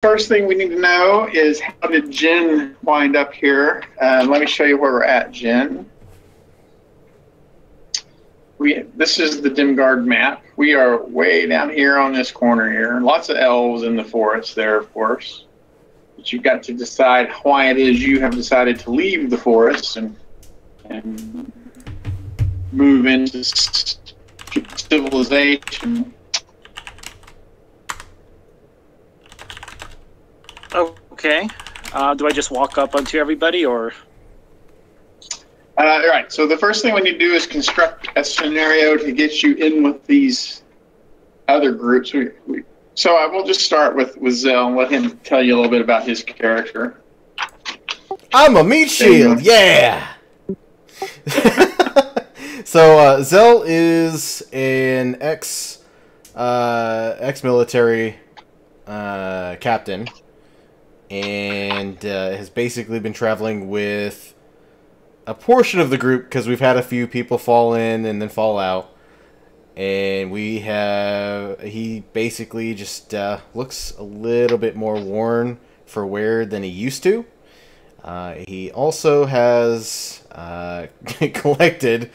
first thing we need to know is how did Jen wind up here? Let me show you where we're at, Jen. This is the Dimgaard map. We are way down here on this corner here. Lots of elves in the forest there, of course. But you've got to decide why it is you have decided to leave the forest and move into civilization. Okay. Do I just walk up onto everybody, or? All right. So the first thing we need to do is construct a scenario to get you in with these other groups. So I will just start with Zell and let him tell you a little bit about his character. I'm a meat shield, yeah! So, Zell is an ex-military captain, and has basically been traveling with a portion of the group, because we've had a few people fall in and then fall out. And he basically just looks a little bit more worn for wear than he used to. He also has collected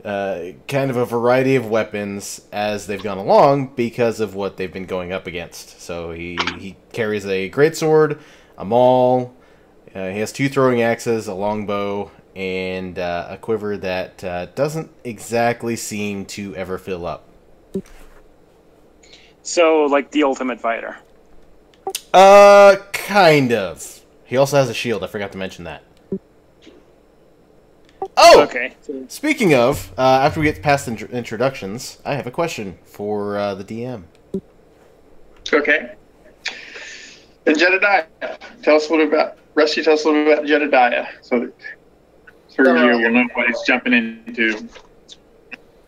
kind of a variety of weapons as they've gone along because of what they've been going up against. So he carries a greatsword, a maul, he has 2 throwing axes, a longbow, and a quiver that doesn't exactly seem to ever fill up. So, like the ultimate fighter? Kind of. He also has a shield, I forgot to mention that. Oh! Okay. Speaking of, after we get past introductions, I have a question for the DM. Okay. And Jedediah, tell us a little bit about, Rusty, tell us a little bit about Jedediah, so that Sergio will know what he's jumping into.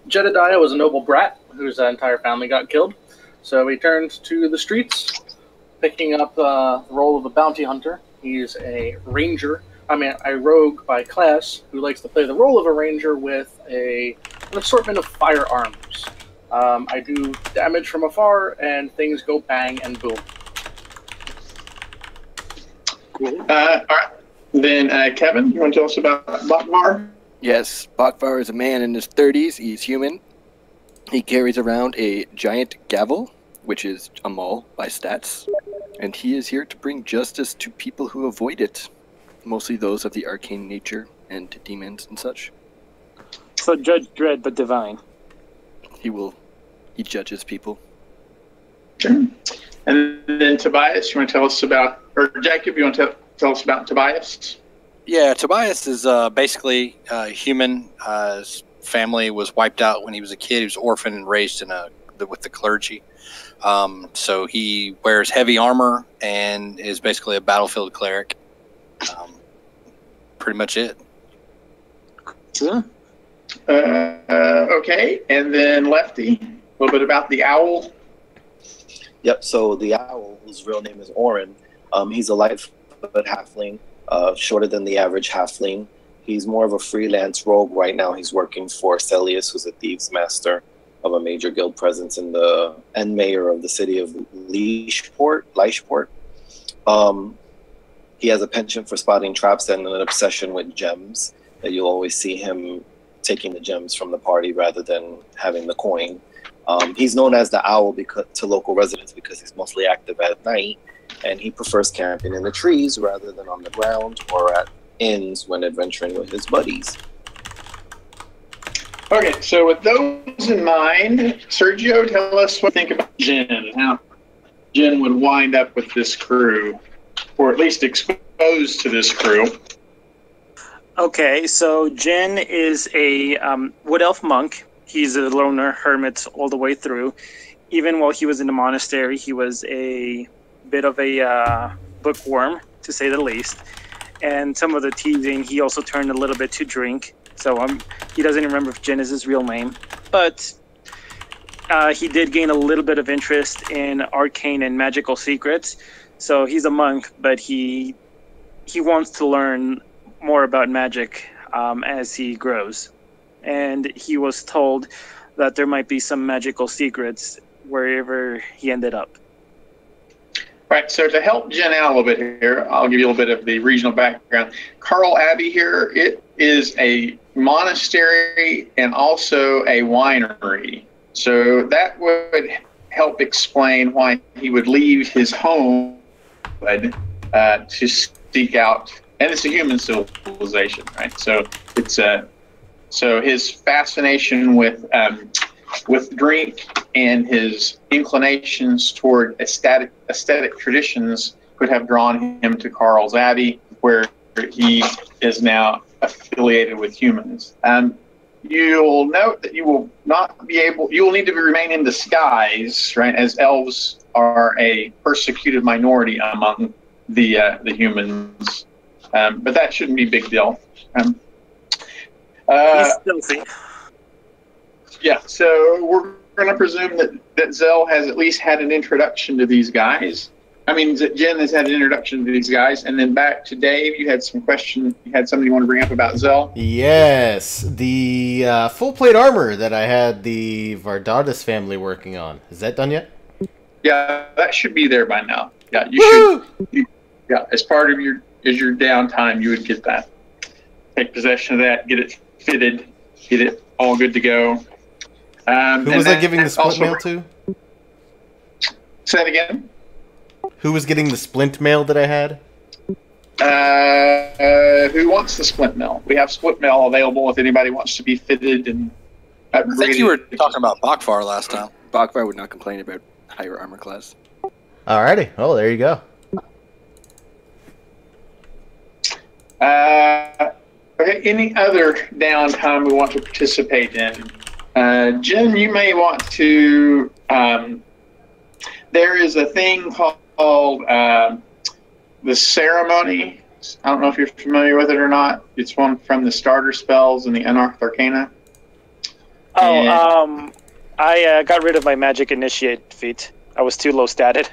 Jedediah was a noble brat whose entire family got killed, so he turned to the streets, picking up the role of a bounty hunter. He's a rogue by class who likes to play the role of a ranger with an assortment of firearms. I do damage from afar, and things go bang and boom. Cool. All right. Then, Kevin, you want to tell us about Bakvar? Yes, Bakvar is a man in his 30s. He's human. He carries around a giant gavel, which is a maul by stats. And he is here to bring justice to people who avoid it. Mostly those of the arcane nature and demons and such. So Judge Dredd, but divine. He judges people. Sure. And then Tobias, you want to tell us about, or Jacob, you want to tell us about Tobias? Yeah, Tobias is basically human. His family was wiped out when he was a kid. He was orphaned and raised with the clergy. So he wears heavy armor and is basically a battlefield cleric. Pretty much it. Sure. Okay, and then Lefty, a little bit about the owl. Yep, so the owl, whose real name is Orin, he's a light-footed halfling, shorter than the average halfling. He's more of a freelance rogue right now. He's working for Celius, who's a thieves master of a major guild presence and mayor of the city of Leichport. He has a penchant for spotting traps and an obsession with gems, that you'll always see him taking the gems from the party rather than having the coin. He's known as the owl to local residents because he's mostly active at night, and he prefers camping in the trees rather than on the ground or at inns when adventuring with his buddies. Okay, so with those in mind, Sergio, tell us what you think about Jen and how Jen would wind up with this crew, or at least exposed to this crew. Okay, so Jen is a wood elf monk. He's a loner hermit all the way through. Even while he was in the monastery, he was a bit of a bookworm, to say the least. And some of the teasing, he also turned a little bit to drink. So he doesn't remember if Jen is his real name. But he did gain a little bit of interest in arcane and magical secrets. So he's a monk, but he wants to learn more about magic as he grows. And he was told that there might be some magical secrets wherever he ended up. Right, so to help Jen out a little bit here, I'll give you a little bit of the regional background. Carl Abbey here, it is a monastery and also a winery. So that would help explain why he would leave his home to seek out, and it's a human civilization, right? So it's so his fascination with drink and his inclinations toward aesthetic traditions could have drawn him to Carl's Abbey, where he is now affiliated with humans. You'll note that you will need to remain in disguise, right, as elves are a persecuted minority among the humans. But that shouldn't be a big deal. He's filthy. Yeah, so we're going to presume that Zell has at least had an introduction to these guys. I mean, Jen has had an introduction to these guys. And then back to Dave, you had some question. You had something you want to bring up about Zell? Yes, the full plate armor that I had the Vardatis family working on. Is that done yet? Yeah, that should be there by now. Yeah, you should. Yeah, as part of your downtime, you would get that. Take possession of that, get it fitted, get it all good to go. Who was I giving the splint mail to? Say that again. Who was getting the splint mail that I had? Who wants the splint mail? We have splint mail available if anybody wants to be fitted and upgraded. I think you were talking about Bakfar last time. Bakfar would not complain about higher armor class. Alrighty. Oh, there you go. Okay, any other downtime we want to participate in? Jen, you may want to. There is a thing called the ceremony. I don't know if you're familiar with it or not. It's one from the starter spells and the Unearthed Arcana. Oh, I got rid of my magic initiate feat. I was too low statted.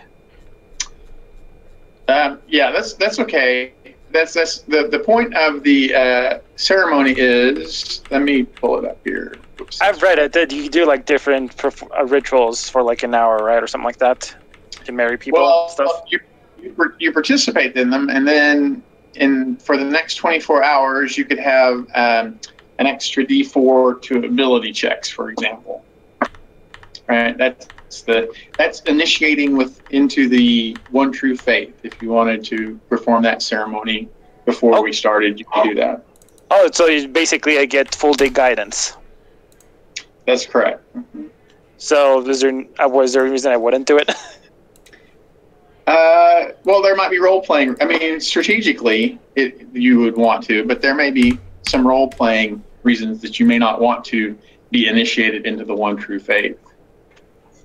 Yeah, that's okay. That's the point of the ceremony is. Let me pull it up here. Oops. I've read it. That you do like different rituals for like an hour, right, or something like that, to marry people and stuff. You participate in them, and then for the next 24 hours, you could have an extra D4 to ability checks, for example. Right. That's initiating into the one true faith. If you wanted to perform that ceremony before we started, you could do that. Oh, so basically I get full day guidance. That's correct. Mm-hmm. So was there a reason I wouldn't do it? Well, there might be role playing. I mean, strategically, you would want to, but there may be some role playing reasons that you may not want to be initiated into the one true faith.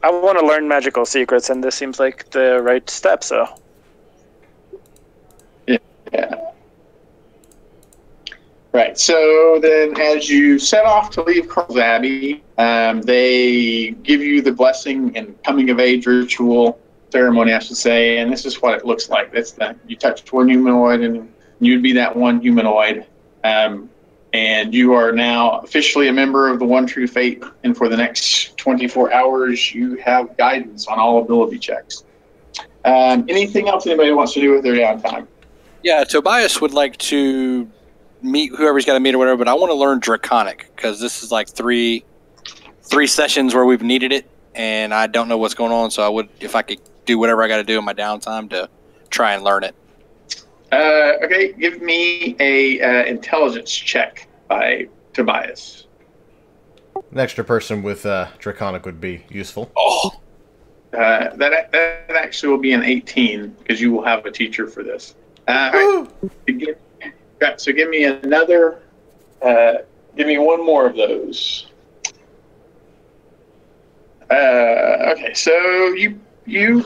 I want to learn magical secrets, and this seems like the right step. So, yeah. Right. So then, as you set off to leave Carl's Abbey, they give you the blessing and coming of age ritual ceremony, I should say, and this is what it looks like. You touch one humanoid, and you'd be that one humanoid. And you are now officially a member of the One True Fate, and for the next 24 hours, you have guidance on all ability checks. Anything else anybody wants to do with their downtime? Yeah, Tobias would like to meet whoever he's got to meet or whatever, but I want to learn Draconic, because this is like three sessions where we've needed it, and I don't know what's going on, so I would, if I could do whatever I got to do in my downtime to try and learn it. Okay, give me a intelligence check by Tobias. An extra person with Draconic would be useful. Oh, that actually will be an 18 because you will have a teacher for this. Right. So give me another. Give me one more of those. Okay, so you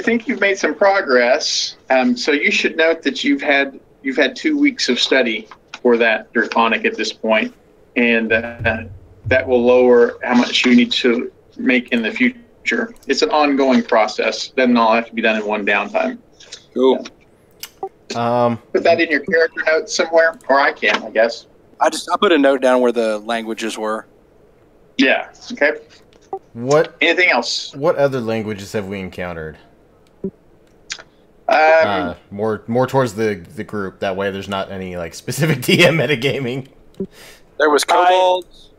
think you've made some progress. So you should note that you've had 2 weeks of study for that Draconic at this point, and that will lower how much you need to make in the future. It's an ongoing process. Doesn't all have to be done in one downtime. cool. Put that in your character notes somewhere, or I can, I guess. I put a note down where the languages were. Yeah. Okay. What? Anything else? What other languages have we encountered? More towards the group. That way, there's not any like specific DM metagaming. There was kobolds.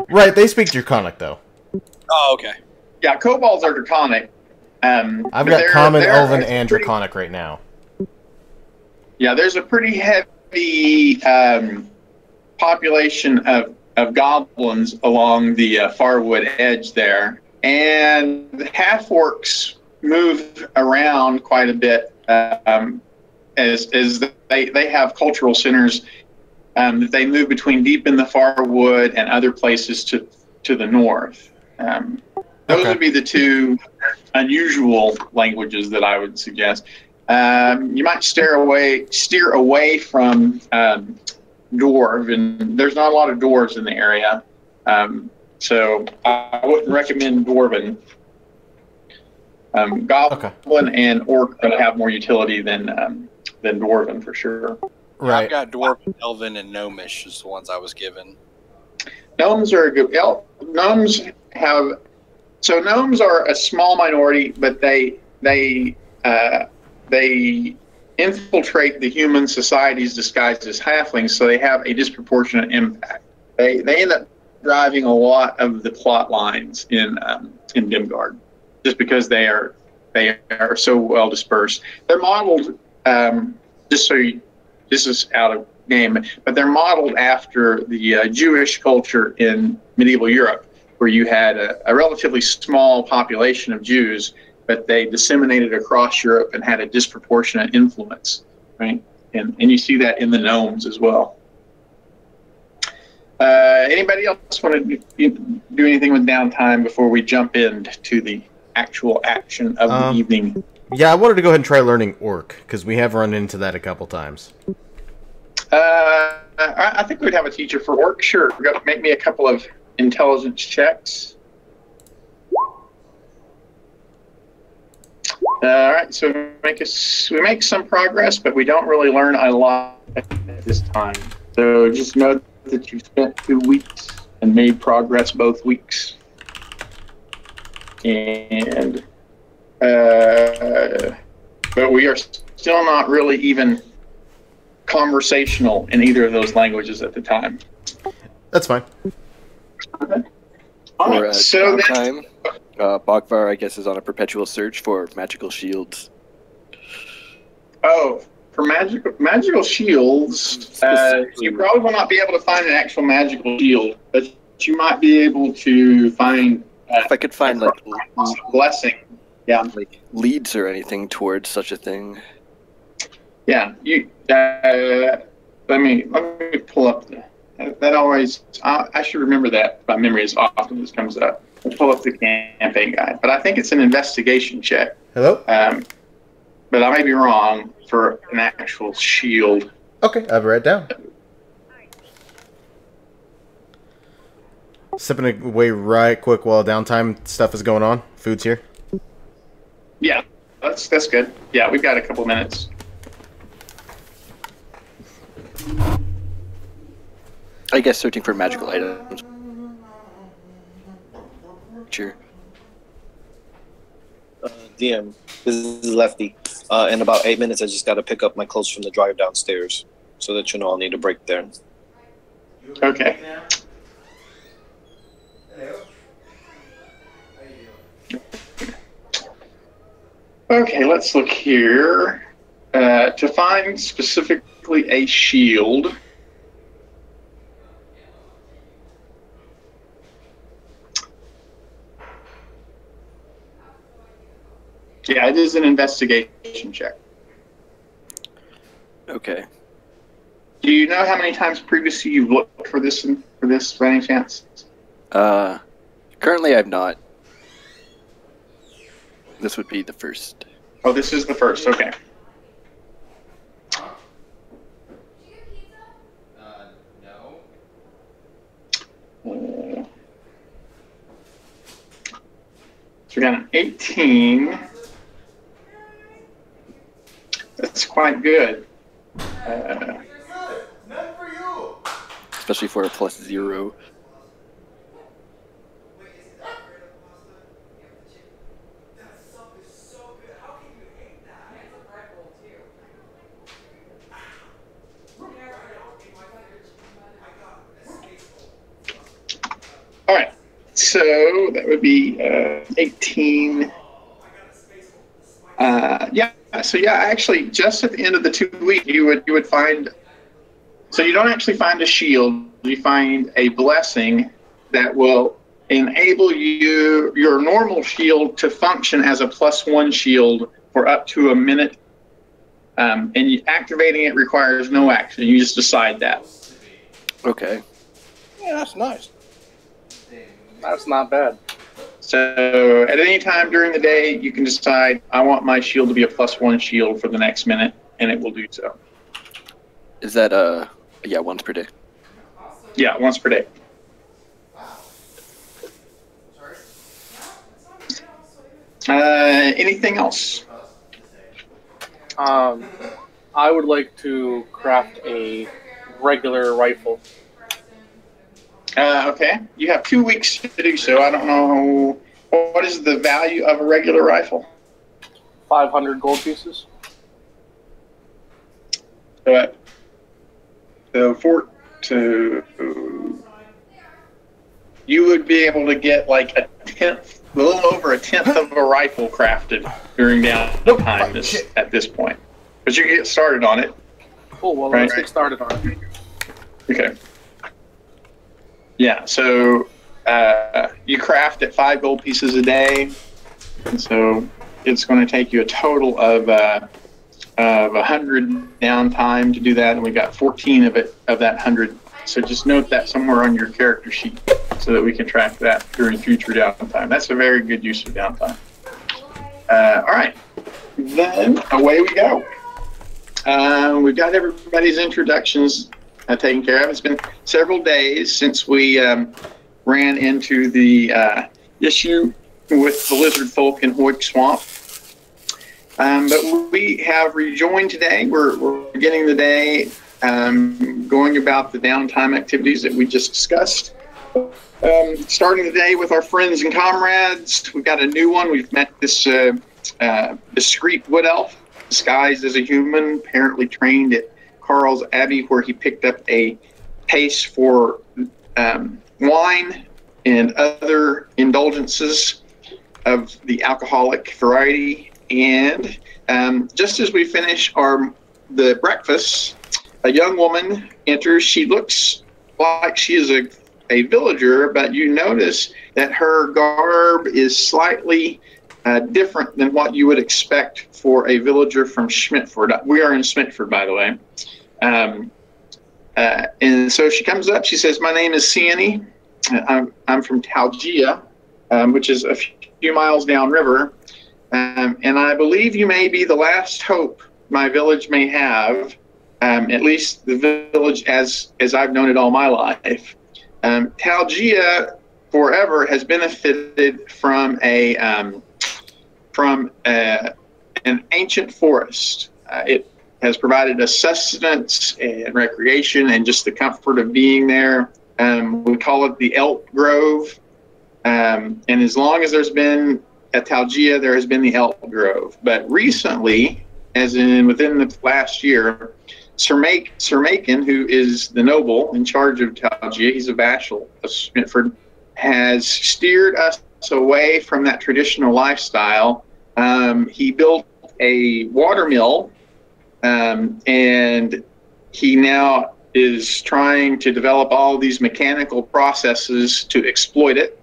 Right, they speak Draconic though. Oh, okay. Yeah, kobolds are Draconic. I've got Common, Elven, and Draconic right now. Yeah, there's a pretty heavy population of goblins along the Farwood edge there, and the half-orcs move around quite a bit as they have cultural centers that they move between deep in the Farwood and other places to the north. Those would be the two unusual languages that I would suggest. You might steer away from Dwarf, and there's not a lot of dwarves in the area, so I wouldn't recommend Dwarven. Goblin and Orc are going to have more utility than Dwarven for sure. Right. I've got Dwarven, Elven, and Gnomish is the ones I was given. Gnomes are a good. Gnomes are a small minority, but they infiltrate the human societies disguised as halflings, so they have a disproportionate impact. They end up driving a lot of the plot lines in Dimgaard, just because they are so well dispersed. They're modeled this is out of game, but they're modeled after the Jewish culture in medieval Europe, where you had a relatively small population of Jews, but they disseminated across Europe and had a disproportionate influence, right? And you see that in the gnomes as well. Anybody else want to do anything with downtime before we jump into the actual action of the evening? Yeah, I wanted to go ahead and try learning Orc, because we have run into that a couple times. I think we'd have a teacher for Orc. Sure, make me a couple of intelligence checks. All right, so we make some progress, but we don't really learn a lot at this time. So just know that you spent 2 weeks and made progress both weeks. And but we are still not really even conversational in either of those languages at the time. That's fine. Okay. All right, so time, Bogvar, I guess, is on a perpetual search for magical shields. Oh, for magical shields, you probably will not be able to find an actual magical shield, but you might be able to find. If I could find like blessing, yeah, like leads or anything towards such a thing. Yeah, you. Let me pull up that always. I should remember that by memory as often as comes up. I'll pull up the campaign guide, but I think it's an investigation check. Hello. But I may be wrong for an actual shield. Okay, I'll write it down. Sipping away right quick while downtime stuff is going on. Food's here. Yeah, that's good. Yeah, we've got a couple minutes. I guess searching for magical items. Sure. DM, this is Lefty. In about 8 minutes, I just got to pick up my clothes from the dryer downstairs, so that you know I'll need a break there. Okay. Okay, let's look here. To find specifically a shield. Yeah, it is an investigation check. Okay. Do you know how many times previously you've looked for this by any chance? Currently I've not. This would be the first. Oh, this is the first, okay. No. So we got an 18. That's quite good. Especially for a +0. So that would be 18. Yeah. So yeah, actually, just at the end of the 2 weeks, you would find. So you don't actually find a shield. You find a blessing that will enable your normal shield to function as a +1 shield for up to a minute. And activating it requires no action. You just decide that. Okay. Yeah, that's nice. That's not bad. So at any time during the day, you can decide, I want my shield to be a +1 shield for the next minute, and it will do so. Is that yeah, once per day? Yeah, once per day. Anything else? I would like to craft a regular rifle. Okay, you have 2 weeks to do so. I don't know, what is the value of a regular rifle? 500 gold pieces. You would be able to get like a little over a tenth of a rifle crafted during downtime at this point. But you can get started on it. Cool, well, let's get started on it. Okay. Yeah, so you craft at 5 gold pieces a day, and so it's going to take you a total of 100 downtime to do that, and we got 14 of that 100. So just note that somewhere on your character sheet so that we can track that during future downtime. That's a very good use of downtime. All right, then away we go. We've got everybody's introductions taken care of. It's been several days since we ran into the issue with the lizard folk in Hoyk Swamp. But we have rejoined today. We're beginning the day going about the downtime activities that we just discussed. Starting the day with our friends and comrades. We've got a new one. We've met this discreet wood elf, disguised as a human, apparently trained at Carl's Abbey, where he picked up a taste for wine and other indulgences of the alcoholic variety. And just as we finish the breakfast, a young woman enters. She looks like she is a villager, but you notice that her garb is slightly different than what you would expect for a villager from Schmidtford. We are in Schmidtford, by the way. And so she comes up. She says, "My name is Sienny. I'm from Talgia, which is a few miles downriver. And I believe you may be the last hope my village may have, at least the village as I've known it all my life. Talgia forever has benefited from an ancient forest. It has provided us sustenance and recreation and just the comfort of being there. We call it the Elt Grove. And as long as there's been at Talgia, there has been the Elt Grove. But recently, as in within the last year, Sir Mayken, who is the noble in charge of Talgia, he's a vassal of Schmidtford, has steered us away from that traditional lifestyle. He built a water mill, and he now is trying to develop all these mechanical processes to exploit it.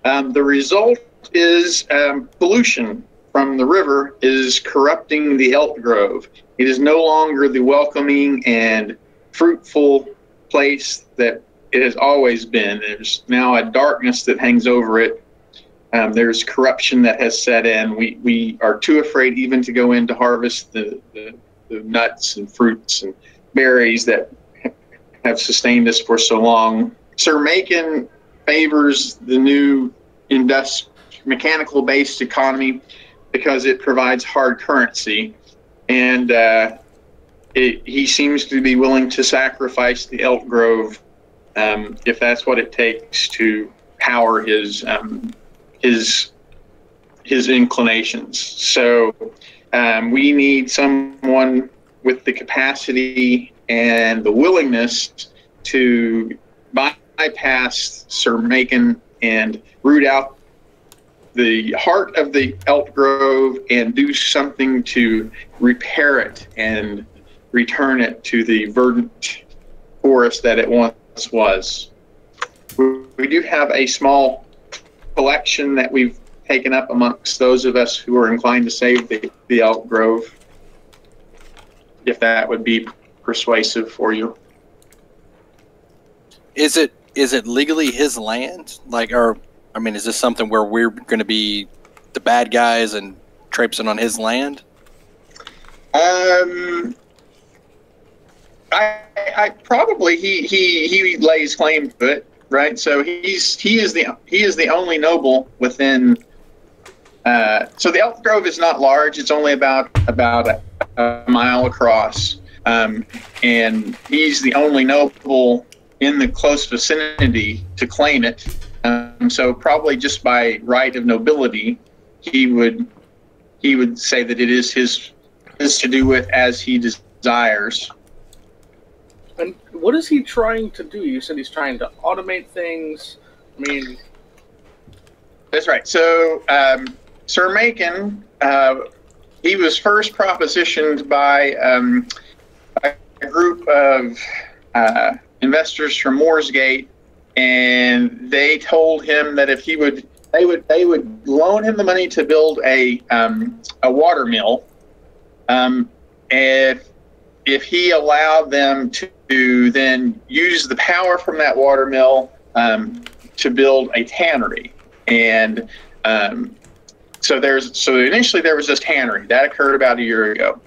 The result is pollution from the river is corrupting the Elt Grove. It is no longer the welcoming and fruitful place that it has always been. There's now a darkness that hangs over it. There's corruption that has set in. We are too afraid even to go in to harvest the nuts and fruits and berries that have sustained us for so long. Sir Mayken favors the new mechanical-based economy because it provides hard currency, and he seems to be willing to sacrifice the Elt Grove if that's what it takes to power his inclinations. So we need someone with the capacity and the willingness to bypass Sir Mayken and root out the heart of the Elt Grove and do something to repair it and return it to the verdant forest that it once was. We do have a small collection that we've taken up amongst those of us who are inclined to save the Elt Grove, if that would be persuasive for you. Is it legally his land? Like, or I mean, is this something where we're going to be the bad guys and traipsing on his land? I probably he lays claim to it, right? So he is the only noble within. So the Elt Grove is not large; it's only about a mile across, and he's the only noble in the close vicinity to claim it. So probably just by right of nobility, he would say that it is his to do with as he desires. And what is he trying to do? You said he's trying to automate things. I mean, that's right. So Sir Mayken, he was first propositioned by a group of investors from Moorsgate, and they told him that if they would loan him the money to build a water mill, if he allowed them to then use the power from that water mill to build a tannery. And so initially there was this tannery that occurred about a year ago.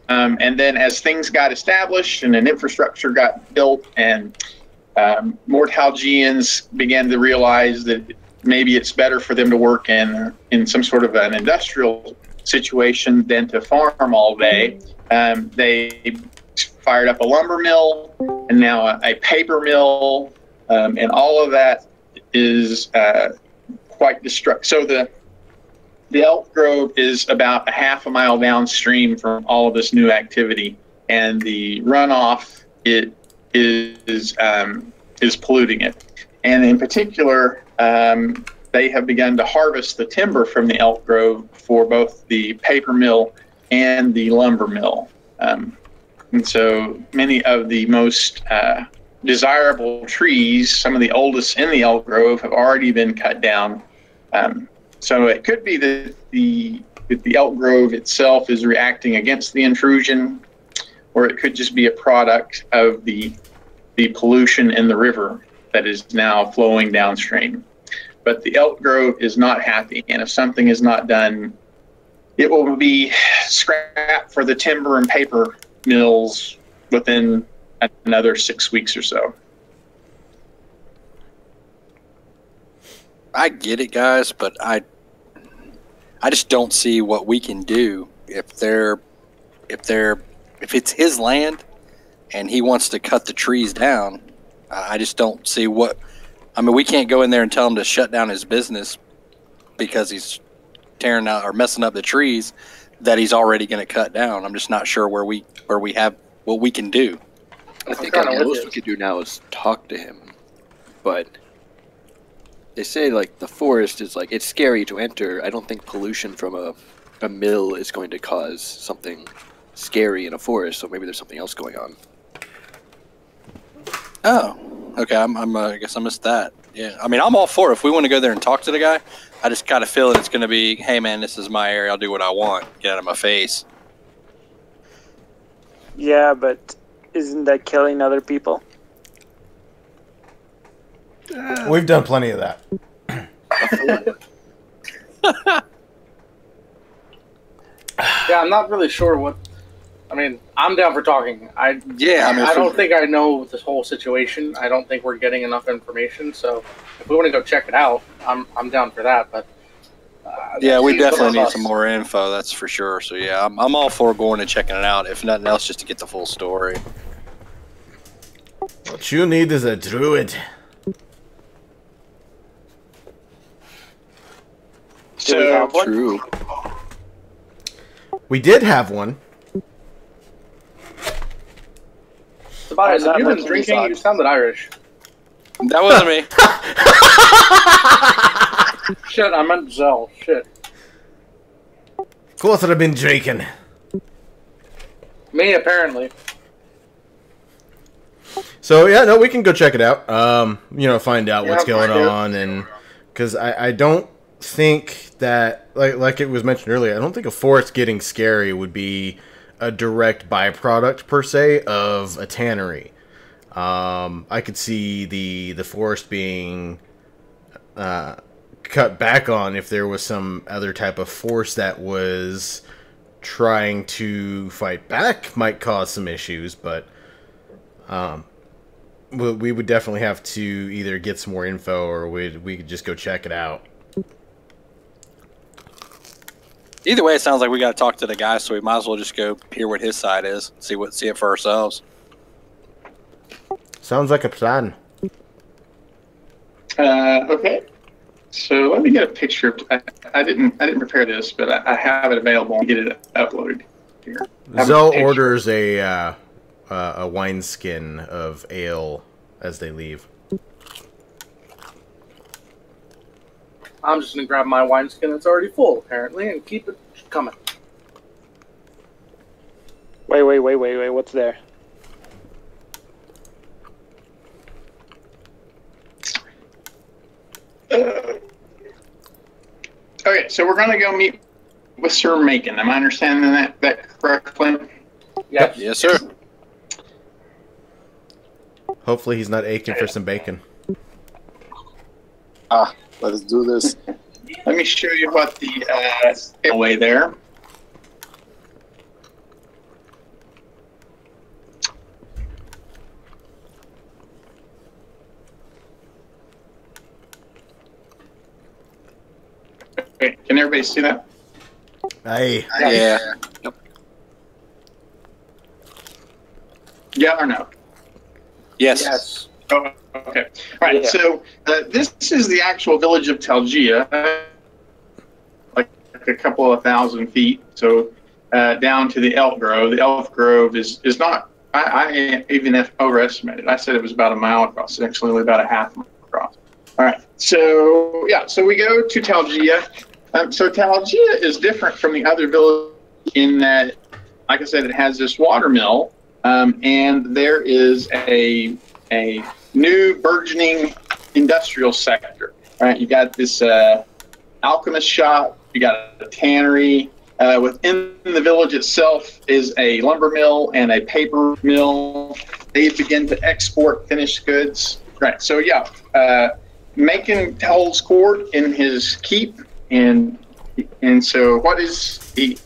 And then as things got established and an infrastructure got built, and Mortalgians began to realize that maybe it's better for them to work in some sort of an industrial situation than to farm all day, they fired up a lumber mill and now a paper mill, and all of that is quite destructive. So the Elt Grove is about a half a mile downstream from all of this new activity, and the runoff is polluting it. And in particular, they have begun to harvest the timber from the Elt Grove for both the paper mill and the lumber mill. And so many of the most desirable trees, some of the oldest in the Elt Grove, have already been cut down. So it could be that the Elt Grove itself is reacting against the intrusion, or it could just be a product of the pollution in the river that is now flowing downstream. But the Elt Grove is not happy, and if something is not done, it will be scrapped for the timber and paper mills within another 6 weeks or so. I get it, guys, but I just don't see what we can do if it's his land and he wants to cut the trees down. I just don't see what. I mean, we can't go in there and tell him to shut down his business because he's tearing out or messing up the trees that he's already going to cut down. I'm just not sure where we have what we can do. I think at most we could do now is talk to him, but they say like the forest is like it's scary to enter. I don't think pollution from a mill is going to cause something scary in a forest. So maybe there's something else going on. Oh, okay. I guess I missed that. Yeah. I mean, I'm all for it. If we want to go there and talk to the guy, I just kind of feel that it's going to be, hey man, this is my area. I'll do what I want. Get out of my face. Yeah, but isn't that killing other people? We've done plenty of that. Yeah, I'm not really sure what. I mean, I'm down for talking. I don't think I know this whole situation. I don't think we're getting enough information. So if we want to go check it out, I'm down for that. But yeah, we definitely need some more info. That's for sure. So yeah, I'm all for going and checking it out. If nothing else, just to get the full story. What you need is a druid. So True. We did have one. Tobias, if you've been drinking, you sounded Irish. That wasn't me. Shit, I meant Zell. Shit. Of course I've been drinking. Me, apparently. So yeah, no, we can go check it out. You know, find out what's going find out. on, and because I don't think that like it was mentioned earlier, I don't think a forest getting scary would be a direct byproduct per se of a tannery. I could see the forest being cut back on if there was some other type of force that was trying to fight back, might cause some issues, but we would definitely have to either get some more info or we could just go check it out. Either way, it sounds like we got to talk to the guy, so we might as well just go hear what his side is, see it for ourselves. Sounds like a plan. Okay. So let me get a picture. I didn't prepare this, but I have it available and get it uploaded here. Zell orders a wineskin of ale as they leave. I'm just gonna grab my wineskin that's already full, apparently, and keep it coming. Wait, what's there? Okay, so we're going to go meet with Sir Mayken. Am I understanding that correctly? Yep. Yes, sir. Hopefully he's not aching for some bacon. Let's do this. Let me show you what the way there. Okay, can everybody see that? Aye. Yeah. Yeah or no? Yes. Yes. Oh, okay. All right. Yeah. So this is the actual village of Talgia, like a couple of thousand feet. So down to the Elt Grove. The Elt Grove is not. I even overestimated. I said it was about a mile across. It's actually only about a half mile across. All right. So yeah. So we go to Talgia. So Talgia is different from the other villages in that, like I said, it has this water mill, and there is a new burgeoning industrial sector. Right, you got this alchemist shop, you got a tannery. Within the village itself is a lumber mill and a paper mill. They begin to export finished goods. Right, so yeah, Mayken holds court in his keep, and so what is he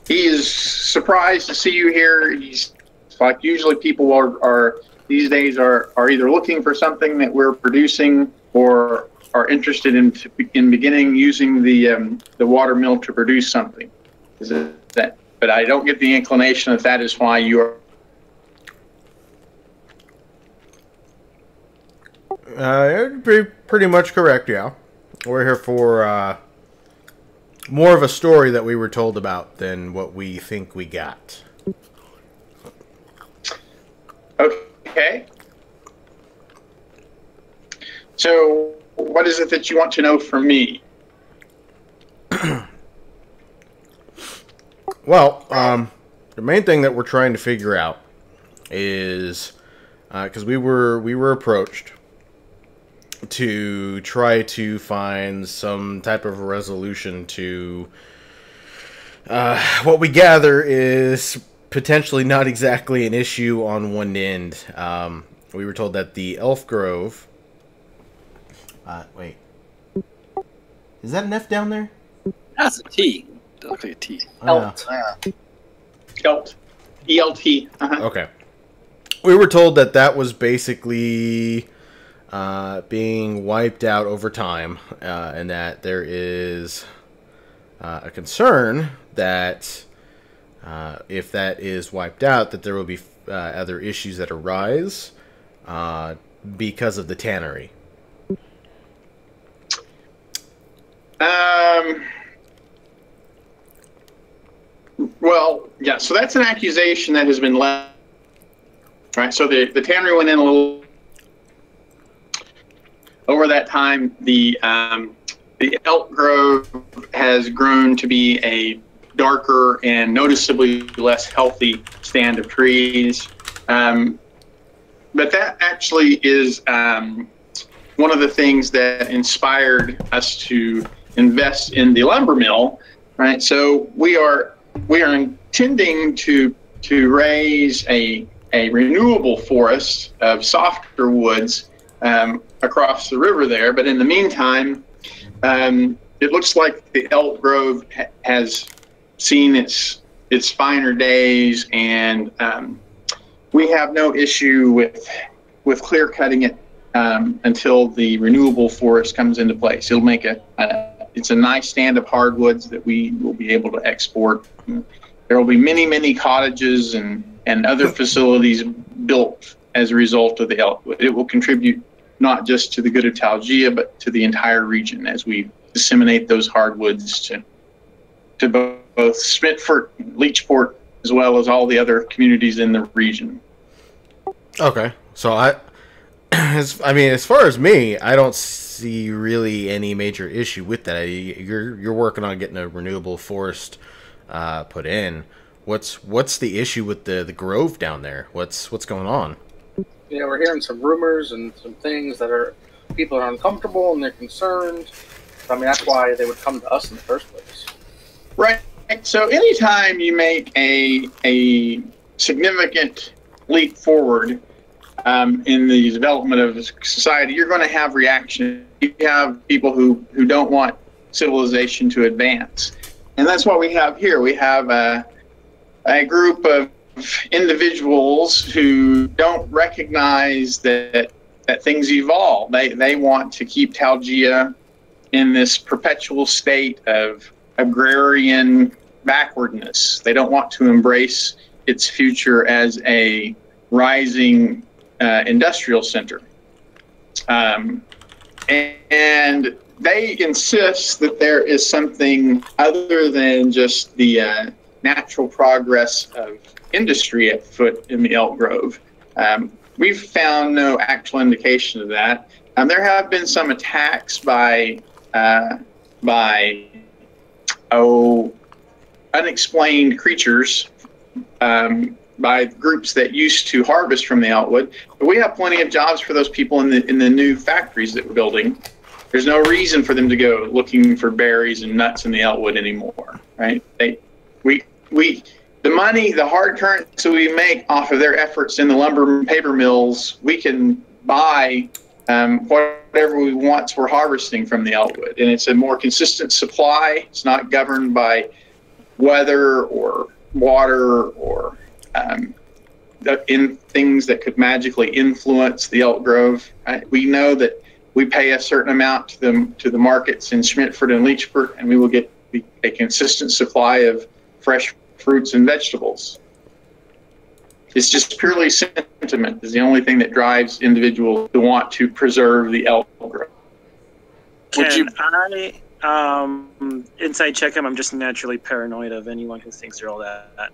is surprised to see you here. He's like, usually people are these days are either looking for something that we're producing or are interested in beginning using the water mill to produce something. Is it that? But I don't get the inclination that is why you are. It'd be pretty much correct, yeah. We're here for more of a story that we were told about than what we think we got. Okay. So, what is it that you want to know from me? Well, the main thing that we're trying to figure out is because we were approached to try to find some type of resolution to what we gather is potentially not exactly an issue on one end. We were told that the Elf Grove... wait. Is that an F down there? That's a T. It looks like a T. Elt. Elt. ELT. Uh-huh. Okay. We were told that that was basically being wiped out over time, and that there is a concern that if that is wiped out, that there will be other issues that arise because of the tannery. Well, yeah, so that's an accusation that has been left. Right, so the tannery went in a over that time, the elk grove has grown to be a darker and noticeably less healthy stand of trees. But that actually is one of the things that inspired us to invest in the lumber mill, right? So we are intending to raise a renewable forest of softer woods across the river there. But in the meantime, it looks like the Elt Grove has seen its finer days, and we have no issue with clear cutting it until the renewable forest comes into place. It'll make it's a nice stand of hardwoods that we will be able to export. There will be many cottages and other facilities built as a result of the elkwood. It will contribute not just to the good of Talgia, but to the entire region as we disseminate those hardwoods to both Smithford, Leechport, as well as all the other communities in the region. Okay, so I mean, as far as me, I don't see really any major issue with that. You're working on getting a renewable forest put in. What's the issue with the grove down there? What's going on? Yeah, we're hearing some rumors and some things that people are uncomfortable and they're concerned. I mean, that's why they would come to us in the first place. Right. So anytime you make a significant leap forward in the development of society, you're going to have reaction. You have people who don't want civilization to advance. And that's what we have here. We have a group of individuals who don't recognize that things evolve. They want to keep Talgia in this perpetual state of agrarian backwardness. They don't want to embrace its future as a rising industrial center. And they insist that there is something other than just the natural progress of industry at foot in the Elk Grove. We've found no actual indication of that. There have been some attacks by unexplained creatures by groups that used to harvest from the Eltwood. But we have plenty of jobs for those people in the new factories that we're building. There's no reason for them to go looking for berries and nuts in the Eltwood anymore, right? The money, the hard currency we make off of their efforts in the lumber and paper mills, we can buy whatever we want we're harvesting from the Eltwood. And it's a more consistent supply. It's not governed by weather or water or in things that could magically influence the Elk Grove. We know that we pay a certain amount to the markets in Schmidtford and Leechport, and we will get a consistent supply of fresh fruits and vegetables. It's just purely sentiment is the only thing that drives individuals to want to preserve the Elk Grove. Can I inside check him? I'm just naturally paranoid of anyone who thinks they're all that.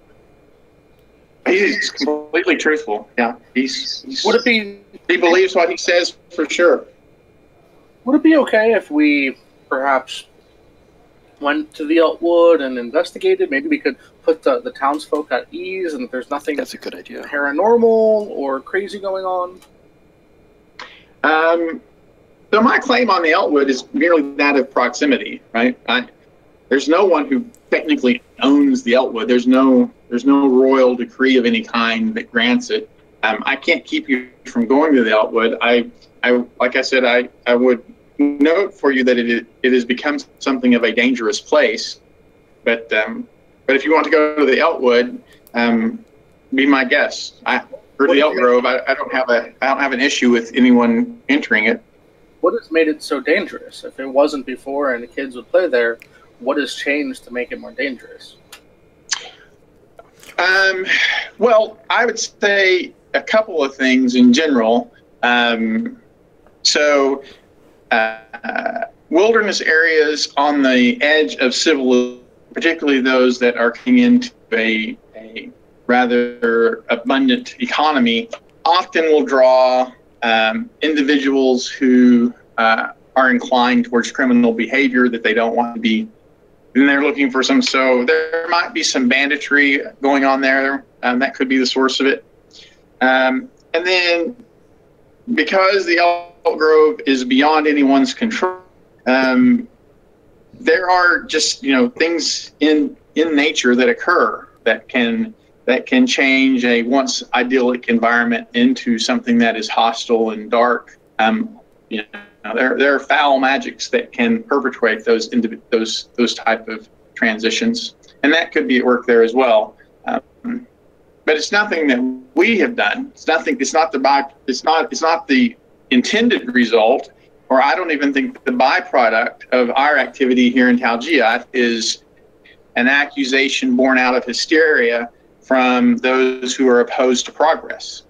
He's completely truthful. Yeah, he's Would it be? He believes what he says for sure. Would it be okay if we perhaps went to the Eltwood and investigated? Maybe we could put the townsfolk at ease, and if there's nothing That's a good idea. paranormal or crazy going on. So my claim on the Eltwood is merely that of proximity, right? There's no one who technically owns the Eltwood. There's no royal decree of any kind that grants it. I can't keep you from going to the Eltwood. Like I said, I would note for you that it has become something of a dangerous place. But if you want to go to the Eltwood, be my guest. For the Elk Grove, I don't have an issue with anyone entering it. What has made it so dangerous? If it wasn't before and the kids would play there, what has changed to make it more dangerous? Well, I would say a couple of things in general. Wilderness areas on the edge of civilization, particularly those that are coming into a rather abundant economy, often will draw individuals who are inclined towards criminal behavior that they don't want to be. And they're looking for some, so there might be some banditry going on there. That could be the source of it. And then because the Elt Grove is beyond anyone's control, there are just, things in nature that occur that can change a once idyllic environment into something that is hostile and dark. There are foul magics that can perpetuate those type of transitions, and that could be at work there as well. But it's nothing that we have done. It's nothing. It's not the intended result, or I don't even think the byproduct of our activity here in Talgia is an accusation born out of hysteria from those who are opposed to progress.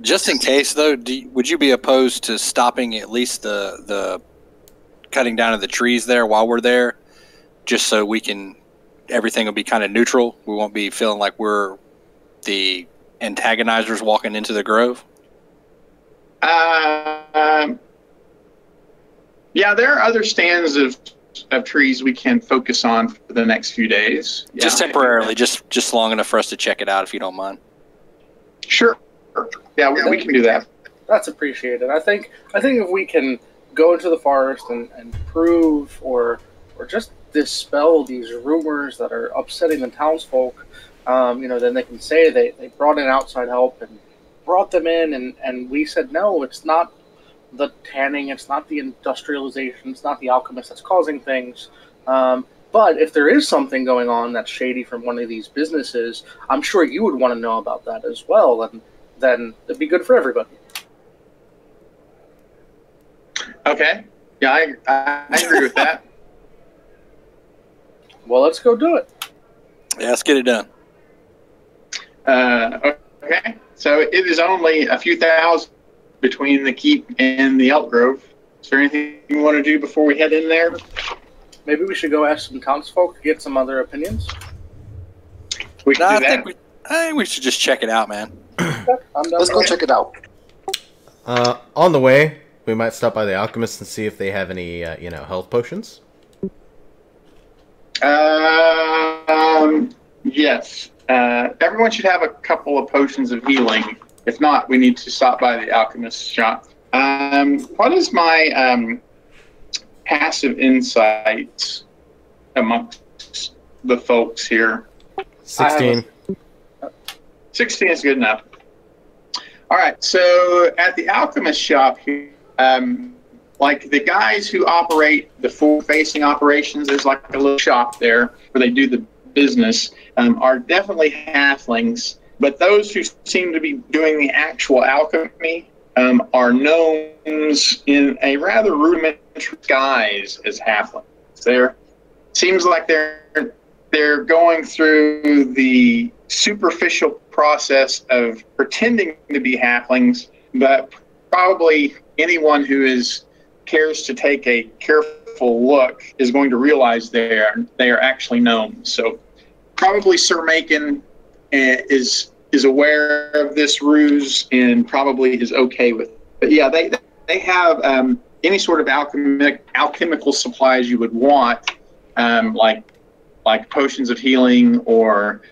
Just in case, though, would you be opposed to stopping at least the cutting down of the trees there while we're there, just so everything will be kind of neutral? We won't be feeling like we're the antagonizers walking into the grove? Yeah, there are other stands of trees we can focus on for the next few days. Yeah. Just temporarily, just long enough for us to check it out, if you don't mind. Sure. Yeah, we can do that. That's appreciated. I think if we can go into the forest and prove or just dispel these rumors that are upsetting the townsfolk, then they can say they brought in outside help and brought them in, and we said, no, it's not the tanning, it's not the industrialization, it's not the alchemist that's causing things. But if there is something going on that's shady from one of these businesses, I'm sure you would want to know about that as well, and then it'd be good for everybody. Okay. Yeah, I agree with that. Well, let's go do it. Yeah, let's get it done. Okay. So it is only a few thousand between the keep and the Elt Grove. Is there anything you want to do before we head in there? Maybe we should go ask some townsfolk, get some other opinions. We can do that. I think we should just check it out, man. Let's go check it out. On the way, we might stop by the alchemist and see if they have any, health potions. Yes. Everyone should have a couple of potions of healing. If not, we need to stop by the alchemist's shop. What is my passive insights amongst the folks here? 16. 16 is good enough. All right, so at the alchemist shop here, like the guys who operate the forward-facing operations, there's like a little shop there where they do the business, are definitely halflings, but those who seem to be doing the actual alchemy are gnomes in a rather rudimentary guise as halflings. Seems like they're going through the superficial process of pretending to be halflings, but probably anyone who cares to take a careful look is going to realize they are actually gnomes. So probably Sir Mayken is aware of this ruse and probably is okay with it. But yeah, they have any sort of alchemical supplies you would want, like potions of healing or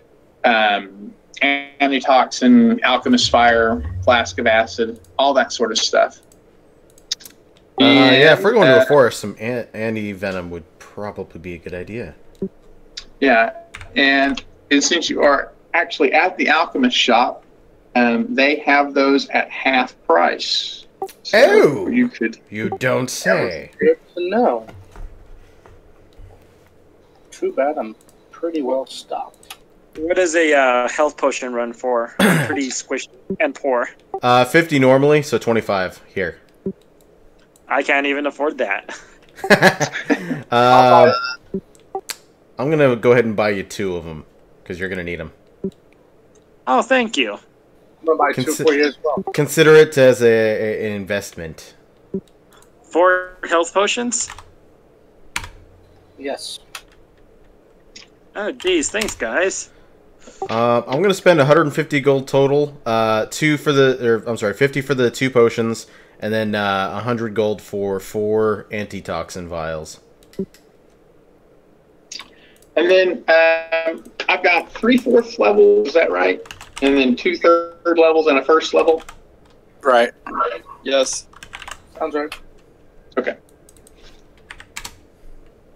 antitoxin, alchemist fire, flask of acid, all that sort of stuff. Yeah, if we're going to a forest, some anti-venom would probably be a good idea. Yeah, and since you are actually at the alchemist shop, they have those at half price. So you don't say. Good to know. Too bad I'm pretty well stocked. What does a health potion run for? I'm pretty squishy and poor. 50 normally, so 25 here. I can't even afford that. I'm going to go ahead and buy you 2 of them, because you're going to need them. Oh, thank you. I'm going to buy 2 for you as well. Consider it as an investment. 4 health potions? Yes. Oh, geez. Thanks, guys. I'm going to spend 150 gold total. 50 for the 2 potions, And then 100 gold for 4 antitoxin vials. And then I've got 3/4 levels, is that right? And then 2/3 levels and a first level? Right. Yes. Sounds right. Okay.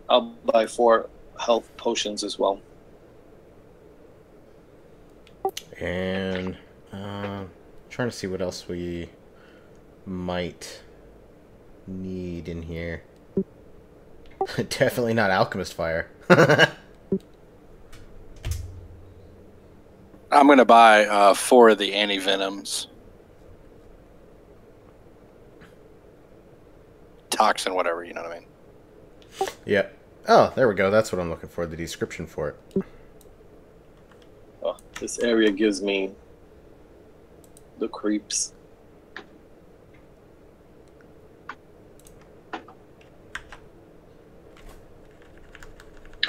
I'll buy 4 health potions as well. And trying to see what else we might need in here. Definitely not alchemist fire. I'm going to buy 4 of the anti-venoms. Toxin, whatever, you know what I mean? Yeah. Oh, there we go. That's what I'm looking for, the description for it. Oh, this area gives me the creeps.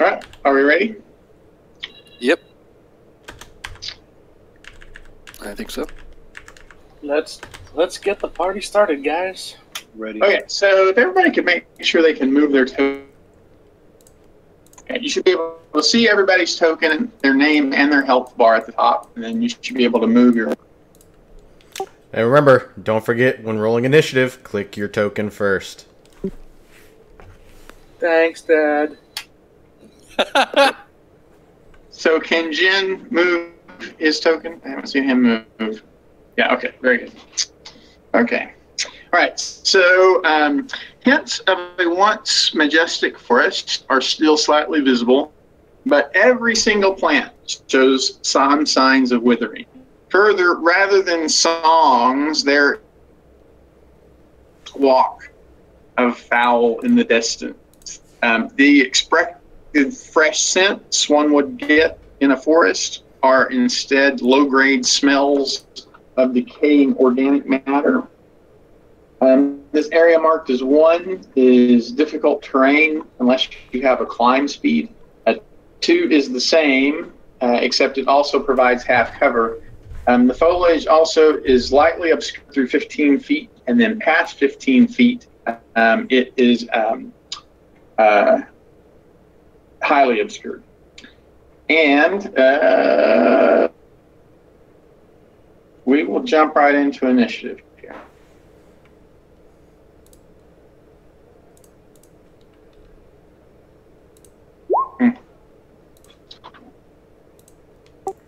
All right. Are we ready? Yep. I think so. Let's get the party started, guys. Ready? Okay, so if everybody can make sure they can move their token, you should be able to see everybody's token, their name, and their health bar at the top, and then you should be able to move your... And remember, don't forget, when rolling initiative, click your token first. Thanks, Dad. So can Jin move his token? I haven't seen him move. Yeah, okay, very good. Okay. All right, so hints of a once majestic forest are still slightly visible, but every single plant shows some signs of withering. Further, rather than songs, there walk of fowl in the distance. The expected fresh scents one would get in a forest are instead low-grade smells of decaying organic matter. This area marked as 1 is difficult terrain unless you have a climb speed. 2 is the same, except it also provides half cover. The foliage also is lightly obscured through 15 feet, and then past 15 feet, it is highly obscured. And we will jump right into initiative here.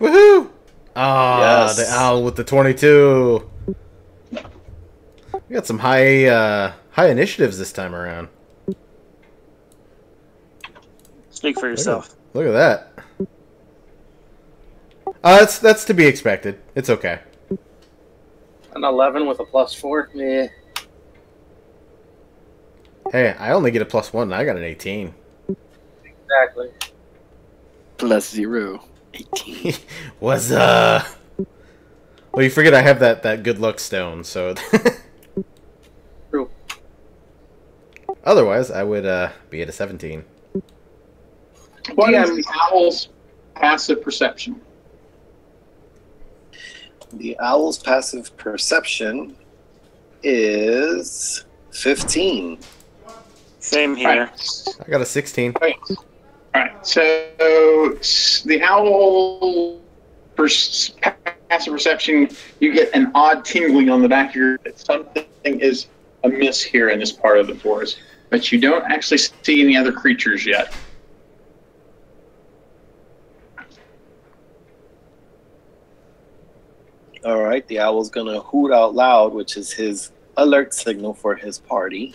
Woohoo! Ah, Yes. the owl with the 22. We got some high initiatives this time around. Speak for yourself. Look at that. That's to be expected. It's okay. An 11 with a +4. Yeah. Hey, I only get a +1 and I got an 18. Exactly. +0. 18. What's Well, you forget I have that good luck stone, so True. otherwise I would be at a 17. What is the owl's passive perception? The owl's passive perception is 15. Same here. Right. I got a 16. Okay. All right, so the owl passive perception, you get an odd tingling on the back of your head. Something is amiss here in this part of the forest, but you don't actually see any other creatures yet. All right, the owl's gonna hoot out loud, which is his alert signal for his party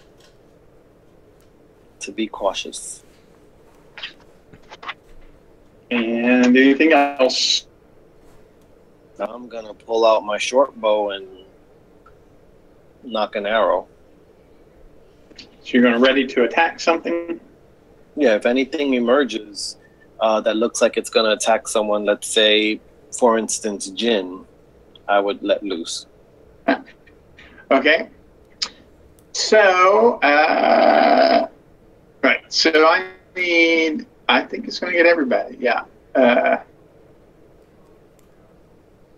to be cautious. And anything else? Now I'm gonna pull out my short bow and knock an arrow. So you're going to ready to attack something? Yeah, if anything emerges that looks like it's gonna attack someone, let's say, for instance, Jin, I would let loose. Okay. So, right. So I think it's going to get everybody. Yeah.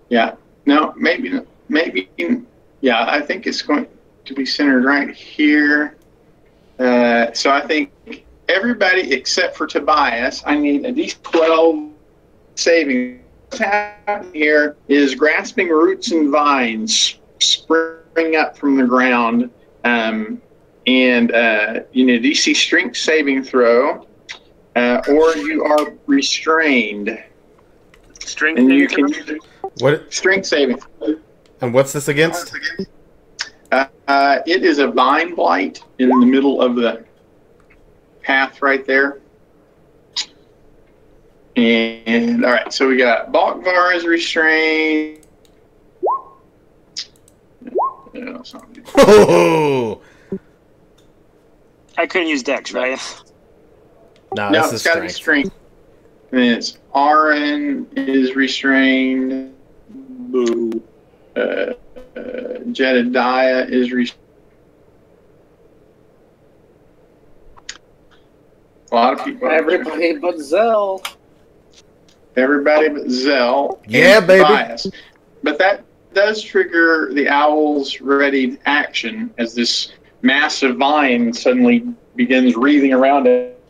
Yeah. No, maybe. Yeah, I think it's going. to be centered right here. So I think everybody except for Tobias, I need a D12 saving. What's happening here is grasping roots and vines spring up from the ground, and you need a DC strength saving throw, or you are restrained. Strength And you saving can throw? What? Strength saving. And what's this against? It is a vine blight in the middle of the path right there. And all right, so we got Balkvar is restrained. No, it's not good. Oh! I couldn't use Dex, right? No, No, this it's is got to be strength. strength. And it's Aaron is restrained. Boo. Jedediah is restrained. A lot of people. Everybody but Zell. Everybody but Zell. Yeah, and baby. Tobias. But that does trigger the owl's ready action as this massive vine suddenly begins wreathing around it.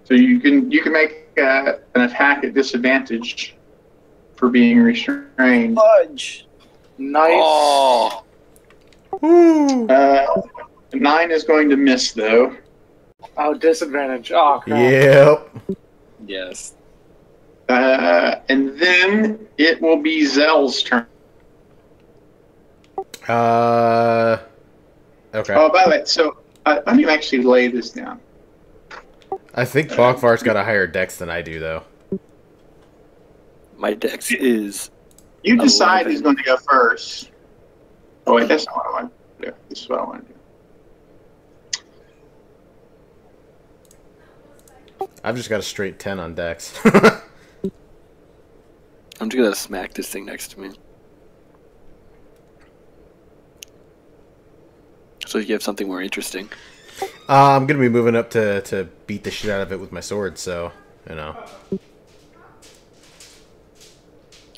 So you can make an attack at disadvantage for being restrained. Fudge. Nice. Oh, Woo. 9 is going to miss though. Oh, disadvantage. Oh, crap. Yep. Yes. And then it will be Zell's turn. Okay. Oh, by the way, so let me actually lay this down. I think Balkvar's got a higher dex than I do, though. My dex is You decide 11. who's going to go first. Oh wait, that's not what I want to do. This is what I want to do. I've just got a straight 10 on dex. I'm just gonna smack this thing next to me. So you have something more interesting. I'm gonna be moving up to beat the shit out of it with my sword, so, you know.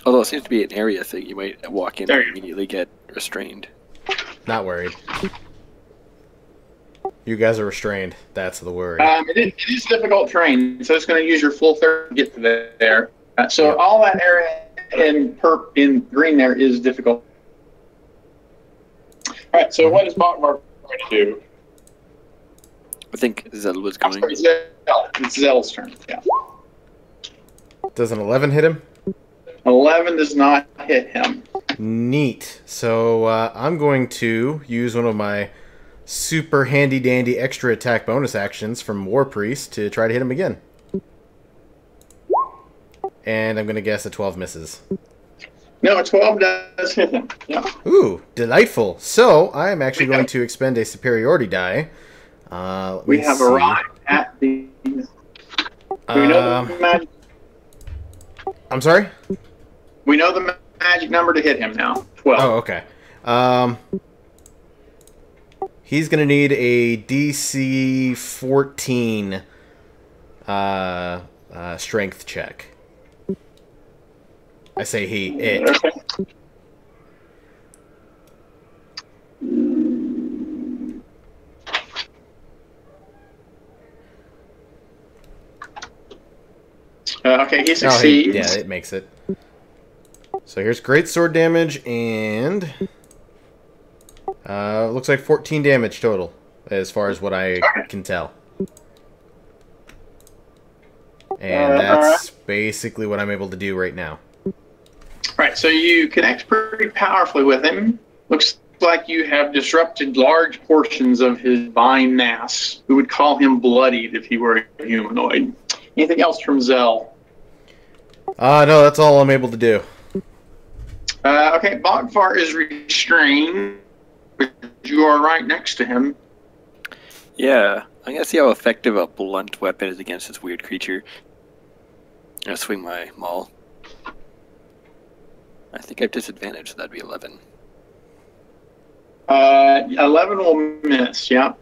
Although it seems to be an area thing, you might walk in There and you go. immediately get restrained. Not worried. You guys are restrained. That's the worry. It is difficult terrain, so it's going to use your full third to get to there. So Yeah. all that area in green there is difficult. All right, so what is Balkvar going to do? I think Zell was I'm going. sorry, Zell. It's Zell's turn. Yeah. Does an 11 hit him? 11 does not hit him. Neat. So I'm going to use one of my super handy-dandy extra attack bonus actions from War Priest to try to hit him again. And I'm going to guess a 12 misses. No, a 12 does hit him. Yeah. Ooh, delightful. So I am actually going to expend a superiority die. Let We me have see. arrived at the. Do we know the magic? I'm sorry? We know the magic number to hit him now. 12. Oh, okay. He's going to need a DC 14 strength check. I say it. Okay. Okay, he succeeds. Yeah, it makes it. So here's great sword damage, and looks like 14 damage total, as far as what I can tell. And that's basically what I'm able to do right now. Right, so you connect pretty powerfully with him. Looks like you have disrupted large portions of his vine mass. We would call him bloodied if he were a humanoid. Anything else from Zell? No, that's all I'm able to do. Okay, Bogfar is restrained, but you are right next to him. Yeah, I'm gonna see how effective a blunt weapon is against this weird creature. I'm gonna swing my maul. I think I have disadvantage, so that'd be 11. 11 will miss, yeah.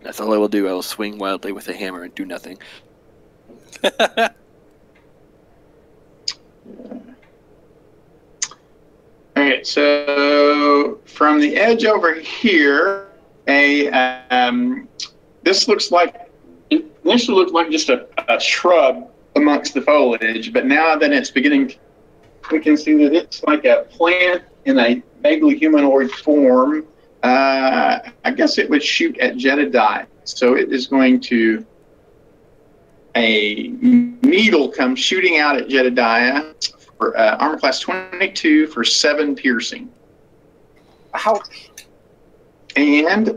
That's all I will do. I will swing wildly with a hammer and do nothing. Alright, so from the edge over here, this looks like, it initially looked like just a shrub amongst the foliage, but now that it's beginning, we can see that it's like a plant in a vaguely humanoid form. I guess it would shoot at Jedediah. So it is going to, a needle comes shooting out at Jedediah for armor class 22 for 7 piercing. Ouch. And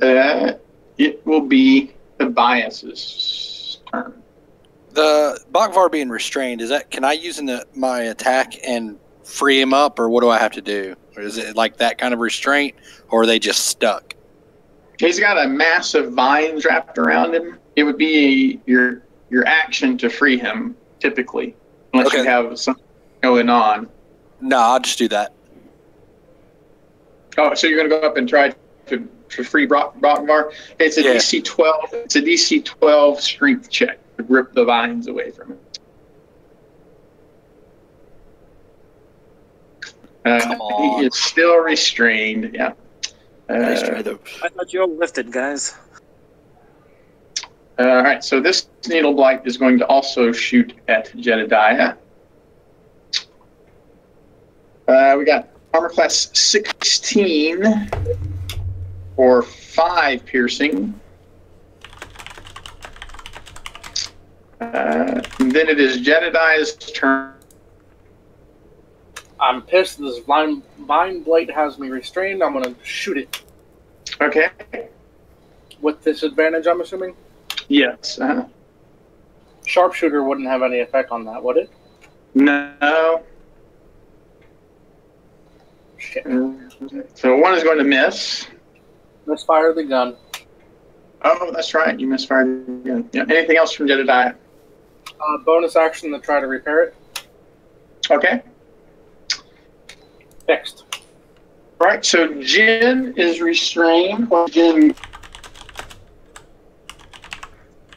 it will be the bias's turn. The Bakvar being restrained, can I use my attack and free him up, or what do I have to do? Or is it like that kind of restraint, or are they just stuck? He's got a massive vines wrapped around him. It would be your action to free him, typically, unless you have something going on. No, I'll just do that. Oh, so you're going to go up and try to free Bakvar? It's a DC 12. It's a DC 12 strength check to rip the vines away from him. Come on. He is still restrained. Yeah. Nice try, though. I thought you all lifted, guys. All right. So this needle blight is going to also shoot at Jedediah. We got armor class 16 for 5 piercing. Then it is Jedediah's turn. I'm pissed. This vine blight has me restrained. I'm going to shoot it. Okay. With disadvantage, I'm assuming? Yes. Sharpshooter wouldn't have any effect on that, would it? No. Shit. So one is going to miss. Misfire the gun. Oh, that's right. You misfired the gun. Yeah. Anything else from Jedediah? Bonus action to try to repair it. Okay. Fixed. Right. So Jin is restrained. Jin.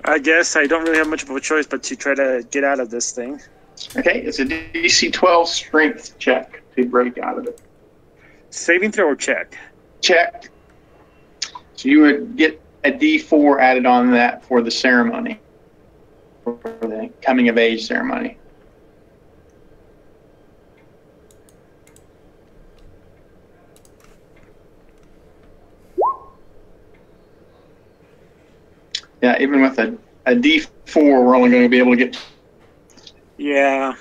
I guess I don't really have much of a choice but to try to get out of this thing. Okay. It's a DC 12 strength check to break out of it. Saving throw or check? Check. So you would get a D4 added on that for the ceremony, for the coming of age ceremony. Yeah, even with a D4, we're only going to be able to get. Yeah.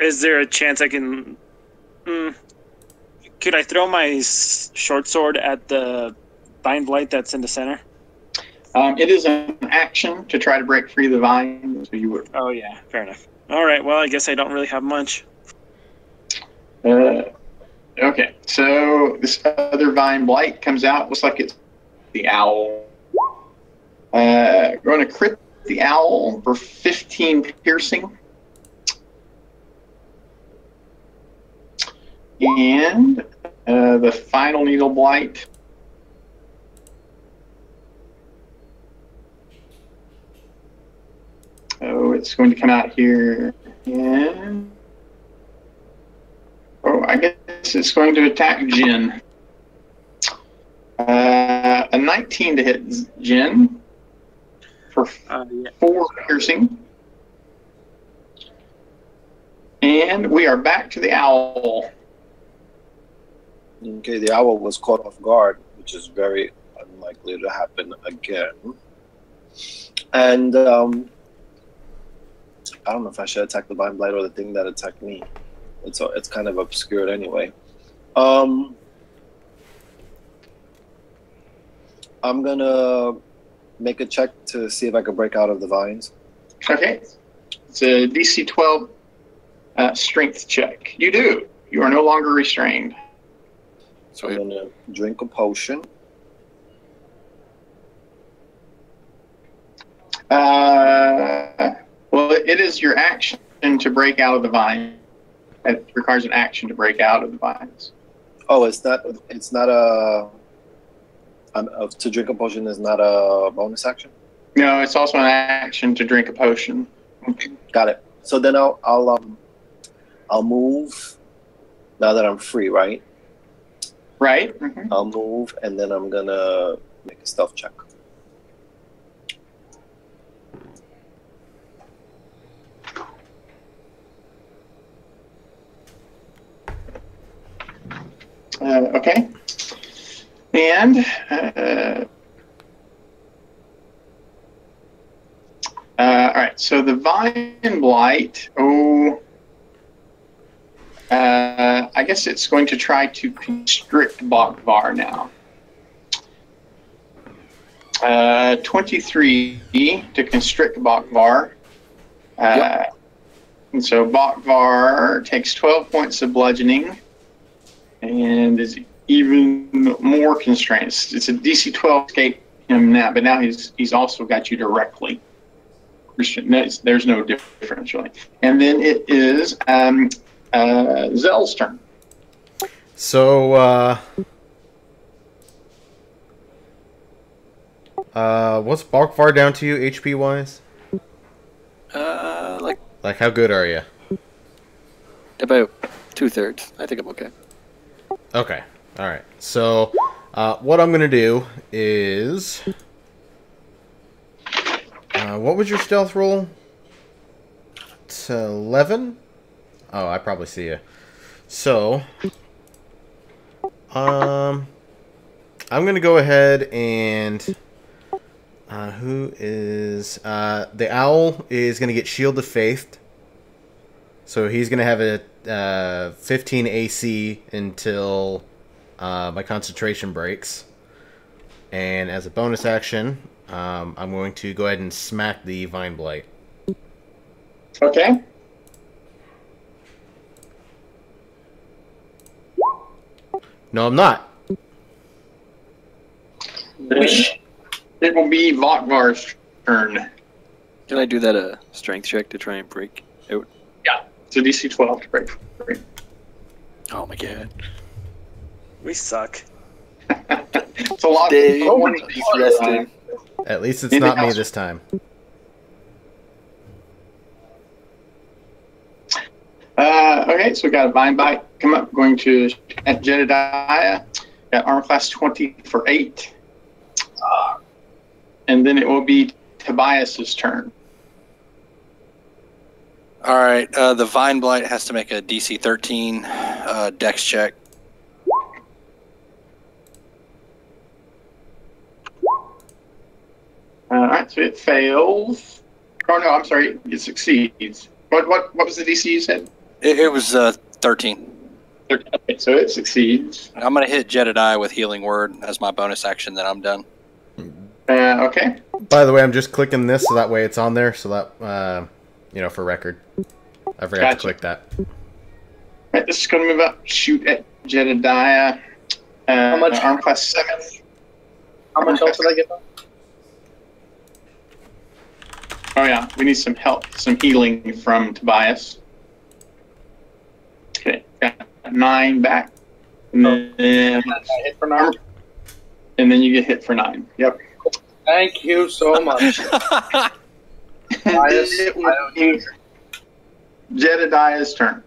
Is there a chance I can? Could I throw my short sword at the vine blight that's in the center? It is an action to try to break free the vine, so you would. Oh yeah, fair enough. All right. Well, I guess I don't really have much. Okay, so this other vine blight comes out. Looks like it's the owl. Going to crit the owl for 15 piercing. And the final needle blight. Oh, it's going to come out here. And I guess it's going to attack Jin. A 19 to hit Jin for 4 piercing. And we are back to the owl. Okay, the owl was caught off guard, which is very unlikely to happen again. And I don't know if I should attack the vine blight or the thing that attacked me. It's kind of obscured anyway. I'm gonna make a check to see if I can break out of the vines. Okay, it's a DC 12 strength check. You do. You are no longer restrained. So I'm gonna drink a potion. Well, it is your action to break out of the vine. It requires an action to break out of the vines. Oh, it's not a. To drink a potion is not a bonus action? No, it's also an action to drink a potion. Got it. So then I'll move now that I'm free, right? Right. Mm-hmm. I'll move, and then I'm gonna make a stealth check. Okay. And all right. So the vine blight. I guess it's going to try to constrict Bokvar now. 23 to constrict Bokvar. Yep. And so Bokvar takes 12 points of bludgeoning and is even more constrained. It's a DC 12 escape him now, but now he's also got you directly. There's no difference really. And then it is Zell's turn. So, what's Bokvar down to you, HP wise? Like how good are you? about 2/3. I think I'm okay. Okay, all right. So, what I'm gonna do is, what was your stealth roll? It's 11. Oh, I probably see you. So, I'm gonna go ahead and who is the owl is gonna get Shield of Faith. So he's gonna have a 15 AC until my concentration breaks. And as a bonus action, I'm going to go ahead and smack the Vine Blight. Okay. No, I'm not. It will be Bokvar's turn. Can I do that a strength check to try and break out? Yeah, it's a DC 12 to break free. Oh my god. We suck. It's a lot Stay of resting. At least it's not me this time. Okay, so we got a Vine Bite come up, going to at Jedediah. Got armor class 20 for 8. And then it will be Tobias's turn. All right, the Vine Blight has to make a DC 13 Dex check. All right, so it fails. Oh no, I'm sorry, it succeeds. What was the DC you said? It was 13. Okay, so it succeeds. I'm going to hit Jedediah with Healing Word as my bonus action, then I'm done. Okay. By the way, I'm just clicking this so that way it's on there, so that for record. I forgot to click that. Right, this is going to move up. Shoot at Jedediah. How much? Arm class 7. How much health did I get? Oh yeah, we need some help, some healing from Tobias. Okay, got 9 back, and then Hit for 9. and then you get hit for 9. Yep. Thank you so much. It will be Jedediah's turn.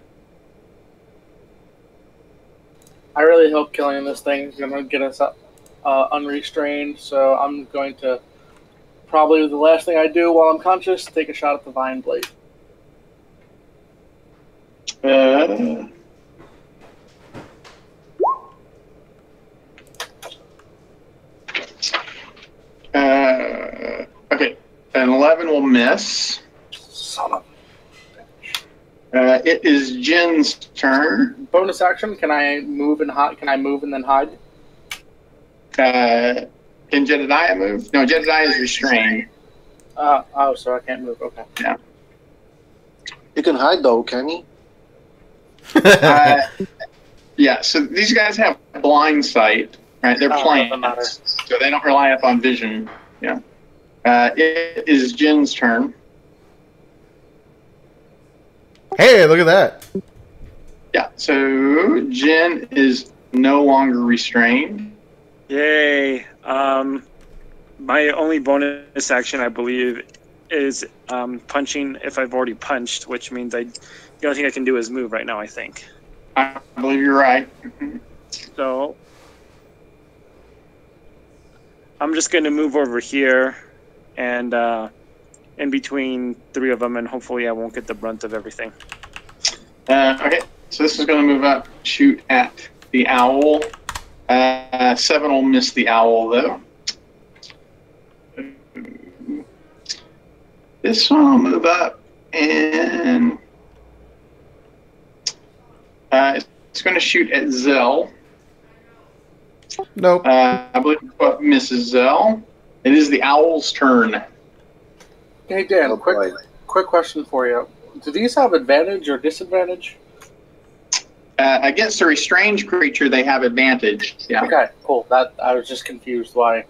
I really hope killing this thing is going to get us up unrestrained, so I'm going to probably the last thing I do while I'm conscious, take a shot at the Vine Blade. Okay, an 11 will miss. Son of It is Jin's turn. bonus action. Can I move and hide? Can I move and then hide? Can Jedediah move? No, Jedediah is restrained. So I can't move. Okay. Yeah. You can hide though, can he? Yeah, so these guys have blind sight, right? They're doesn't matter. plants, so they don't rely upon vision. Yeah. It is Jin's turn. Hey, look at that. Yeah, so Jin is no longer restrained. Yay. My only bonus action, I believe, is punching if I've already punched, which means the only thing I can do is move right now, I think. I believe you're right. So I'm just going to move over here and in between three of them, and hopefully I won't get the brunt of everything. Okay, so this is going to move up, shoot at the owl. 7 will miss the owl, though. This one will move up, and it's going to shoot at Zell. Nope. I believe what misses Zell. It is the owl's turn. Hey Dan, Oh, boy. quick question for you. Do these have advantage or disadvantage? Against a restrained creature, they have advantage. Yeah. Okay, cool. That I was just confused why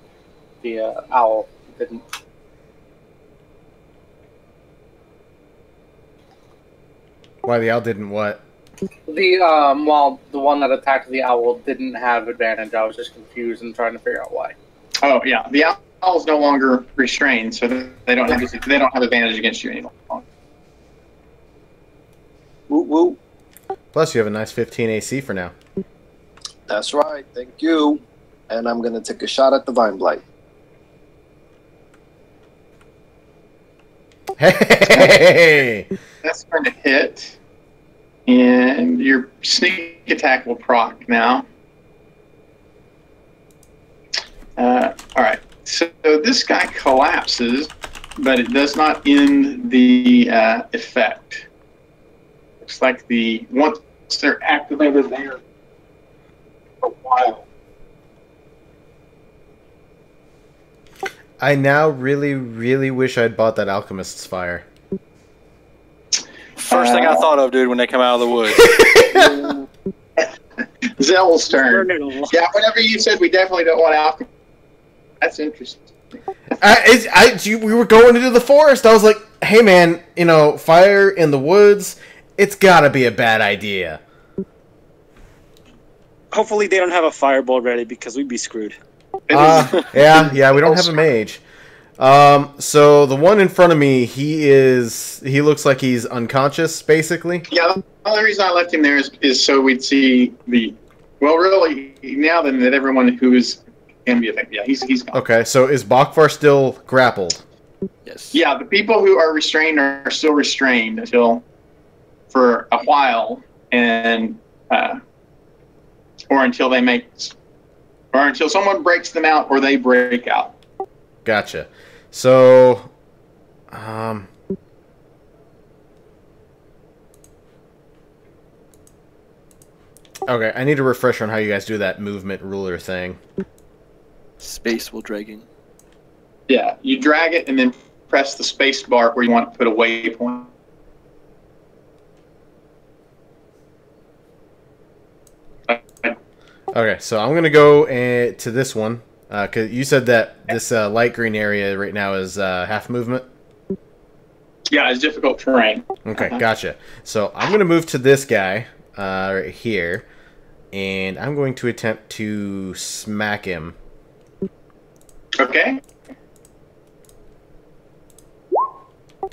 the owl didn't. Why the owl didn't what? The well, the one that attacked the owl didn't have advantage. I was just confused and trying to figure out why. Oh yeah, the owl is no longer restrained, so they don't have advantage against you anymore. Woo woo. Plus, you have a nice 15 AC for now. That's right. Thank you. And I'm gonna take a shot at the Vine Blight. Hey! That's going to hit, and your sneak attack will proc now. All right. So this guy collapses, but it does not end the effect. Looks like once they're activated there for a while. I now really, really wish I'd bought that Alchemist's Fire. First thing I thought of, dude, when they come out of the woods. Zell's turn. Yeah, whenever you said we definitely don't want alchemy, that's interesting. We were going into the forest. I was like, hey man, fire in the woods, it's gotta be a bad idea. Hopefully they don't have a fireball ready because we'd be screwed. Yeah, we don't have a mage. So the one in front of me, he looks like he's unconscious, basically. Yeah, the only reason I left him there is so we'd see really, now then that everyone who is can be affected. Yeah, he's gone. Okay, so is Bakvar still grappled? Yes. Yeah, the people who are restrained are still restrained for a while, and or until someone breaks them out or they break out. Gotcha. So, okay, I need a refresher on how you guys do that movement ruler thing. Space while dragging. Yeah, you drag it and then press the space bar where you want to put a waypoint. Okay, so I'm gonna go to this one because you said that this light green area right now is half movement. Yeah, it's difficult terrain. Okay, gotcha. So I'm gonna move to this guy right here, and I'm going to attempt to smack him. Okay.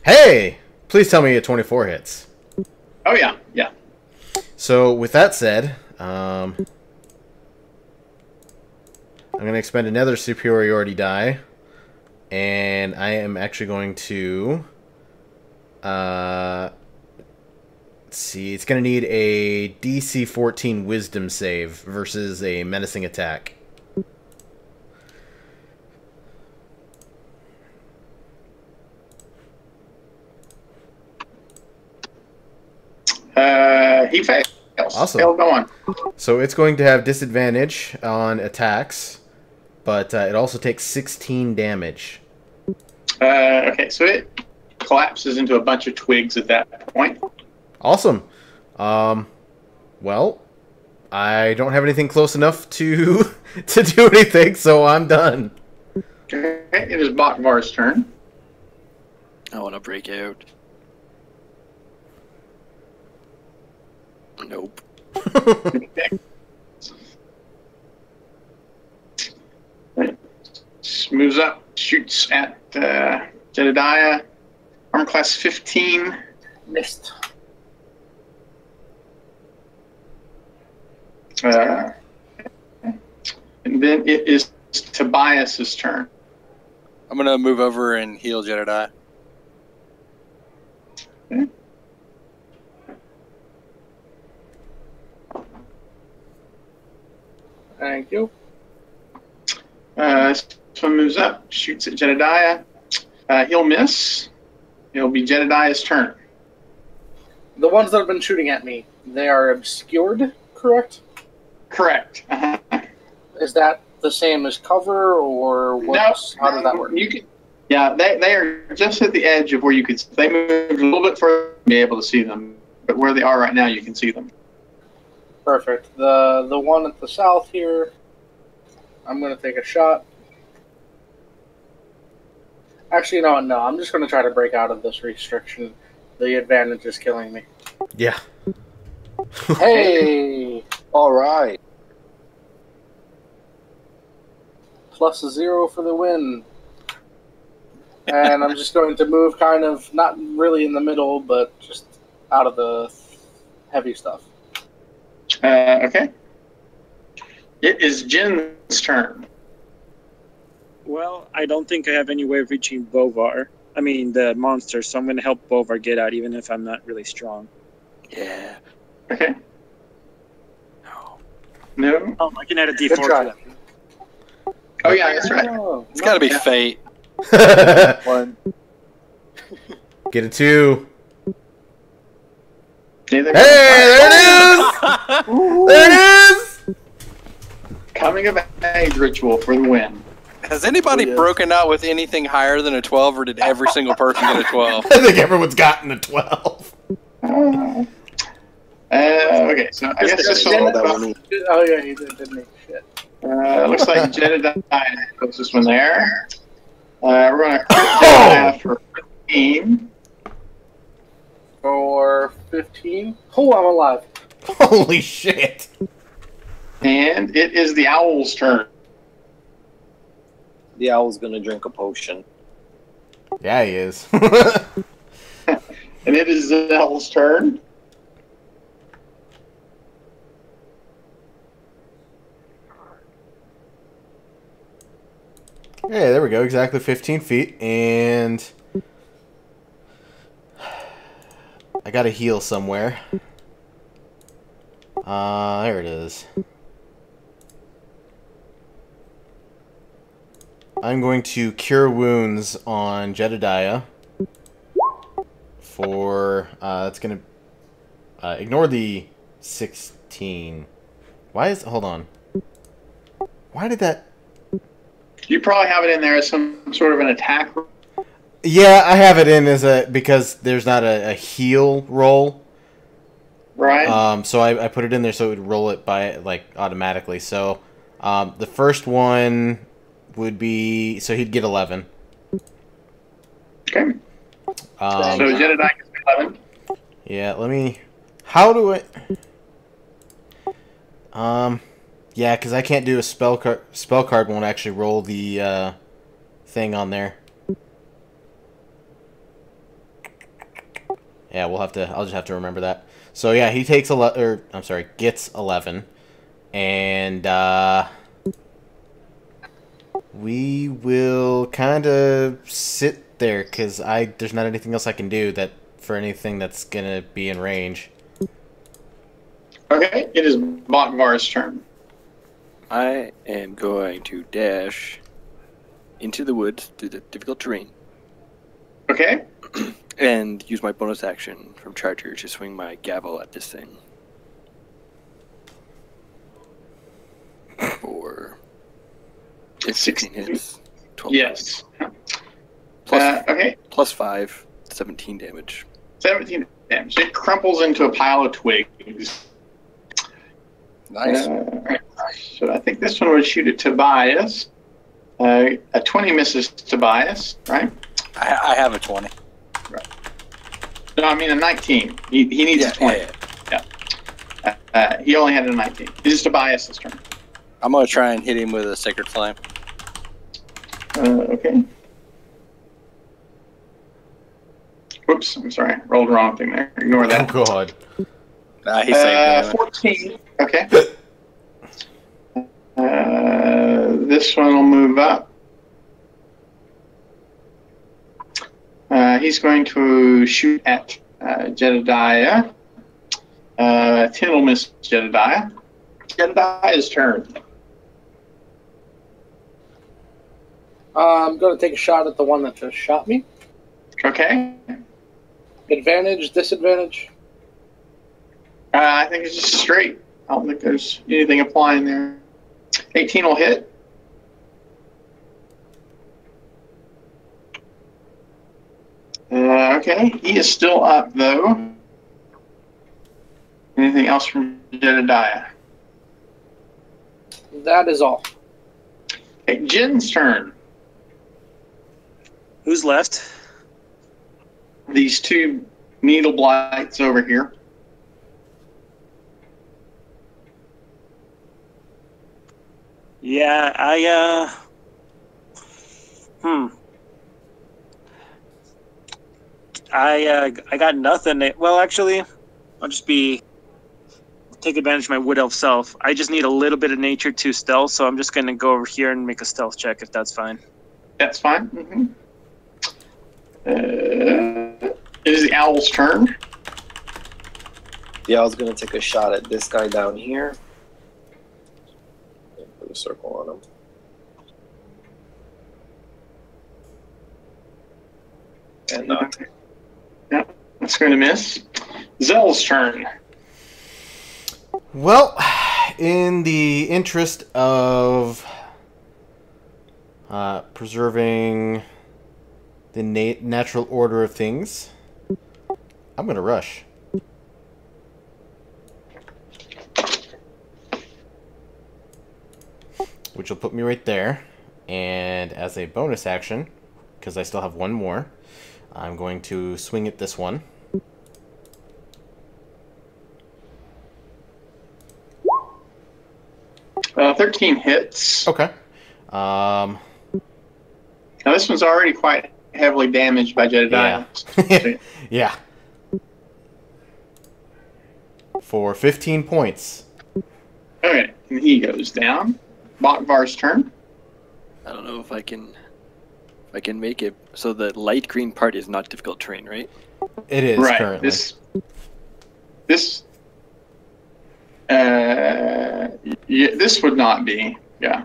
Hey! Please tell me a 24 hits. Oh yeah, yeah. So with that said, I'm going to expend another superiority die, and I am actually going to, let's see, it's going to need a DC 14 Wisdom save versus a menacing attack. He fails. Awesome. Failed going. So it's going to have disadvantage on attacks, but it also takes 16 damage. Okay, so it collapses into a bunch of twigs at that point. Awesome. Well, I don't have anything close enough to to do anything, so I'm done. Okay, it is Bakvar's turn. I want to break out. Nope. Okay. Moves up, shoots at Jedediah. Armor class 15. Missed. And then it is Tobias's turn. I'm gonna move over and heal Jedediah. Okay. Thank you. This one moves up, shoots at Jedediah. He'll miss. It'll be Jedediah's turn. The ones that have been shooting at me, they are obscured, correct? Correct. Is that the same as cover, or what's, how does that work? You can, yeah, they are just at the edge of where you could. They moved a little bit further to be able to see them, but where they are right now, you can see them. Perfect. The one at the south here, I'm going to take a shot. Actually, no, I'm just going to try to break out of this restriction. The advantage is killing me. Yeah. Hey! All right. +0 for the win. And I'm just going to move kind of, not really in the middle, but just out of the heavy stuff. Okay. It is Jin's turn. Well, I don't think I have any way of reaching Bovar. I mean, the monster, so I'm going to help Bovar get out, even if I'm not really strong. Yeah. Okay. No. No? Oh, I can add a Good D4 to try. that. Oh, yeah, that's right. Oh, It's got to be yeah. fate. One. Get a 2. Neither Hey, there it is! There it is! Coming of age ritual for the win. Has anybody Oh, yes. broken out with anything higher than a 12, or did every single person get a 12? I think everyone's gotten a 12. Okay, so I guess this one. That one. Oh, yeah, he did, didn't he? Shit. Looks like Jedediah puts this one there. We're going to Jedediah for 15. For 15. Oh, I'm alive. Holy shit. And it is the owl's turn. The owl's gonna drink a potion. Yeah, he is. And it is the owl's turn. Hey, there we go. Exactly 15 feet. And I got to heal somewhere. There it is. I'm going to cure wounds on Jedediah for, that's going to, ignore the 16. Why is, hold on. Why did that, You probably have it in there as some sort of an attack. yeah, I have it in as a, because there's not a heal roll. Right? So I put it in there so it would roll it by, like, automatically. So, the first one would be, so he'd get 11. Okay. So Jedediah gets 11. Yeah, let me, how do I, yeah, because I can't do a spell card won't actually roll the, thing on there. Yeah, I'll just have to remember that. So yeah, he takes gets 11. And, we will kind of sit there, because there's not anything else I can do for anything that's going to be in range. Okay, it is Botvar's turn. I am going to dash into the woods through the difficult terrain Okay. and use my bonus action from Charger to swing my gavel at this thing. For 16 hits. 12 Yes. Plus, Okay. plus 5, 17 damage. 17 damage. It crumples into a pile of twigs. Nice. So I think this one would shoot at Tobias. A 20 misses Tobias, right? I have a 20. No, I mean a 19. He needs a 20. He only had a 19. This is Tobias' turn. I'm going to try and hit him with a Sacred Flame. Okay. Whoops, I'm sorry. Rolled the wrong thing there. Ignore that. Oh, God. He saved me. 14. Okay. This one will move up. He's going to shoot at Jedediah. 10 will miss Jedediah. Jedediah's turn. I'm going to take a shot at the one that just shot me. Okay. Advantage, disadvantage. I think it's just straight. I don't think there's anything applying there. 18 will hit. Okay, he is still up though. Anything else from Jedediah? That is all. Okay, Jin's turn. Who's left? These two needle blights over here. Yeah, I got nothing. Well, actually, I'll just take advantage of my wood elf self. I just need a little bit of nature to stealth, so I'm just going to go over here and make a stealth check if that's fine. That's fine. Mm-hmm. It is the owl's turn. Yeah, I was gonna take a shot at this guy down here. Put a circle on him. And Yeah, that's going to miss. Zell's turn. Well, in the interest of preserving the natural order of things, I'm going to rush. Which will put me right there. And as a bonus action, because I still have one more, I'm going to swing at this one. Uh, 13 hits. Okay. Now this one's already quite heavily damaged by Jedediah. Yeah. Yeah. For 15 points. Okay, and he goes down. Bokvar's turn. I don't know if I can make it. So the light green part is not difficult terrain, right? It is Right. currently. This would not be. Yeah.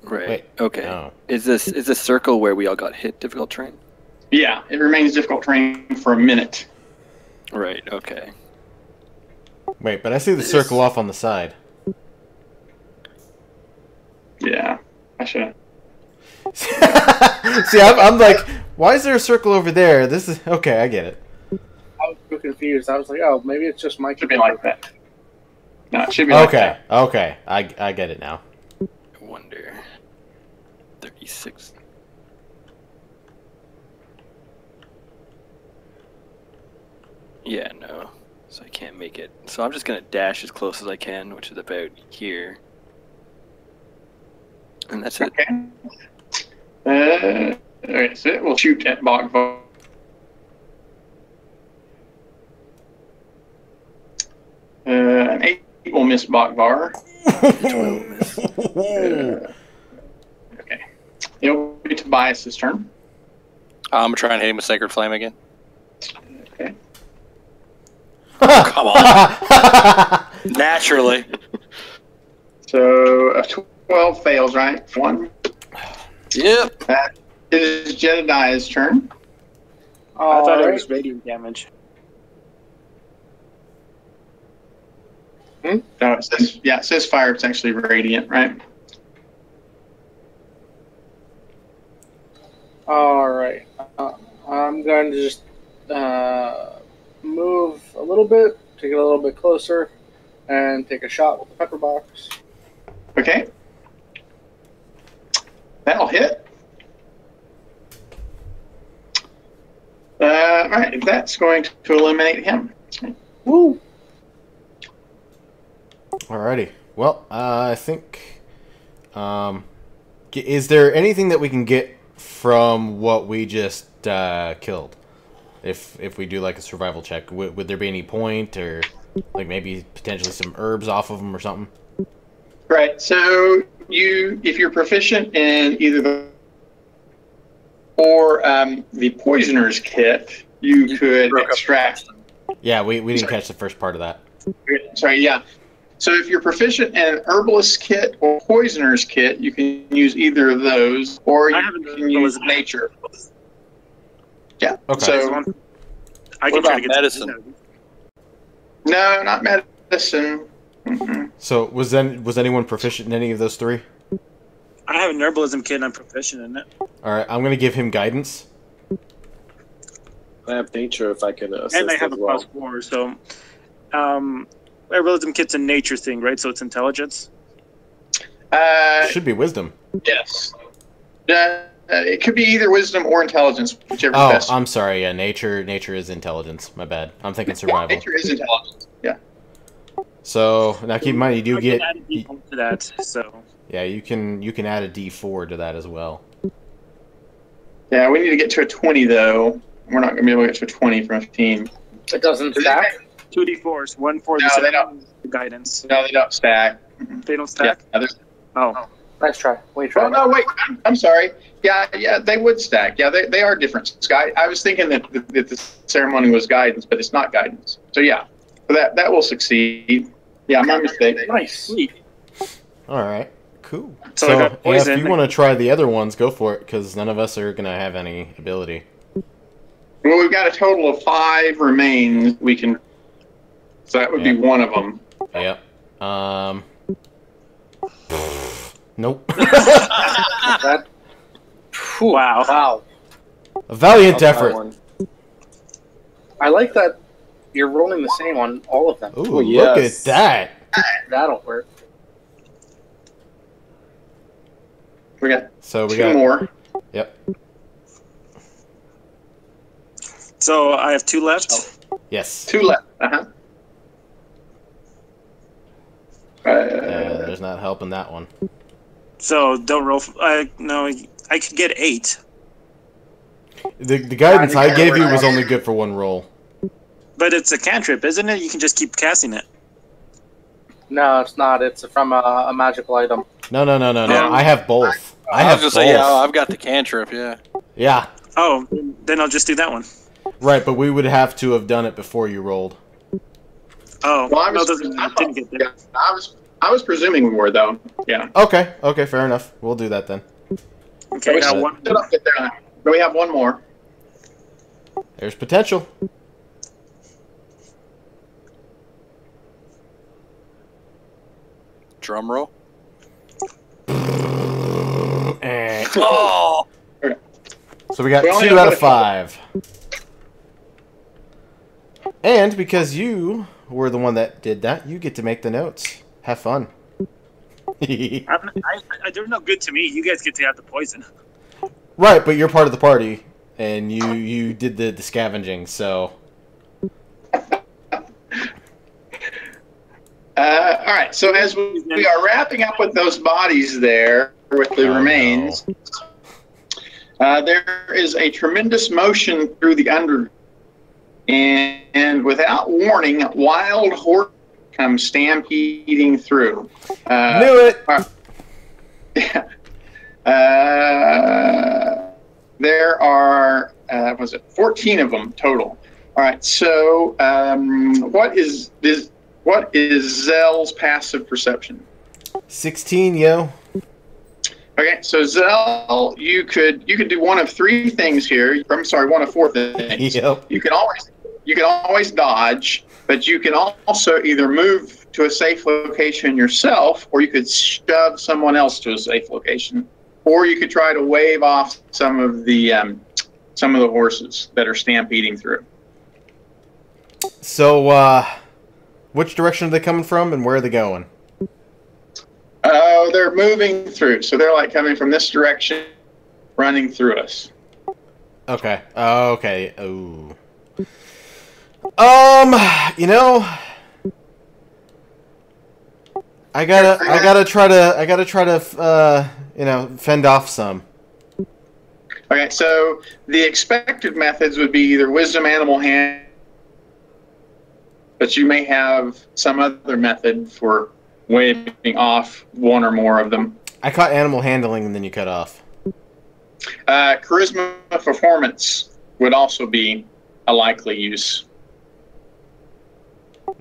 Right. Wait, Okay. no. Is this circle where we all got hit difficult terrain? Yeah, it remains difficult terrain for a minute. Right. Okay. Wait, but I see the circle off on the side. Yeah, I should. See, I'm like, why is there a circle over there? This is okay. I get it. I was so confused. I was like, oh, maybe it's just my Should be like that. No, it should be like Okay, that. okay, I get it now. I wonder. 36. Yeah, no. So I can't make it. So I'm just gonna dash as close as I can, which is about here. And that's it. Okay. Alright, so it will shoot at Bokvar. An 8 will miss Bokvar. 12 miss. Okay. It'll be Tobias's turn. I'm trying to hit him with Sacred Flame again. Okay. Come on. Naturally. So a 12 fails, right? One. Yep. It is Jedediah's turn. I thought it Alright. was radiant damage. No, it says fire. It's actually radiant, right? Alright. I'm going to just move a little bit to get a little bit closer and take a shot with the pepper box. Okay. That'll hit. Alright, that's going to eliminate him. Woo! Alrighty. Well, I think. Is there anything that we can get from what we just killed? If we do like a survival check, would there be any point, or like maybe potentially some herbs off of them or something? Right, so if you're proficient in either the poisoner's kit, you could extract. Yeah, we didn't catch the first part of that. Sorry, yeah. So if you're proficient in herbalist kit or poisoner's kit, you can use either of those, or you can use nature. Yeah. Okay. So I can try to get medicine? No, not medicine. Mm-mm. So was anyone proficient in any of those three? I have an herbalism kit and I'm proficient in it. Alright, I'm gonna give him guidance. I have nature if I can assist And I have as a well. +4, so herbalism kit's a nature thing, right? So it's intelligence. Should be wisdom. Yes. It could be either wisdom or intelligence, whichever Oh, best. I'm sorry. Yeah, nature is intelligence. My bad. I'm thinking survival. Nature is intelligence. Yeah. So now keep in mind you do get. add a D4 to that, so. Yeah, you can add a D4 to that as well. Yeah, we need to get to a 20 though. We're not going to be able to get to a 20 from 15. It doesn't stack. 2 D4s, one for No, they don't. the guidance. No, they don't stack. They don't stack? Yeah, Oh. Nice try. We try. oh, no, wait. I'm sorry. Yeah, they would stack. Yeah, they are different. I was thinking that the ceremony was guidance, but it's not guidance. So yeah, that will succeed. Yeah, my mistake. Nice. Sweet. Alright, cool. So I got yeah, poison. if you want to try the other ones, go for it, because none of us are going to have any ability. Well, we've got a total of 5 remains. We can. So that would be one of them. Yep. Nope. That. Wow. Wow. A valiant I'll try effort. one. I like that you're rolling the same on all of them. Ooh, Oh, look yes. at that. That'll work. We got So we 2 got more. Yep. So I have 2 left. Yes. 2 left. Uh-huh. There's not helping that one. So don't roll. No, I could get 8. The guidance I gave you was only good for 1 roll. But it's a cantrip, isn't it? You can just keep casting it. No, it's not. It's from a magical item. No. Yeah. I have both. I I have was both. gonna say, yeah, I've got the cantrip, yeah. Yeah. Oh, then I'll just do that one. Right, but we would have to have done it before you rolled. Oh, Well, I no, was, didn't get there. yeah, I was presuming we were though. Yeah. Okay, fair enough. We'll do that then. Okay, now one. Still don't get there. But we have 1 more. There's potential. Drum roll. Eh. Oh! So we got We only 2 have out of got a 5. And because you were the one that did that, you get to make the notes. Have fun. They're no good to me. You guys get to have the poison. Right, but you're part of the party, and you did the scavenging, so... All right, so as we are wrapping up with those bodies there, with the remains, there is a tremendous motion through the under, and without warning, wild horses come stampeding through. Knew it! There are, 14 of them total. All right, so what is Zell's passive perception? 16, yo. Okay, so Zell, you could do one of 3 things here. I'm sorry, one of 4 things. Yep. You can always dodge, but you can also either move to a safe location yourself, or you could shove someone else to a safe location, or you could try to wave off some of the horses that are stampeding through. So, which direction are they coming from, and where are they going? Oh, they're moving through, so they're like coming from this direction, running through us. Okay. Okay. Ooh. You know, I gotta try to fend off some. Okay, so the expected methods would be either wisdom, animal hand, but you may have some other method for waving off one or more of them. I caught animal handling and then you cut off. Charisma performance would also be a likely use.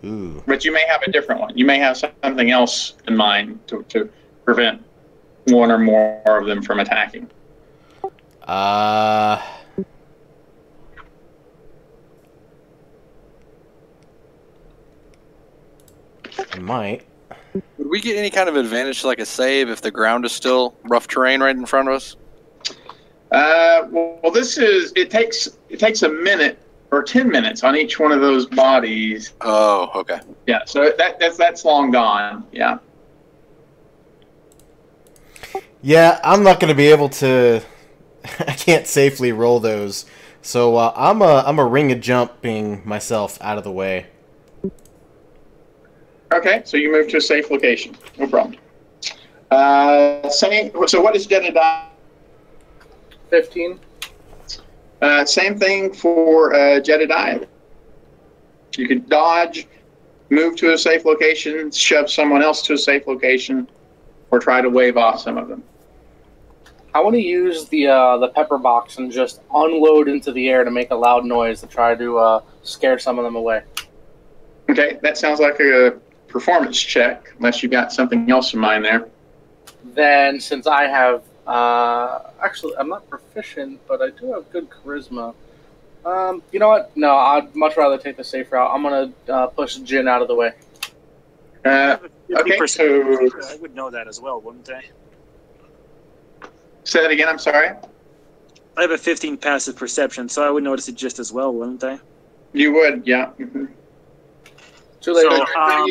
Ooh. But you may have a different one. You may have something else in mind to prevent one or more of them from attacking. I might. Would we get any kind of advantage, like a save, if the ground is still rough terrain right in front of us? Well, this is. It takes a minute or 10 minutes on each one of those bodies. Oh, okay. Yeah, so that's long gone. Yeah. Yeah, I'm not going to be able to. I can't safely roll those, so I'm a ring of jumping myself out of the way. Okay, so you move to a safe location. No problem. So what is Jedediah? 15. Same thing for Jedediah. You could dodge, move to a safe location, shove someone else to a safe location, or try to wave off some of them. I want to use the pepper box and just unload into the air to make a loud noise to try to scare some of them away. Okay, that sounds like a performance check, unless you got something else in mind there. Then, since I have, actually, I'm not proficient, but I do have good charisma. You know what? No, I'd much rather take the safe route. I'm going to push Jin out of the way. Okay, so... I would know that as well, wouldn't I? Say that again, I'm sorry? I have a 15 passive perception, so I would notice it just as well, wouldn't I? You would, yeah. Mm-hmm. Too late. So,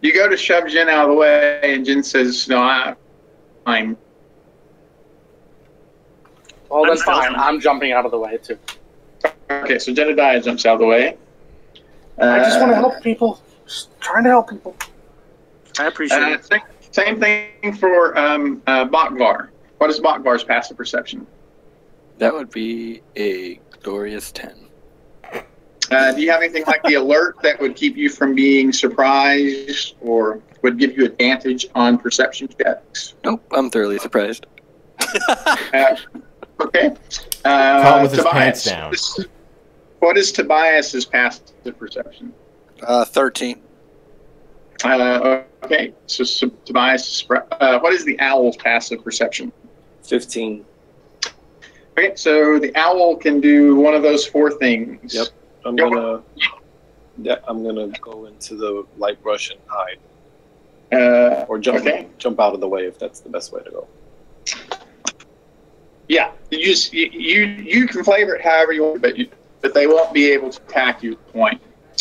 you go to shove Jin out of the way, and Jin says, "No, I'm." Well, then fine. I'm jumping out of the way too. Okay, so Jedediah jumps out of the way. I just want to help people. Just trying to help people. I appreciate it. Same thing for Bakvar. What is Bakvar's passive perception? That would be a glorious 10. Do you have anything like the alert that would keep you from being surprised or would give you advantage on perception checks? Nope, I'm thoroughly surprised. Okay. Caught with his Tobias. pants down. What is Tobias's passive perception? 13. Okay, so Tobias, what is the owl's passive perception? 15. Okay, so the owl can do one of those four things. Yep. I'm gonna go into the light brush and hide, or jump out of the way if that's the best way to go. Yeah, you can flavor it however you want, but they won't be able to attack you at the point.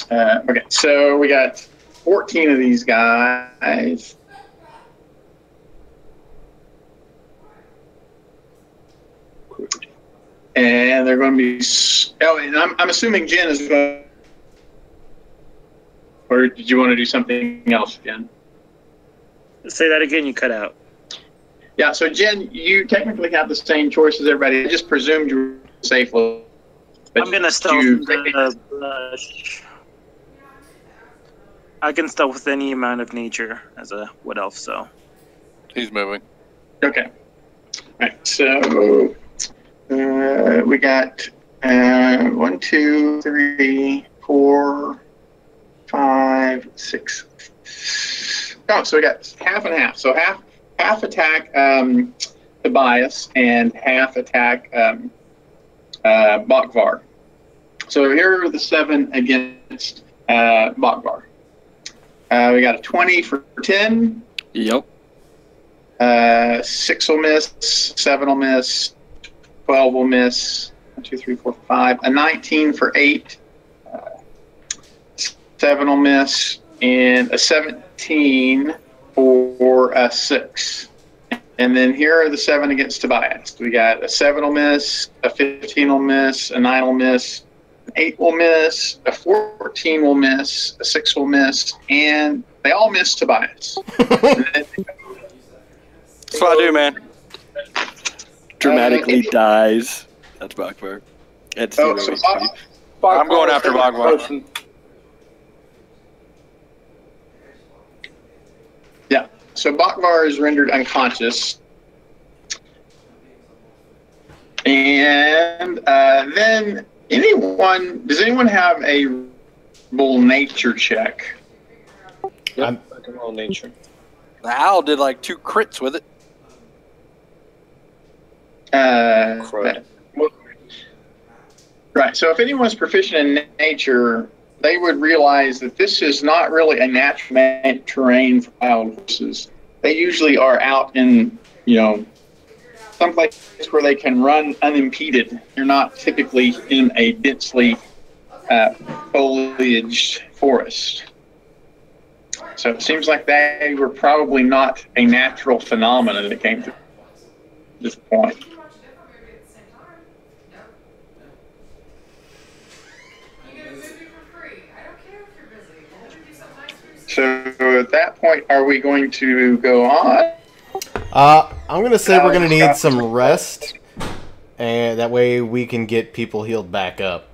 Okay, so we got 14 of these guys. And they're going to be... Oh, and I'm assuming Jen is going to... Or did you want to do something else, Jen? Say that again, you cut out. Yeah, so Jen, you technically have the same choice as everybody. I just presumed you were safe. I'm going to stealth the brush. I can stealth with any amount of nature as a wood elf, so... He's moving. Okay. All right, so... we got 1, 2, 3, 4, 5, 6. Oh, so we got half and half. So half attack Tobias and half attack Bakvar. So here are the 7 against Bakvar. We got a 20 for 10. Yep. 6 will miss, 7 will miss, 12 will miss, 1, 2, 3, 4, 5. A 19 for 8. 7 will miss, and a 17 for a 6. And then here are the 7 against Tobias. We got a 7 will miss, a 15 will miss, a 9 will miss, an 8 will miss, a 14 will miss, a 6 will miss, and they all miss Tobias. That's what I do, man. Dramatically dies. That's Bakvar. I'm going after Bakvar. Yeah. So Bakvar is rendered unconscious. And then does anyone have a roll nature check? Yep, I can roll nature. The owl did like 2 crits with it. Crud. Right. So if anyone's proficient in nature, they would realize that this is not really a natural terrain for wild horses. They usually are out in, some place where they can run unimpeded. They're not typically in a densely foliaged forest. So it seems like they were probably not a natural phenomenon that came to this point. So at that point, are we going to go on? I'm going to say we're going to need some rest, and that way we can get people healed back up.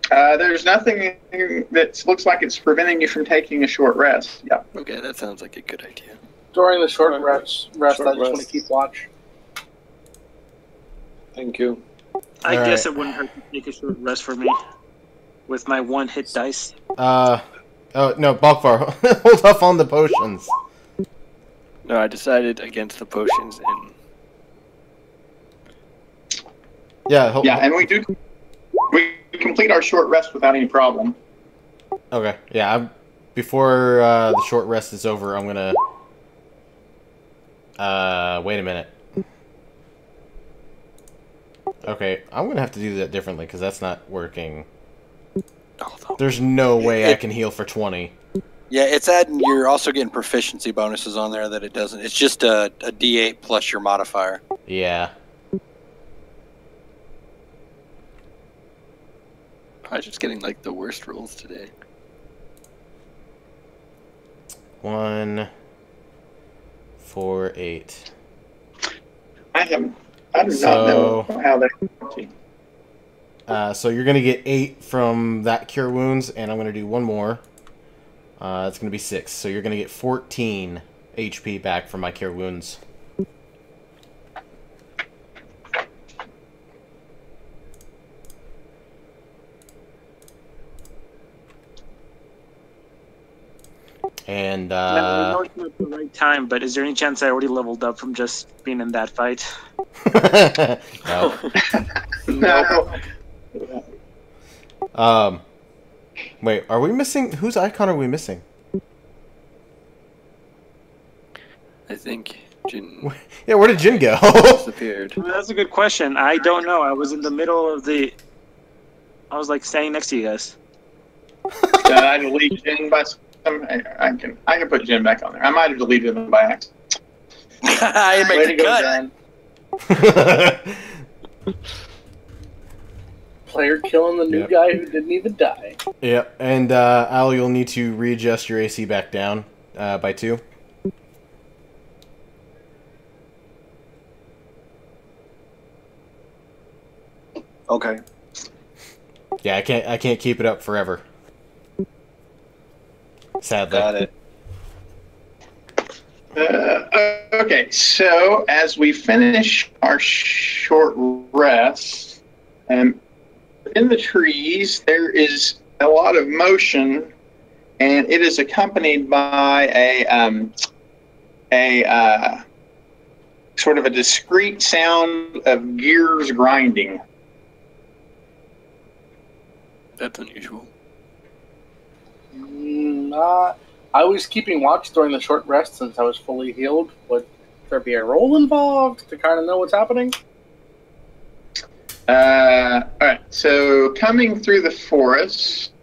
There's nothing that looks like it's preventing you from taking a short rest. Yeah. Okay, that sounds like a good idea. During the short rest, I just want to keep watch. Thank you. I All guess right. it wouldn't hurt to take a short rest for me with my 1-hit dice. Oh, no, Balkvar, hold off on the potions. No, I decided against the potions and Yeah, Yeah, and we complete our short rest without any problem. Okay, yeah, before the short rest is over, I'm gonna... wait a minute. Okay, I'm gonna have to do that differently, because that's not working. There's no way I can heal for 20. Yeah, it's adding. You're also getting proficiency bonuses on there that it doesn't. It's just a D8 plus your modifier. Yeah. I was just getting like the worst rolls today. 1, 4, 8. I do not know how that. So you're gonna get 8 from that cure wounds, and I'm gonna do one more. It's gonna be 6. So you're gonna get 14 HP back from my cure wounds. And Now, I know it's not the right time, but is there any chance I already leveled up from just being in that fight? no. No. Wait, are we missing? Whose icon are we missing? I think Jin Yeah, where did Jin go? disappeared. Well, that's a good question. I don't know. I was in the middle of the... I was like standing next to you guys. Did I delete Jin by some? I can put Jin back on there. I might have deleted them by accident. I didn't Way make to the go, cut. Dan. Player killing the new guy who didn't even die. Yep, and Al, you'll need to readjust your AC back down by 2. Okay. Yeah, I can't keep it up forever. Sadly. Got it. Okay, so as we finish our short rest, in the trees there is a lot of motion, and it is accompanied by a sort of a discrete sound of gears grinding. That's unusual. I was keeping watch during the short rest since I was fully healed. Would there be a roll involved to kind of know what's happening? All right, so coming through the forest,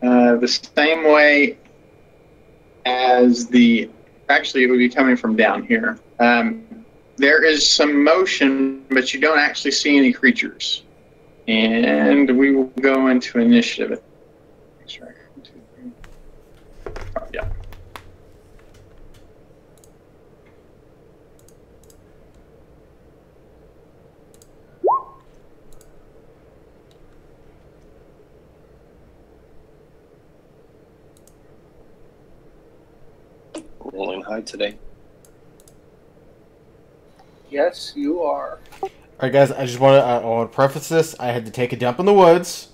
the same way as actually it would be coming from down here. There is some motion, but you don't actually see any creatures. And we will go into initiative. Yeah. rolling high today. Yes, you are. All right, guys. I want to preface this. I had to take a dump in the woods.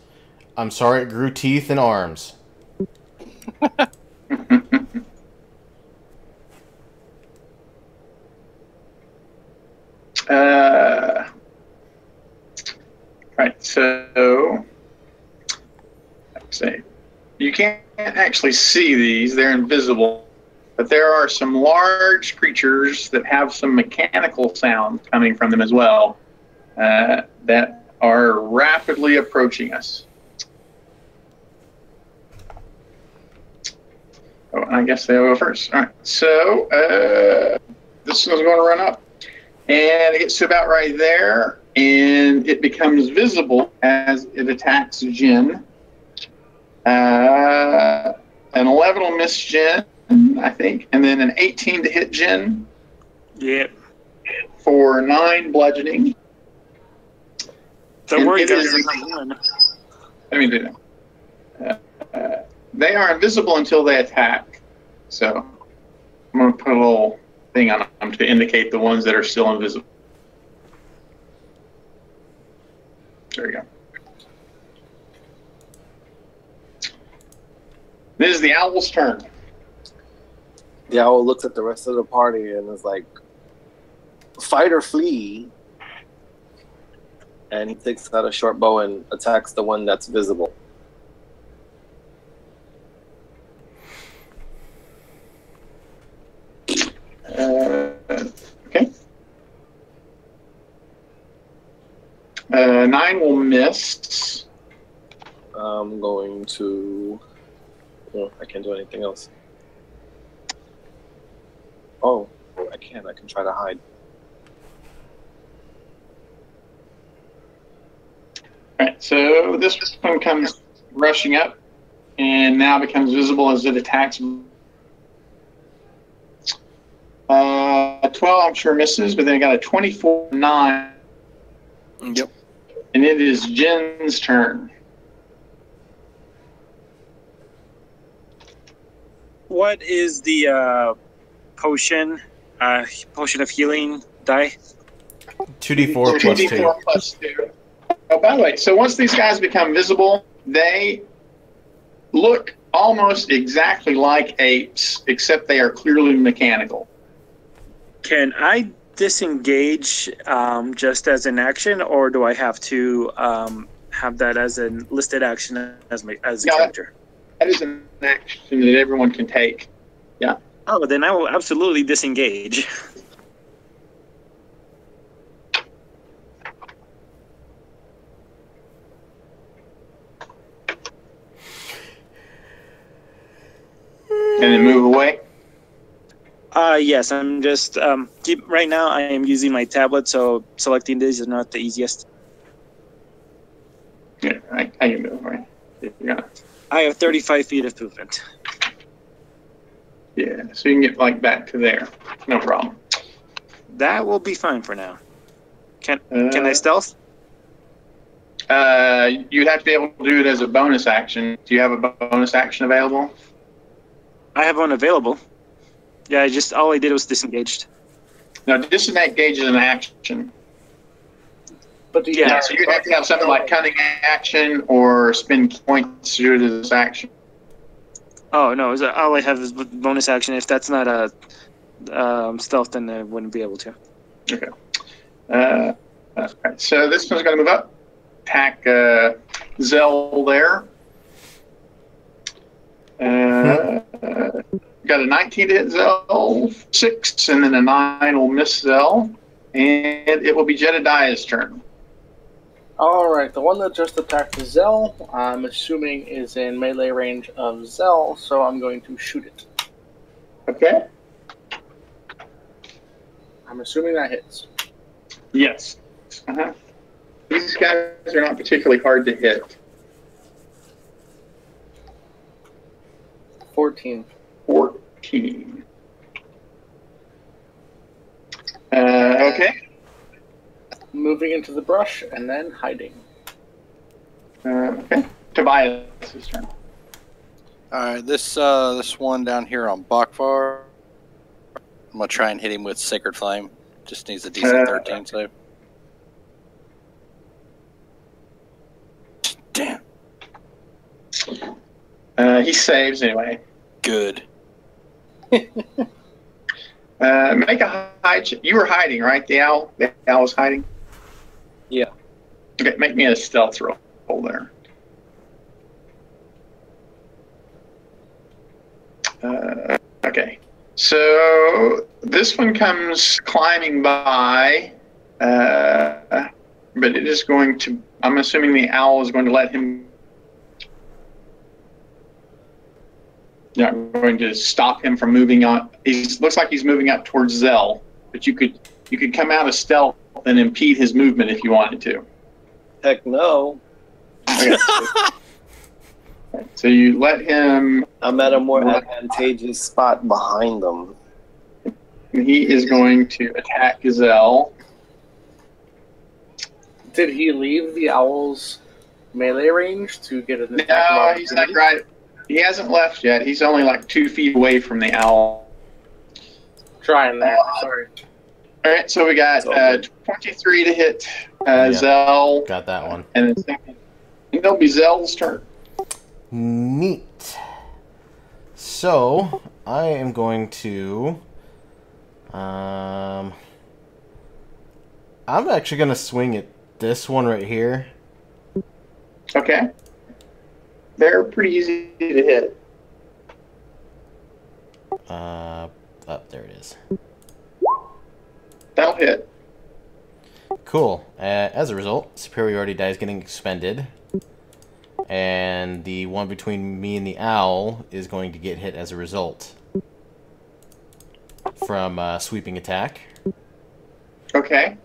I'm sorry it grew teeth and arms. Right, so let's see. You can't actually see these; they're invisible. But there are some large creatures that have some mechanical sound coming from them as well, that are rapidly approaching us. Oh, I guess they'll go first. All right, so this one's going to run up, and it gets to about right there, and it becomes visible as it attacks Jin. An 11 will miss Jin, I think, and then an 18 to hit Jin. Yep. For 9 bludgeoning. Don't worry, guys. Let me do that. They are invisible until they attack. So I'm going to put a little thing on them to indicate the ones that are still invisible. There we go. This is the owl's turn. The owl looks at the rest of the party and is like, fight or flee. And he takes out a short bow and attacks the one that's visible. Okay. 9 will miss. I'm going to... Oh, I can't do anything else. Oh, I can. I can try to hide. Alright, so this one comes rushing up and now becomes visible as it attacks. 12 I'm sure misses, but then I got a 24-9. Yep. And it is Jin's turn. What is the potion of healing die? 2d4 plus 2. 2d4 plus 2. Oh, by the way, so once these guys become visible, they look almost exactly like apes, except they are clearly mechanical. Can I disengage just as an action, or do I have to have that as a listed action as a character? That is an action that everyone can take. Yeah. Oh, then I will absolutely disengage. And then move away. Yes, I'm just right now I am using my tablet, so selecting this is not the easiest. Yeah, I can move, right? Yeah. I have 35 feet of movement. Yeah, so you can get like back to there. No problem. That will be fine for now. Can I stealth? You'd have to be able to do it as a bonus action. Do you have a bonus action available? I have one available. Yeah, all I did was disengaged. No, disengage is an action. But do you Yeah, so you'd have to have something like cunning action or spend points to do it as action. Oh no, all I have is bonus action. If that's not a stealth, then I wouldn't be able to. Okay. Right. So this one's going to move up. Attack Zell there. Got a 19 to hit Zell, 6, and then a 9 will miss Zell. And it will be Jedediah's turn. All right, the one that just attacked Zell, I'm assuming is in melee range of Zell, so I'm going to shoot it. Okay. I'm assuming that hits. Yes. Uh-huh. These guys are not particularly hard to hit. 14. 14. Okay. Moving into the brush and then hiding. Okay. Tobias' turn. All right, this one down here on Bakvar, I'm gonna try and hit him with Sacred Flame. Just needs a decent 13 save. Damn. He saves anyway. Good. Make a hide. You were hiding, right? The owl. The owl was hiding. Yeah. Okay, make me a stealth roll there. Okay. So this one comes climbing by, but it is going to. I'm assuming the owl is going to let him. Not going to stop him from moving on. He looks like he's moving up towards Zell, but you could come out of stealth and impede his movement if you wanted to. Heck no. Okay. So you let him. I'm at a more advantageous spot behind them. He is going to attack Gazelle. Did he leave the owl's melee range to get an attack? No, he's not right. He hasn't left yet. He's only like 2 feet away from the owl. Trying there. Sorry. All right, so we got 23 to hit Yeah. Zell. Got that one. And the second, it'll be Zell's turn. Neat. So I am going to. I'm actually going to swing at this one right here. Okay. They're pretty easy to hit. Oh, there it is. That'll hit. Cool. As a result, superiority die is getting expended. And the one between me and the owl is going to get hit as a result. From sweeping attack. Okay.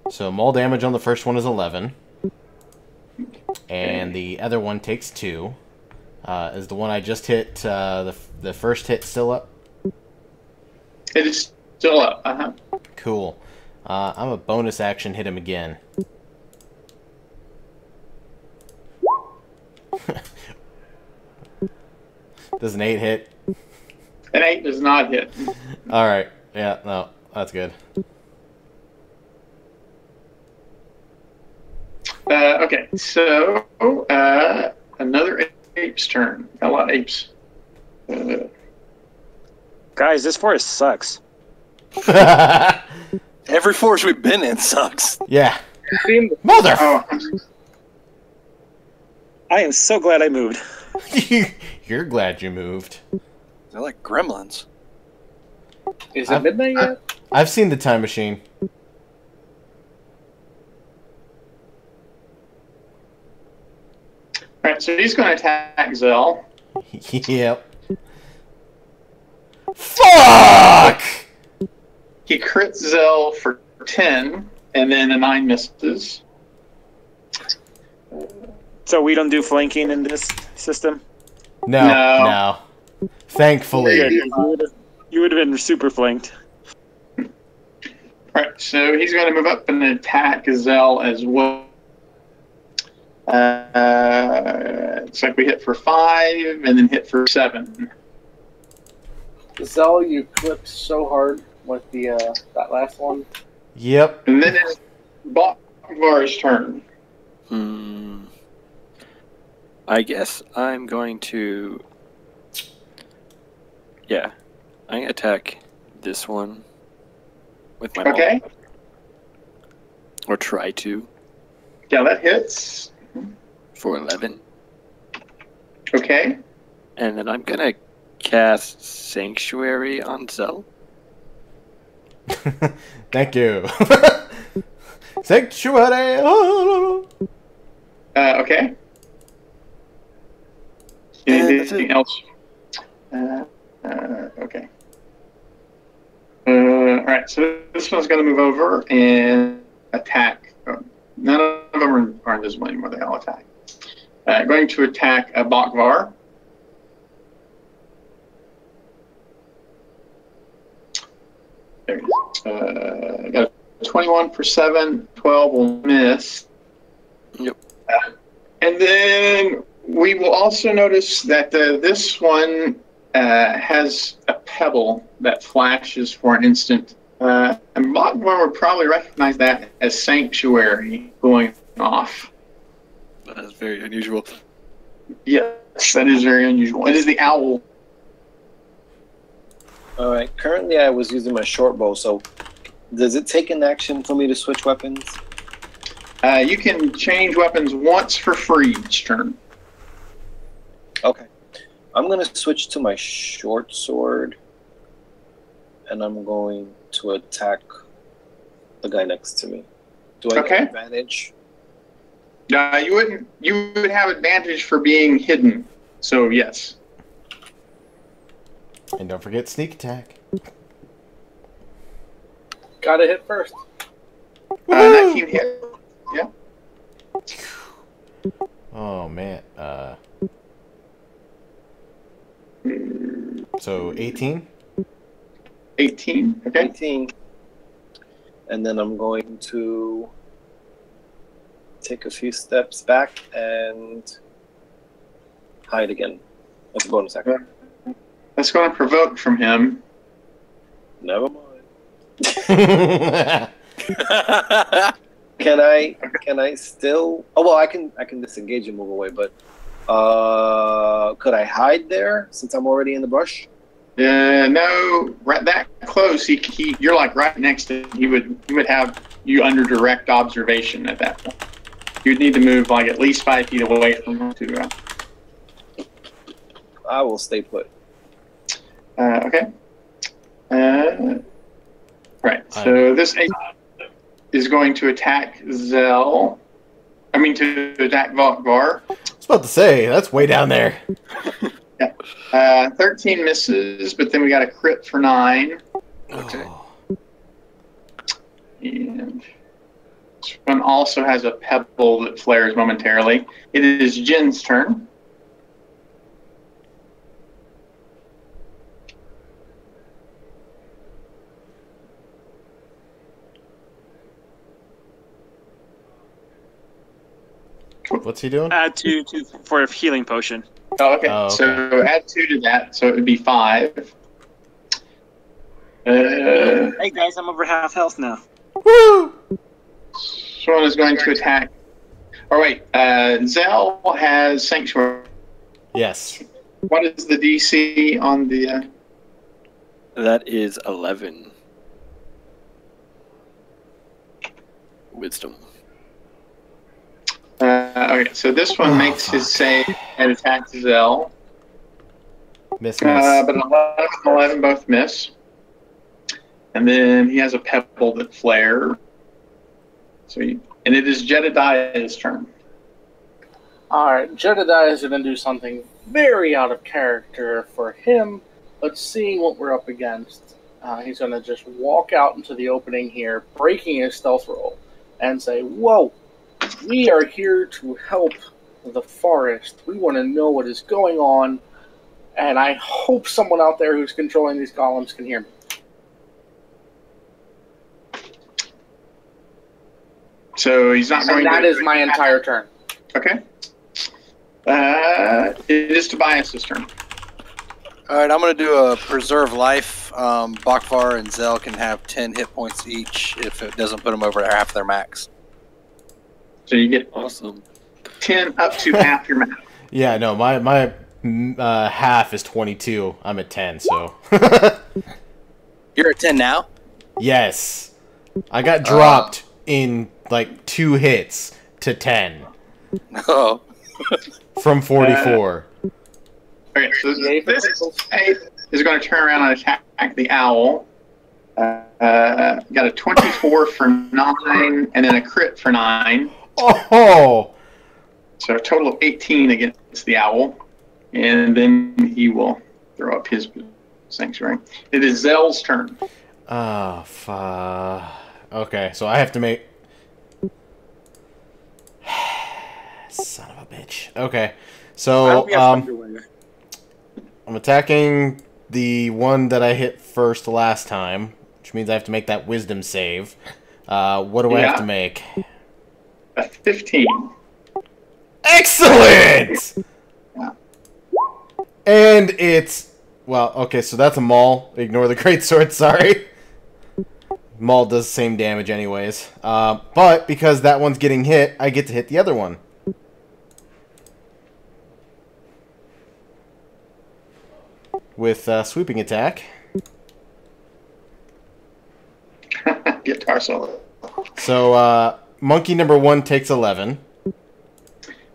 So maul damage on the first one is 11. And the other one takes 2. Is the one I just hit, the first hit still up? It is still up. Uh-huh. Cool. I'm a bonus action hit him again. Does an 8 hit? An 8 does not hit. Alright. Yeah, no. That's good. Okay, so another ape's turn. A lot of apes. Guys, this forest sucks. Every forest we've been in sucks. Yeah. Mother! Oh, I am so glad I moved. You're glad you moved. They're like gremlins. Is it midnight yet? I've seen the time machine. Alright, so he's going to attack Zell. Yep. Fuck! He crits Zell for 10, and then a 9 misses. So we don't do flanking in this system? No. Thankfully. Good. You would have been super flanked. Alright, so he's going to move up and attack Zell as well. It's like we hit for 5 and then hit for 7. Zell, you clipped so hard with the that last one. Yep. And then it's Bakvar's turn. I guess I'm going to... Yeah. I'm going to attack this one with my Okay. maul. Or try to. Yeah, that hits. For 11. Okay. And then I'm going to cast Sanctuary on Zell. Thank you. Sanctuary. Okay. Anything else? Okay. Alright, so this one's going to move over and attack. None of them are invisible anymore. They all attack. Going to attack a Bakvar. There it is. Got a 21 for 7. 12 will miss. Yep. And then we will also notice that this one has a pebble that flashes for an instant. And Bogvar would probably recognize that as Sanctuary going off. That's very unusual. Yes, that is very unusual. It is the owl. All right. Currently, I was using my short bow. So, does it take an action for me to switch weapons? You can change weapons once for free each turn. Okay. I'm going to switch to my short sword, and I'm going to attack the guy next to me. Do I get advantage? You wouldn't. You would have advantage for being hidden. So yes. And don't forget sneak attack. Gotta hit first. 19 hit. Yeah. Oh man. So 18. 18. Okay. 18. And then I'm going to take a few steps back and hide again. That's a bonus action. That's going to provoke from him. Never mind. Can I still? Oh well, I can disengage and move away. But could I hide there since I'm already in the brush? No, right that close. You're like right next to him. He would have you under direct observation at that point. You'd need to move like at least 5 feet away from him to. I will stay put. Okay. Right. So this is going to attack Zell. I mean, to attack Bogvar. I was about to say, that's way down there. Yeah. 13 misses, but then we got a crit for 9. Okay. And this one also has a pebble that flares momentarily. It is Jin's turn. What's he doing? Add 2 for a healing potion. Oh, okay. Oh, okay. So add 2 to that, so it would be 5. Hey guys, I'm over half health now. Woo! This one is going to attack. Oh wait, Zell has Sanctuary. Yes. What is the DC on the? That is 11. Wisdom. Okay, so this one makes his save and attacks Zell. Miss. But 11 and 11 both miss. And then he has a pebble that flare. And it is Jedediah's turn. Alright, Jedediah is going to do something very out of character for him, but seeing what we're up against, he's going to just walk out into the opening here, breaking his stealth roll, and say, "Whoa, we are here to help the forest. We want to know what is going on, and I hope someone out there who's controlling these golems can hear me." So he's not going And that to... is my entire turn. Okay. It is Tobias's turn. All right, I'm going to do a preserve life. Bogvar and Zell can have 10 hit points each if it doesn't put them over half their max. So you get Awesome. 10 up to half your max. Yeah, no, my half is 22. I'm at 10, so. You're at 10 now? Yes. I got dropped in like 2 hits to 10 Oh. from 44. Okay, so this is going to turn around and attack the owl. Got a 24 for 9, and then a crit for 9. Oh! So a total of 18 against the owl. And then he will throw up his sanctuary. It is Zell's turn. Oh, fuck. Okay, so I have to make... Son of a bitch. Okay, so, I'm attacking the one that I hit first last time, which means I have to make that wisdom save. What do I have to make? A 15. Excellent! Yeah. And it's Well, okay, so that's a maul. Ignore the greatsword, sorry. Maul does the same damage anyways. But because that one's getting hit, I get to hit the other one. With sweeping attack. Guitar solo. So, monkey number 1 takes 11.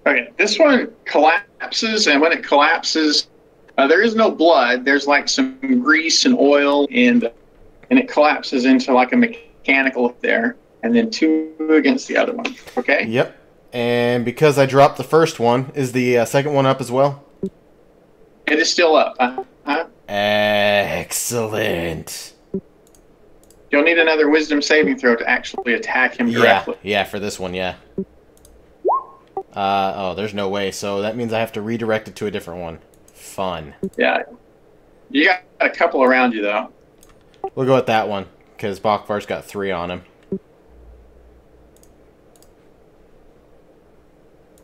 Okay, this one collapses, and when it collapses, there is no blood. There's like some grease and oil, and it collapses into like a mechanical there, and then 2 against the other one. Okay? Yep. And because I dropped the first one, is the second one up as well? It is still up. Excellent. You'll need another wisdom saving throw to actually attack him directly. Yeah, for this one, yeah. Oh, there's no way. So that means I have to redirect it to a different one. Fun. Yeah. You got a couple around you, though. We'll go with that one, because Bokvar's got 3 on him.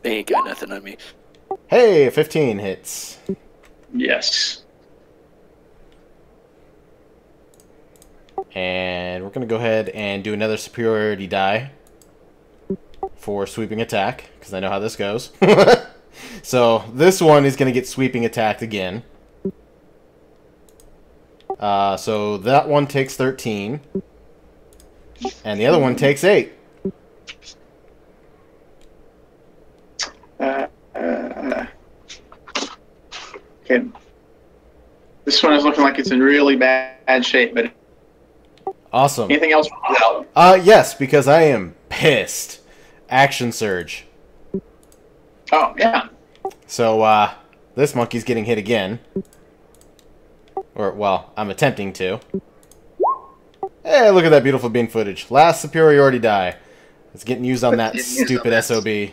They ain't got nothing on me. Hey, 15 hits. Yes. And we're going to go ahead and do another superiority die for sweeping attack, because I know how this goes. So this one is going to get sweeping attacked again. So that one takes 13. And the other one takes 8. Okay. This one is looking like it's in really bad shape, but Awesome. anything else? Yes, because I am pissed. Action surge. Oh, yeah. So, this monkey's getting hit again. Or, well, I'm attempting to. Hey, look at that beautiful bean footage. Last superiority die. It's getting used on that stupid SOB.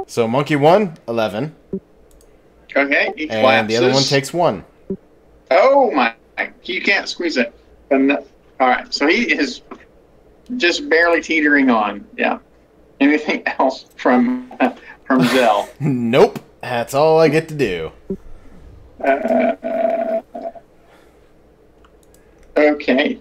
So, monkey 1, 11. Okay, he collapses. And the other one takes 1. Oh, my. You can't squeeze it. All right, so he is just barely teetering on. Yeah. Anything else from Zell? Nope. That's all I get to do. Okay.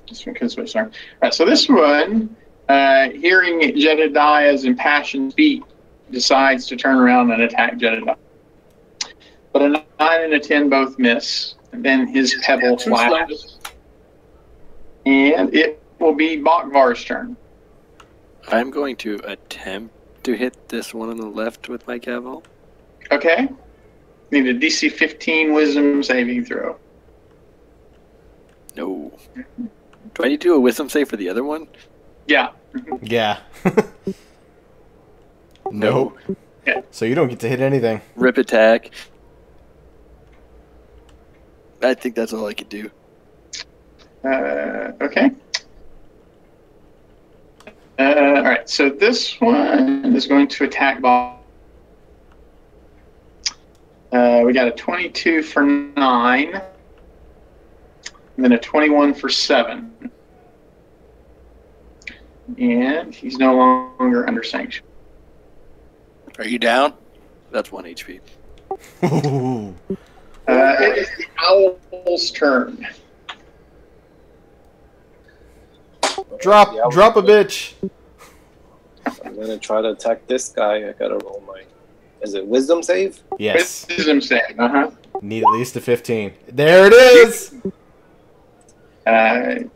This one can switch. Sorry. All right, so this one, hearing Jedediah's impassioned speech, decides to turn around and attack Jedediah. But a 9 and a 10 both miss. And then his pebble flashes. And it will be Bokvar's turn. I'm going to attempt to hit this one on the left with my gavel. Okay. Need a DC 15 wisdom saving throw. No. Do I need to do a wisdom save for the other one? Yeah. Yeah. Nope. Yeah. So you don't get to hit anything. Rip attack. I think that's all I could do. Okay. All right, so this one is going to attack Bob. We got a 22 for 9, and then a 21 for 7. And he's no longer under sanction. Are you down? That's 1 HP. Ooh. It is the owl's turn. Drop a bitch. I'm gonna try to attack this guy. I gotta roll my. Is it wisdom save? Yes. Wisdom save. Need at least a 15. There it is.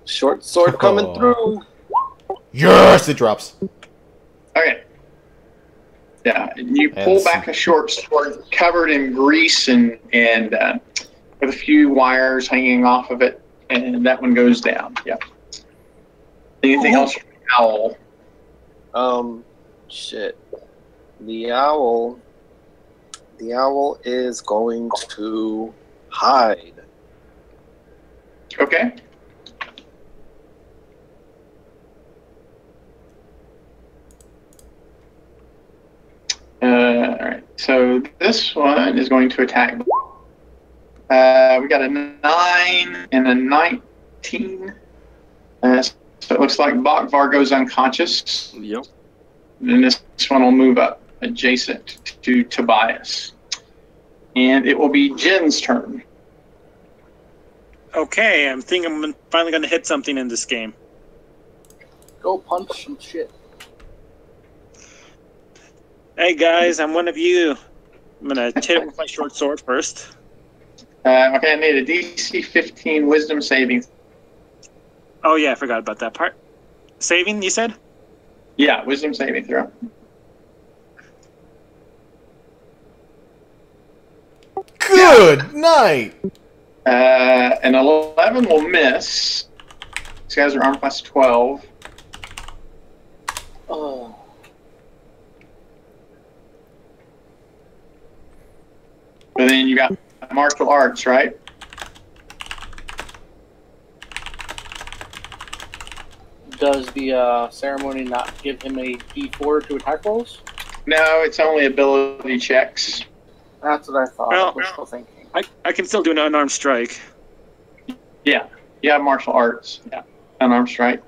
Short sword coming through. Yes, it drops. Okay. Yeah, you pull back a short sword covered in grease and with a few wires hanging off of it, and that one goes down. Yeah. Anything else from the owl? Shit. The owl is going to hide. Okay. All right. So this one is going to attack. We got a 9 and a 19. So it looks like Bokvar goes unconscious. Yep. And this one will move up adjacent to Tobias. And it will be Jin's turn. Okay, I'm thinking I'm finally going to hit something in this game. Go punch some shit. Hey guys, I'm one of you. I'm going to hit it with my short sword first. Okay, I need a DC 15 Wisdom saving. Oh yeah, I forgot about that part. Saving, you said? Yeah, Wisdom saving throw. Good night. An 11 will miss. These guys are arm class 12. Oh. And then you got martial arts, right? Does the ceremony not give him a D4 to attack rolls? No, it's only ability checks. That's what I thought. Well, I was still thinking. I can still do an unarmed strike. Yeah, martial arts. Yeah, unarmed strike.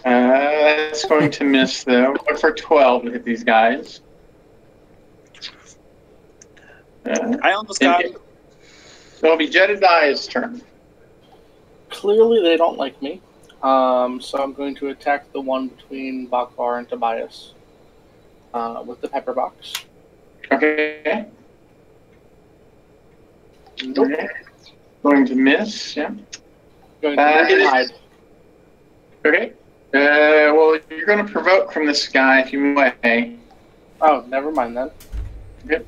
That's going to miss though. Look for 12 to hit these guys. I almost got it. So it'll be Jedediah's turn. Clearly, they don't like me. So I'm going to attack the one between Bakbar and Tobias with the pepper box. Okay. Nope. Okay. Going to miss. Yeah. Going to hide. Okay. Well, you're going to provoke from this guy if you move away. Oh, never mind then. Okay.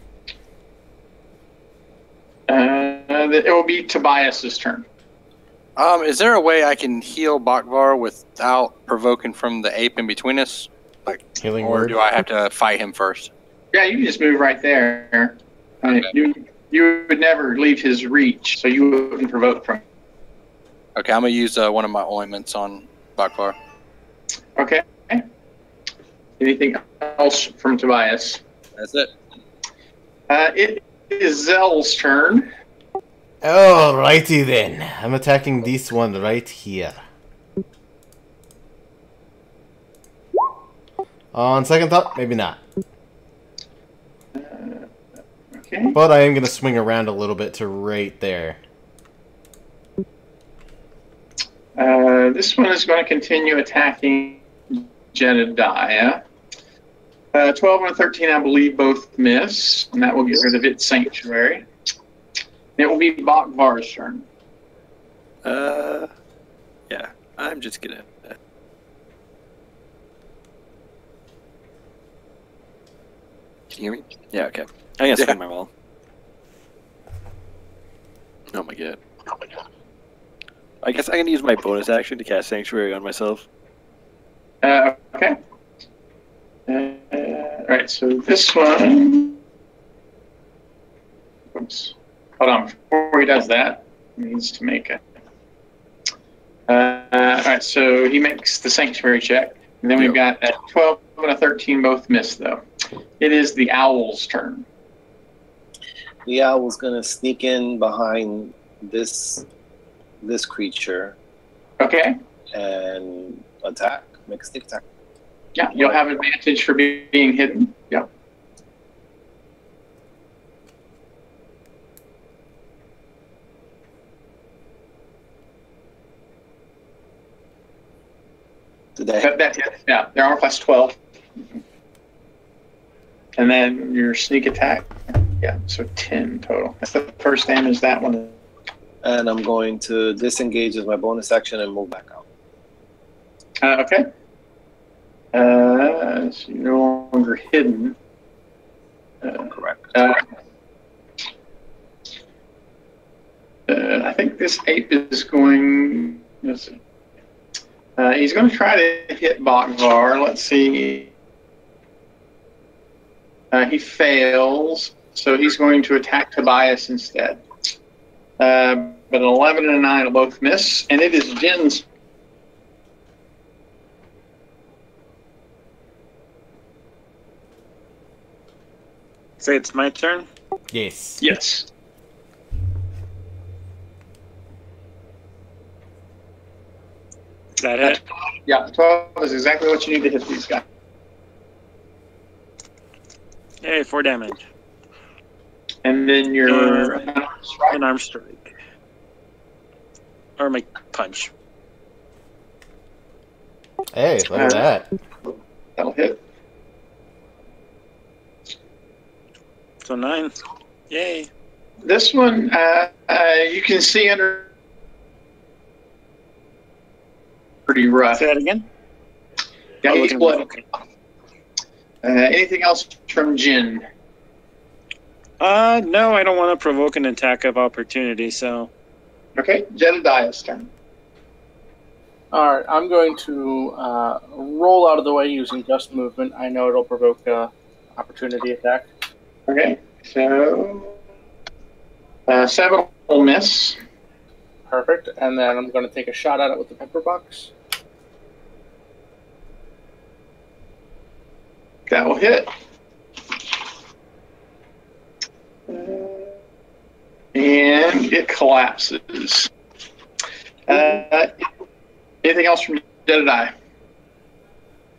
It will be Tobias's turn. Is there a way I can heal Bakvar without provoking from the ape in between us? Healing Or word. do I have to fight him first? Yeah, you can just move right there. I mean, Okay. you would never leave his reach, so you wouldn't provoke from. Okay, I'm going to use one of my ointments on Bakvar. Okay. Anything else from Tobias? That's it. It is Zell's turn. Alrighty then. I'm attacking this one right here. On second thought, maybe not. Okay. But I am going to swing around a little bit to right there. This one is going to continue attacking Jedediah. 12 and a 13, I believe, both miss, and that will get rid of its sanctuary. It will be Bakvar's turn. Yeah, I'm just gonna. Can you hear me? Yeah, okay. I'm gonna swing my wall. Oh my god. I guess I'm gonna use my bonus action to cast Sanctuary on myself. Okay. Alright, so this one. Oops. Hold on. Before he does that, he needs to make it. Alright, so he makes the sanctuary check. And then we've got a 12 and a 13 both miss, though. It is the owl's turn. The owl's gonna sneak in behind this creature Okay. and attack. Make a sneak attack. Yeah, you'll have advantage for being hidden. Yep. Did that hit? Yeah, they're armor class 12. And then your sneak attack. Yeah, so 10 total. That's the first damage that one. And I'm going to disengage as my bonus action and move back out. Okay. So you're no longer hidden. Correct. I think this ape is going. Let's see. He's going to try to hit Bakvar. Let's see. He fails, so he's going to attack Tobias instead. But an 11 and a 9 will both miss, and it is Jin's. Say it's my turn. Yes. Yes. Is that it? Yeah, 12 is exactly what you need to hit these guys. Hey, 4 damage. And then your an arm strike. Or my punch. Hey, look at that. That'll hit. So 9. Yay. This one, you can see under pretty rough. Say that again? Yeah, Oh, he's looking blood. rough, okay. Anything else from Jin? No, I don't want to provoke an attack of opportunity, so... Okay, Jedediah's turn. Alright, I'm going to roll out of the way using just movement. I know it'll provoke a opportunity attack. Okay, so 7 will miss. Perfect. And then I'm going to take a shot at it with the pepper box. That will hit. And it collapses. Anything else from Jedediah?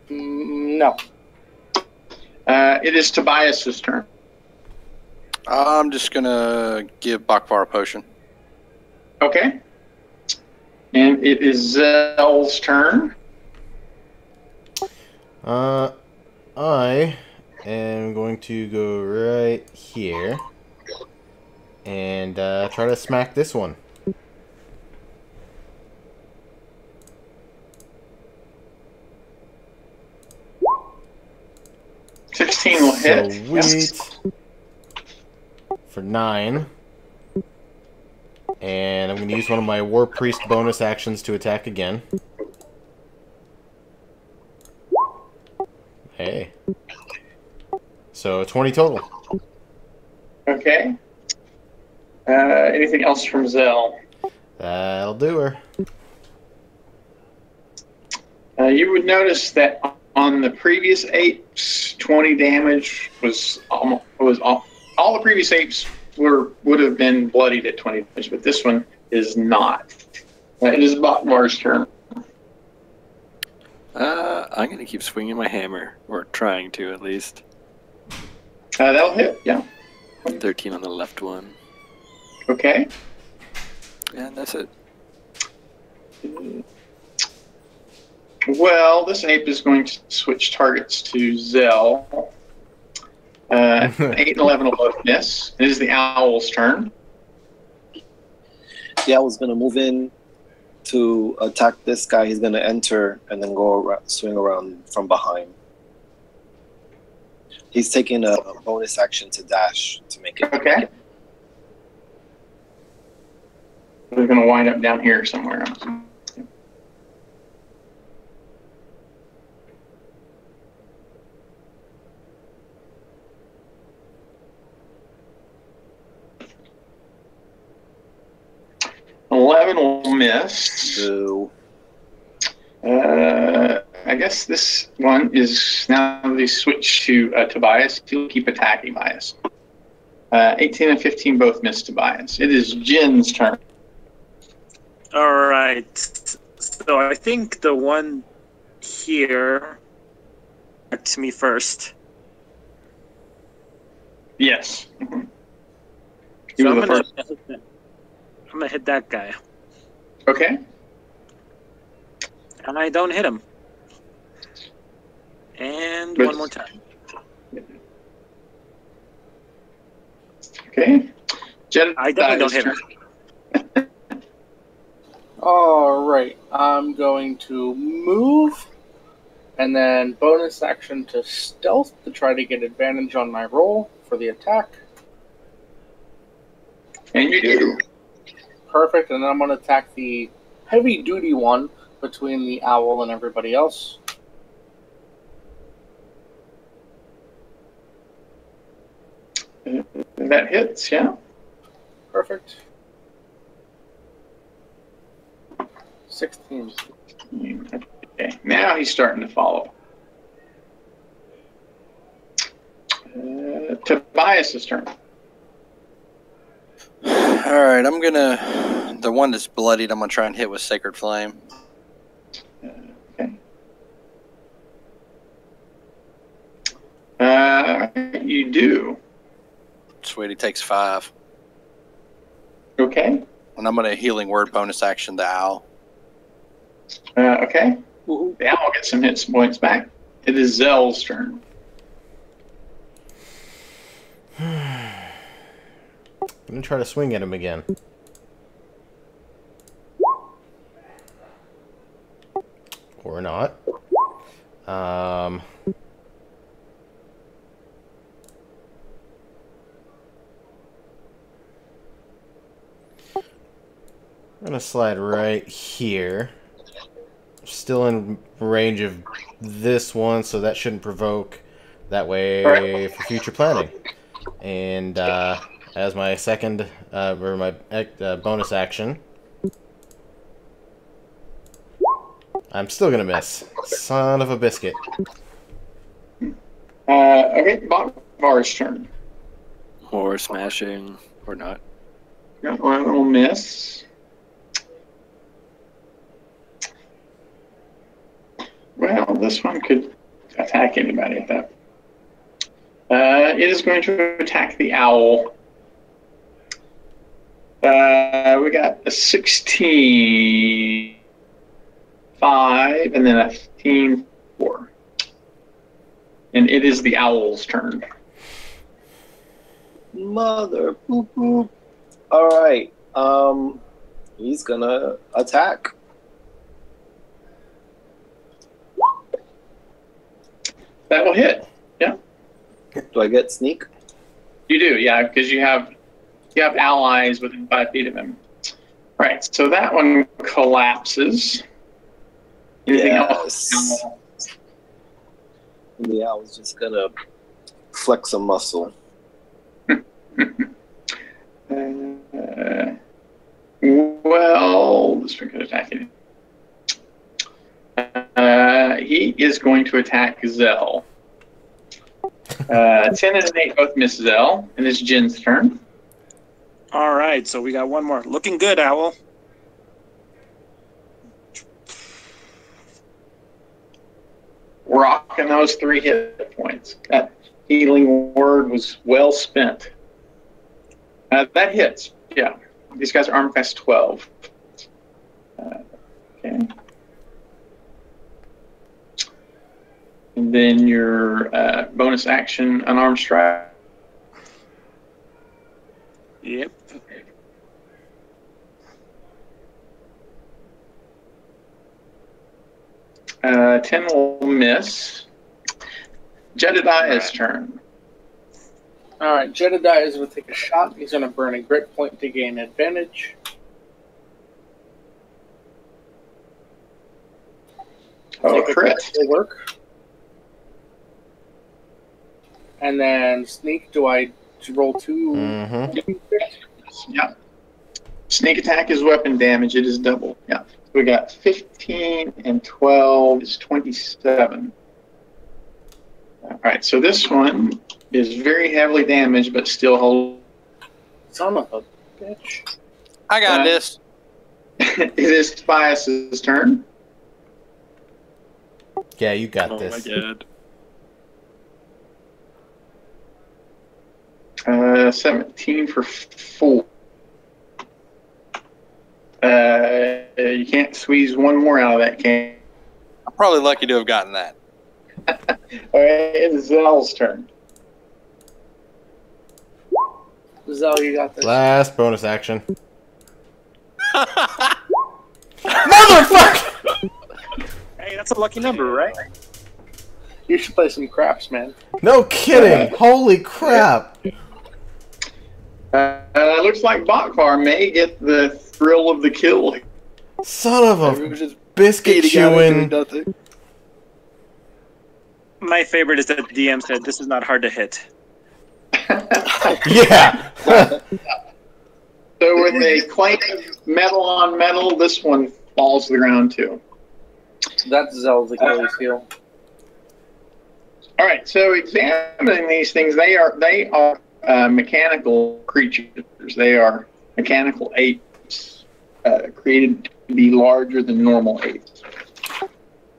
No. It is Tobias's turn. I'm just gonna give Bakvar a potion. Okay. And it is Zell's turn. I am going to go right here and try to smack this one. $16 will hit. Sweet. For 9. And I'm going to use one of my War Priest bonus actions to attack again. Hey. So 20 total. Okay. Anything else from Zell? That'll do her. You would notice that on the previous apes, 20 damage was all the previous apes would have been bloodied at 20 damage, but this one is not. It is Bakvar's turn. I'm going to keep swinging my hammer, or trying to at least. That'll hit, yeah. 13 on the left one. Okay. And that's it. Well, this ape is going to switch targets to Zell. 8 and 11 will both miss. It is the owl's turn. The owl's going to move in to attack this guy. He's going to enter and then go around, swing around from behind. He's taking a bonus action to dash to make it. Okay. We're going to wind up down here somewhere. $11 will miss. Boo. I guess this one is now they switch to Tobias. He'll keep attacking Tobias. 18 and 15 both miss Tobias. It is Jin's turn. All right. So I think the one here to me first. Yes. Mm-hmm. So I'm gonna hit that guy. Okay. And I don't hit him. And Good. one more time. Okay. I definitely don't hit him. Alright, I'm going to move and then bonus action to stealth to try to get advantage on my roll for the attack. And you do. Perfect, and then I'm going to attack the heavy duty one between the owl and everybody else. That hits, yeah. Perfect. 16. Okay, now he's starting to follow. Tobias' turn. Alright, I'm gonna... The one that's bloodied, I'm gonna try and hit with Sacred Flame. Okay. You do. Sweet, he takes 5. Okay. And I'm going to healing word bonus action the owl. Okay. The owl gets some hit points back. It is Zell's turn. I'm gonna try to swing at him again. Or not. I'm gonna slide right here. Still in range of this one, so that shouldn't provoke. That way for future planning. And as my second, or my bonus action, I'm still gonna miss. Son of a biscuit. Okay, Botvar's turn. Or smashing, or not. Got one little miss. Well, this one could attack anybody at that. It is going to attack the owl. We got a 16, 5, and then a 15, 4. And it is the owl's turn. Mother poop poop. Alright. He's gonna attack. That will hit. Yeah. Do I get sneak? You do, yeah, because you have allies within 5 feet of him. Right, so that one collapses. Anything else? Yeah, I was just gonna flex a muscle. Well, this one could attack it. He is going to attack Zell. 10 and an 8 both miss Zell, and it's Jin's turn. All right, so we got one more. Looking good, Owl. Rocking those 3 hit points. That healing word was well spent. That hits. Yeah. These guys are armor class 12. Okay. And then your bonus action, unarmed strike. Yep. 10 will miss. Jedediah's turn. Alright, Jedediah is going to take a shot. He's going to burn a grit point to gain advantage. Oh, Take a crit. to work. And then sneak, do I roll 2? Mm-hmm. Yeah. Sneak attack is weapon damage. It is double. Yeah. We got 15 and 12 is 27. All right, so this one is very heavily damaged, but still hold. Son of a bitch. I got this. It is Tobias's turn. Yeah, you got this. Oh my god. 17 for 4. You can't squeeze one more out of that can. I'm probably lucky to have gotten that. All right, it's Zell's turn. Zell, you got this. Last bonus action. Motherfucker! Hey, that's a lucky number, right? You should play some craps, man. No kidding! Holy crap! Looks like Botvar may get the thrill of the kill. Son of Everyone's a just biscuit eating out and doing chewing. nothing. My favorite is that the DM said this is not hard to hit. Yeah! So with a clank of metal on metal, this one falls to the ground too. That's Zell's Achilles heel. All right, so examining these things, they are mechanical creatures. They are mechanical apes created to be larger than normal apes.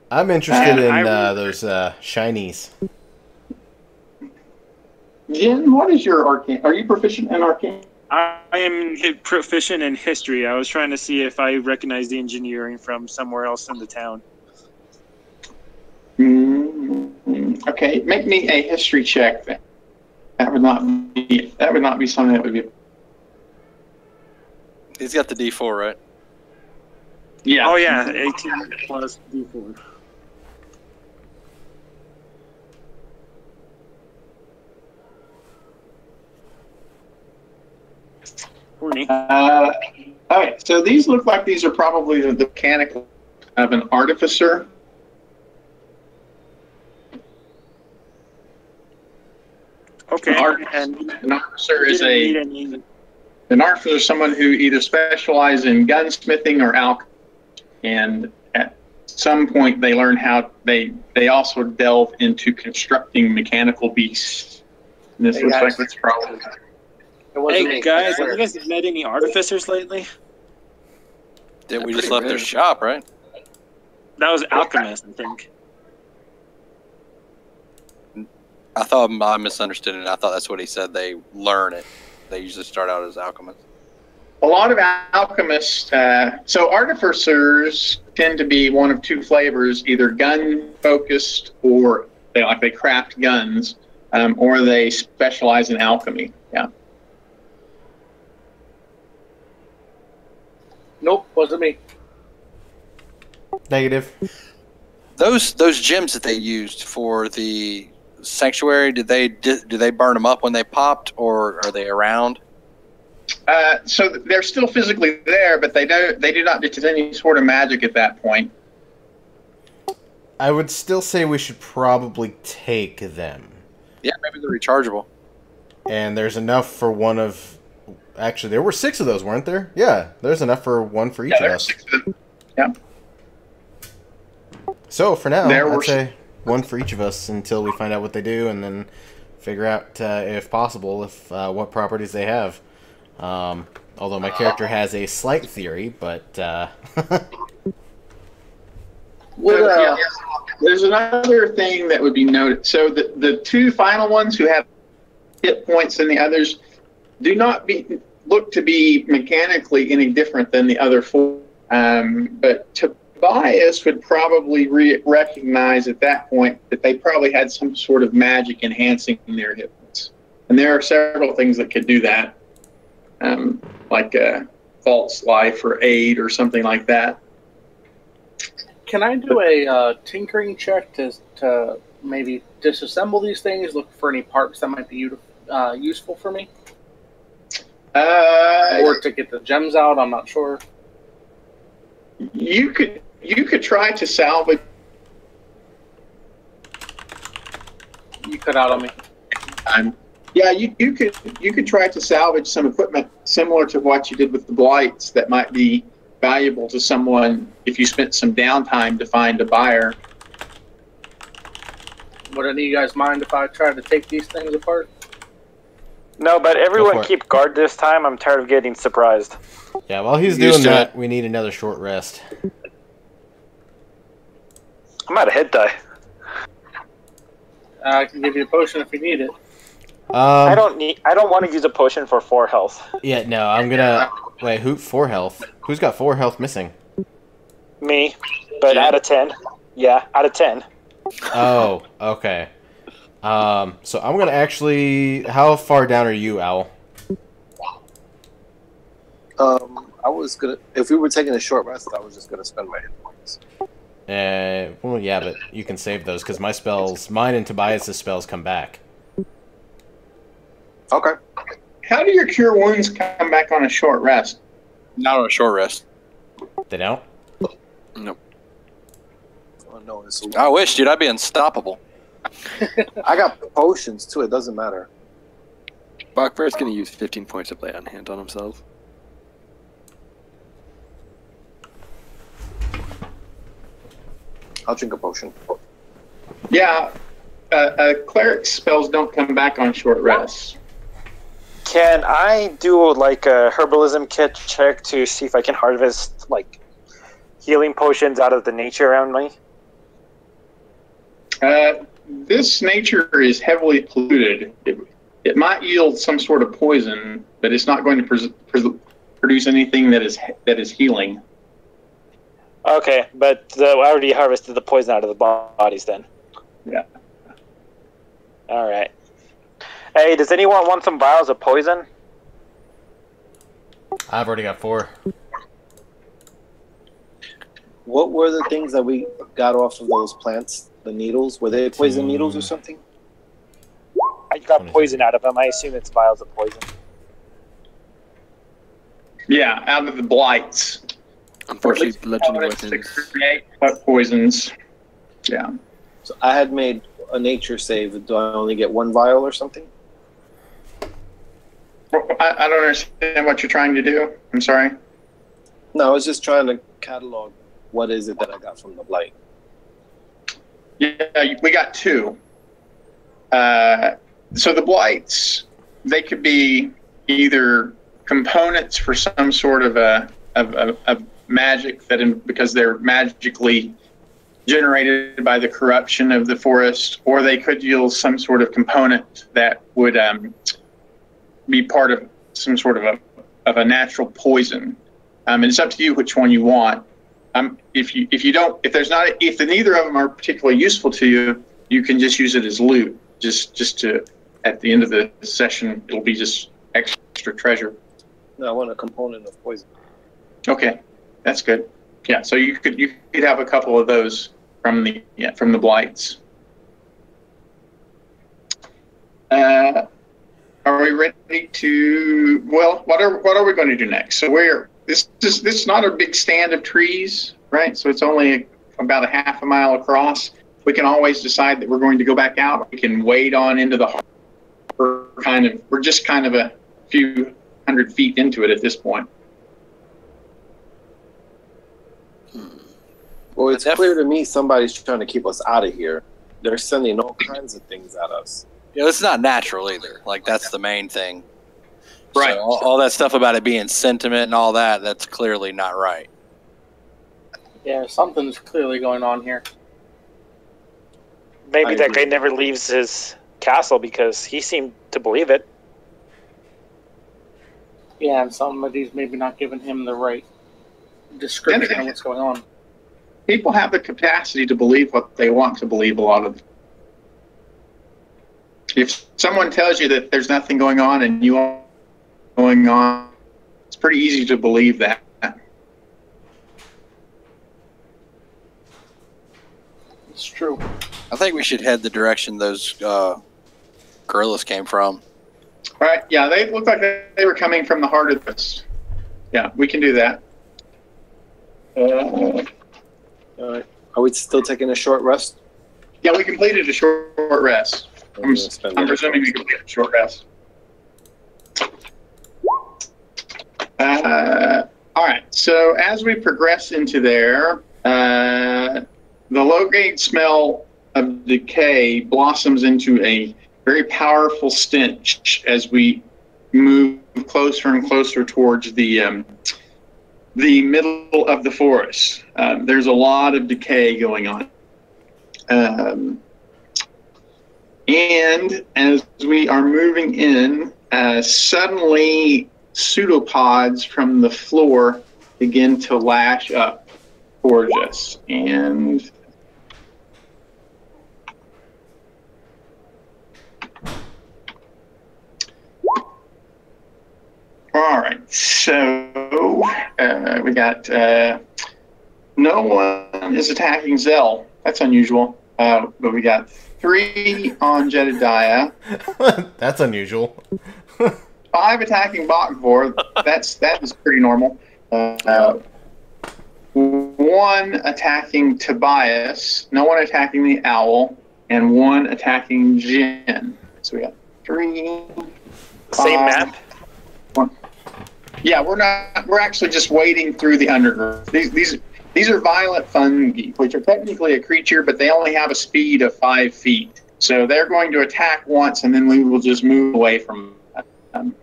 I'm interested in those shinies. Jen, what is your arcane? Are you proficient in arcane? I am proficient in history. I was trying to see if I recognize the engineering from somewhere else in the town. Okay, make me a history check. Then. That would not be something that would be. He's got the D4, right? Yeah. Oh yeah, 18 plus D4. Okay, so these look like these are probably the mechanical of an artificer. Okay, An artificer is someone who either specializes in gunsmithing or alchemy, and at some point they learn how they also delve into constructing mechanical beasts. And this looks like it's probably. Hey guys, have you guys met any artificers lately? Did we just left their shop, right? That was alchemist, I think. I thought I misunderstood it. I thought that's what he said. They learn it. They usually start out as alchemists. A lot of alchemists, so artificers tend to be one of two flavors, either gun-focused or they craft guns, or they specialize in alchemy. Yeah. Nope, wasn't me. Negative. Those gems that they used for the sanctuary, do they burn them up when they popped, or are they around? So they're still physically there, but they do not detect any sort of magic at that point. I would still say we should probably take them. Yeah, maybe they're rechargeable. And there's enough for one of... Actually, there were 6 of those, weren't there? Yeah, there's enough for one for each of us. 6 of them. Yeah. So, for now, I'd say one for each of us until we find out what they do, and then figure out, if possible, what properties they have. Although my character has a slight theory, but... There's another thing that would be noted. So the 2 final ones who have hit points than the others do not look to be mechanically any different than the other 4. But Tobias would probably recognize at that point that they probably had some sort of magic enhancing their hit points. And there are several things that could do that, like false life or aid or something like that. Can I do a tinkering check to maybe disassemble these things, look for any parts that might be useful for me? Or to get the gems out, I'm not sure. You could try to salvage. You cut out on me. Yeah, you could try to salvage some equipment similar to what you did with the blights that might be valuable to someone if you spent some downtime to find a buyer. Would any of you guys mind if I try to take these things apart? No, but everyone keep guard this time. I'm tired of getting surprised. Yeah, while he's doing that, we need another short rest. I'm out of hit die. I can give you a potion if you need it. I don't want to use a potion for 4 health. Yeah, no, I'm gonna... Wait, 4 health? Who's got 4 health missing? Me, but out of 10. Yeah, out of 10. Oh, okay. So I'm gonna actually... How far down are you, Owl? I was gonna... If we were taking a short rest, I was just gonna spend my hit points. Well, yeah, but you can save those, because my spells... Mine and Tobias' spells come back. Okay. How do your cure wounds come back on a short rest? Not on a short rest. They don't? Nope. Oh, no, I wish, dude. I'd be unstoppable. I got potions, too. It doesn't matter. Bachbear's going to use 15 points of lay on hand on himself. I'll drink a potion. Yeah, cleric's spells don't come back on short rests. Can I do like a herbalism kit check to see if I can harvest like healing potions out of the nature around me? This nature is heavily polluted. it might yield some sort of poison, but it's not going to produce anything that is healing. Okay, but I already harvested the poison out of the bodies then. Yeah. All right. Hey, does anyone want some vials of poison? I've already got 4. What were the things that we got off of those plants? The needles? Were they poison needles or something? I got poison out of them. I assume it's vials of poison. Yeah, out of the blights. Unfortunately, legendary To weapons. create poisons. Yeah. So I had made a nature save. Do I only get 1 vial or something? I don't understand what you're trying to do. I'm sorry. No, I was just trying to catalog what is it that I got from the blight. Yeah, we got 2. So the blights, they could be either components for some sort of a magic because they're magically generated by the corruption of the forest, or they could yield some sort of component that would be part of some sort of a natural poison. And it's up to you which one you want. If neither of them are particularly useful to you, you can just use it as loot. Just to, at the end of the session, it'll be just extra treasure. No, I want a component of poison. Okay, that's good. Yeah, so you could have a couple of those from the blights. Are we ready to? Well, what are we going to do next? So this is not a big stand of trees, right? So it's only about a half a mile across. We can always decide that we're going to go back out. We can wade on into the harbor. We're just kind of a few hundred feet into it at this point. Well, it's clear to me somebody's trying to keep us out of here. They're sending all kinds of things at us. Yeah, it's not natural either. Like, that's the main thing. Right. So all that stuff about it being sentiment and all that, that's clearly not right. Yeah, something's clearly going on here. Maybe that guy never leaves his castle because he seemed to believe it. Yeah, and somebody's maybe not giving him the right description of what's going on. People have the capacity to believe what they want to believe a lot of the time. If someone tells you that there's nothing going on and you are going on, it's pretty easy to believe that. It's true. I think we should head the direction those gorillas came from. Right, yeah, they look like they were coming from the heart of this. Yeah, we can do that. Are we still taking a short rest? Yeah, we completed a short rest. I'm presuming we completed a short rest. All right, so as we progress into there, the low-grade smell of decay blossoms into a very powerful stench as we move closer and closer towards the middle of the forest. There's a lot of decay going on. And as we are moving in, suddenly pseudopods from the floor begin to lash up towards us. And all right, so we got no one is attacking Zell. That's unusual. But we got 3 on Jedediah. That's unusual. 5 attacking Bakvor. That is pretty normal. 1 attacking Tobias. No one attacking the owl, and 1 attacking Jin. So we got 3. Same map. 1. Yeah, we're actually just wading through the undergrowth. These are violent fungi, which are technically a creature, but they only have a speed of 5 feet. So they're going to attack once, and then we will just move away from them.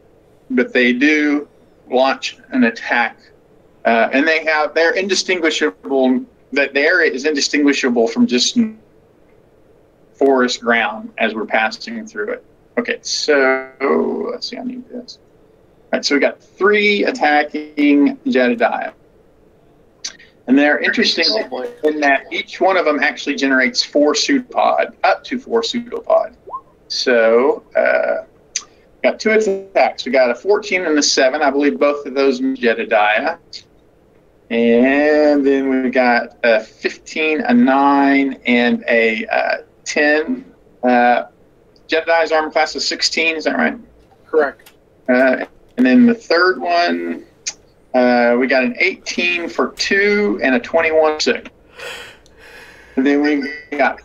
But they do launch an attack, and they're indistinguishable. That the area is indistinguishable from just forest ground as we're passing through it. Okay, so let's see. I need this. All right, so we got 3 attacking Jedediah. And they're interesting in that each one of them actually generates 4 pseudopod, up to 4 pseudopod. So, got 2 attacks. We got a 14 and a 7. I believe both of those Jedediah. And then we got a 15, a 9, and a 10. Jedediah's armor class is 16. Is that right? Correct. And then the third one. We got an 18 for 2 and a 21 for 6. And then we got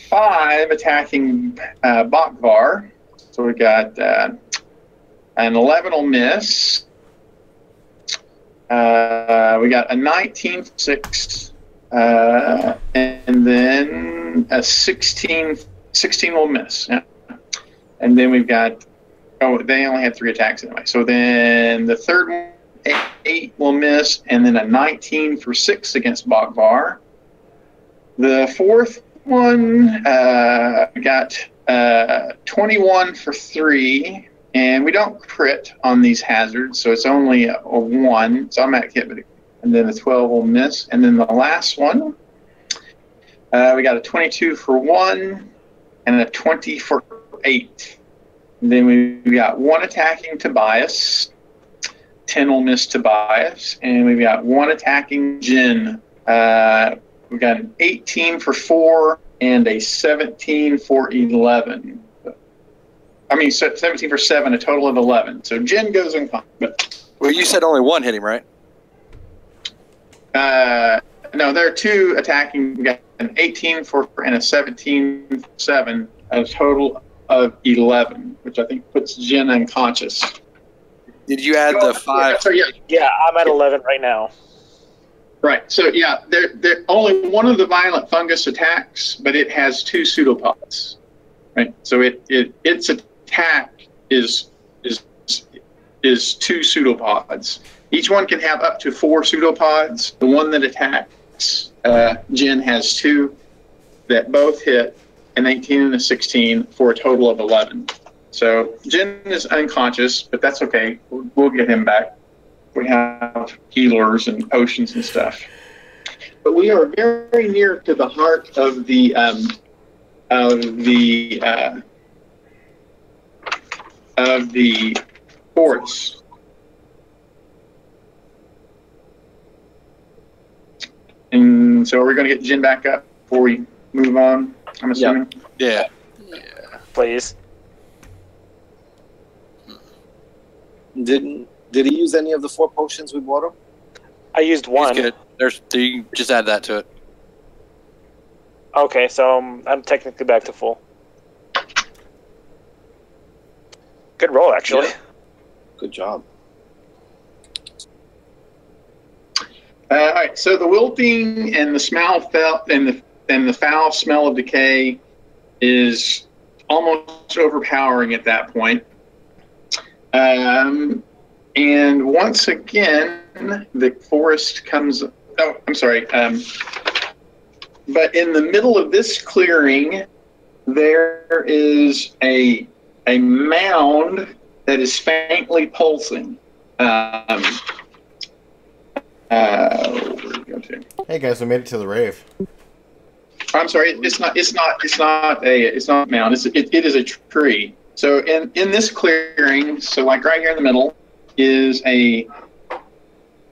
5 attacking Bakvar. So we got an 11 will miss. We got a 19 for 6. And then a 16 will miss. Yeah. And then we've got, they only had 3 attacks anyway. So then the third one, 8 will miss, and then a 19 for 6 against Bakvar. The fourth one got 21 for 3, and we don't crit on these hazards, so it's only a 1. It's automatic hit, and then the 12 will miss. And then the last one, we got a 22 for 1 and a 20 for 8. And then we got 1 attacking Tobias. 10 will miss Tobias, and we've got 1 attacking Jin. We've got an 18 for 4 and a 17 for 11. I mean, 17 for 7, a total of 11. So Jin goes in combat. Well, you said only 1 hit him, right? No, there are 2 attacking. We got an 18 for and a 17 for 7, a total of 11, which I think puts Jin unconscious. Did you add the 5? So, Yeah, I'm at 11 right now. Right. So yeah, they're only one of the violent fungus attacks, but it has 2 pseudopods. Right. So its attack is 2 pseudopods. Each one can have up to 4 pseudopods. The one that attacks Jin has 2 that both hit, an 18 and a 16 for a total of 11. So Jin is unconscious, but that's okay. We'll get him back. We have healers and potions and stuff. But we are very near to the heart of the forest. And so we're going to get Jin back up before we move on, I'm assuming. Yeah. Please. Did he use any of the 4 potions we bought him? I used 1. He's good. You can just add that to it. Okay, so I'm technically back to full. Good roll, actually. Yeah. Good job. All right, so the wilting and the smell and the foul smell of decay is almost overpowering at that point. And once again, the forest comes. Oh, I'm sorry. But in the middle of this clearing, there is a mound that is faintly pulsing. Where did it go to? Hey guys, we made it to the rave. I'm sorry. It's not a mound. It is a tree. So in this clearing, so like right here in the middle, is a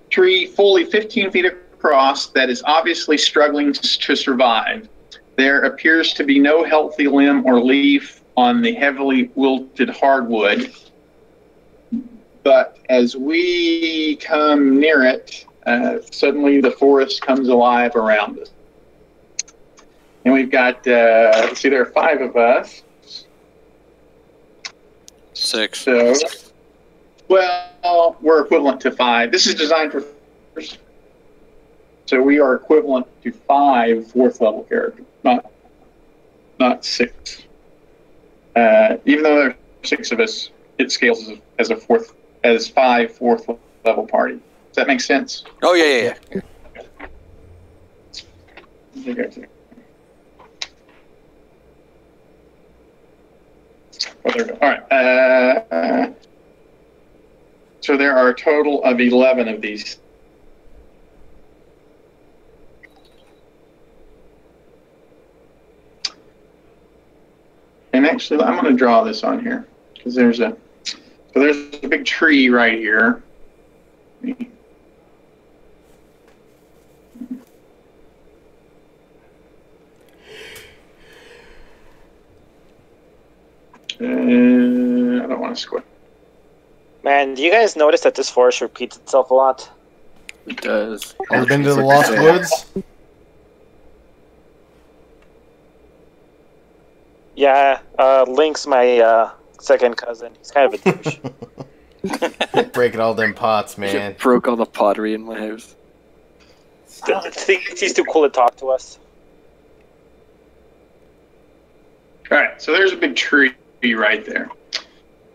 tree fully 15 feet across that is obviously struggling to survive. There appears to be no healthy limb or leaf on the heavily wilted hardwood. But as we come near it, suddenly the forest comes alive around us. And we've got, let's see, there are 5 of us. 6. So, well, we're equivalent to 5. This is designed for first. So we are equivalent to 5 4th level characters, not 6. Even though there are 6 of us, it scales as 5 4th level party. Does that make sense? Oh yeah. Oh, there we go. All right. So there are a total of 11 of these. And actually, I'm going to draw this on here because there's a big tree right here. I don't want to squint. Man, do you guys notice that this forest repeats itself a lot? It does. Ever been to the Lost Woods? Yeah, Link's my second cousin. He's kind of a douche. Breaking all them pots, man. Broke all the pottery in my house. He's too cool to talk to us. All right, so there's a big tree right there.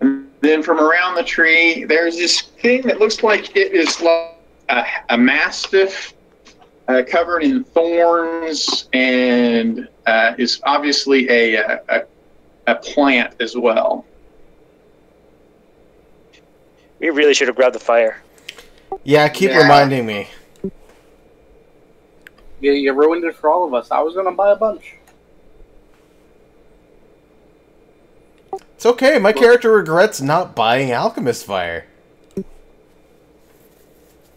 And then from around the tree, there's this thing that looks like it is like a mastiff covered in thorns and is obviously a plant as well. We really should have grabbed the fire. Yeah, keep reminding me. Yeah, you ruined it for all of us. I was going to buy a bunch. It's okay, my character regrets not buying Alchemist Fire.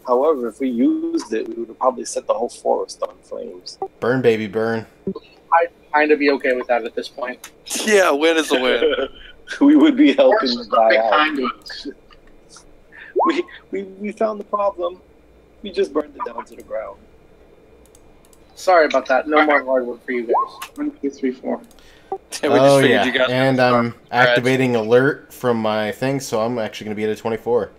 However, if we used it, we would have probably set the whole forest on flames. Burn, baby, burn. I'd kind of be okay with that at this point. Yeah, a win is a win. We would be helping Horses the are guy big out. kind to us. We found the problem. We just burned it down to the ground. Sorry about that. No more hard work for you guys. 1, 2, 3, 4. Yeah, we just Oh, figured yeah, you guys and were gonna I'm start activating alert from my thing, so I'm actually going to be at a 24.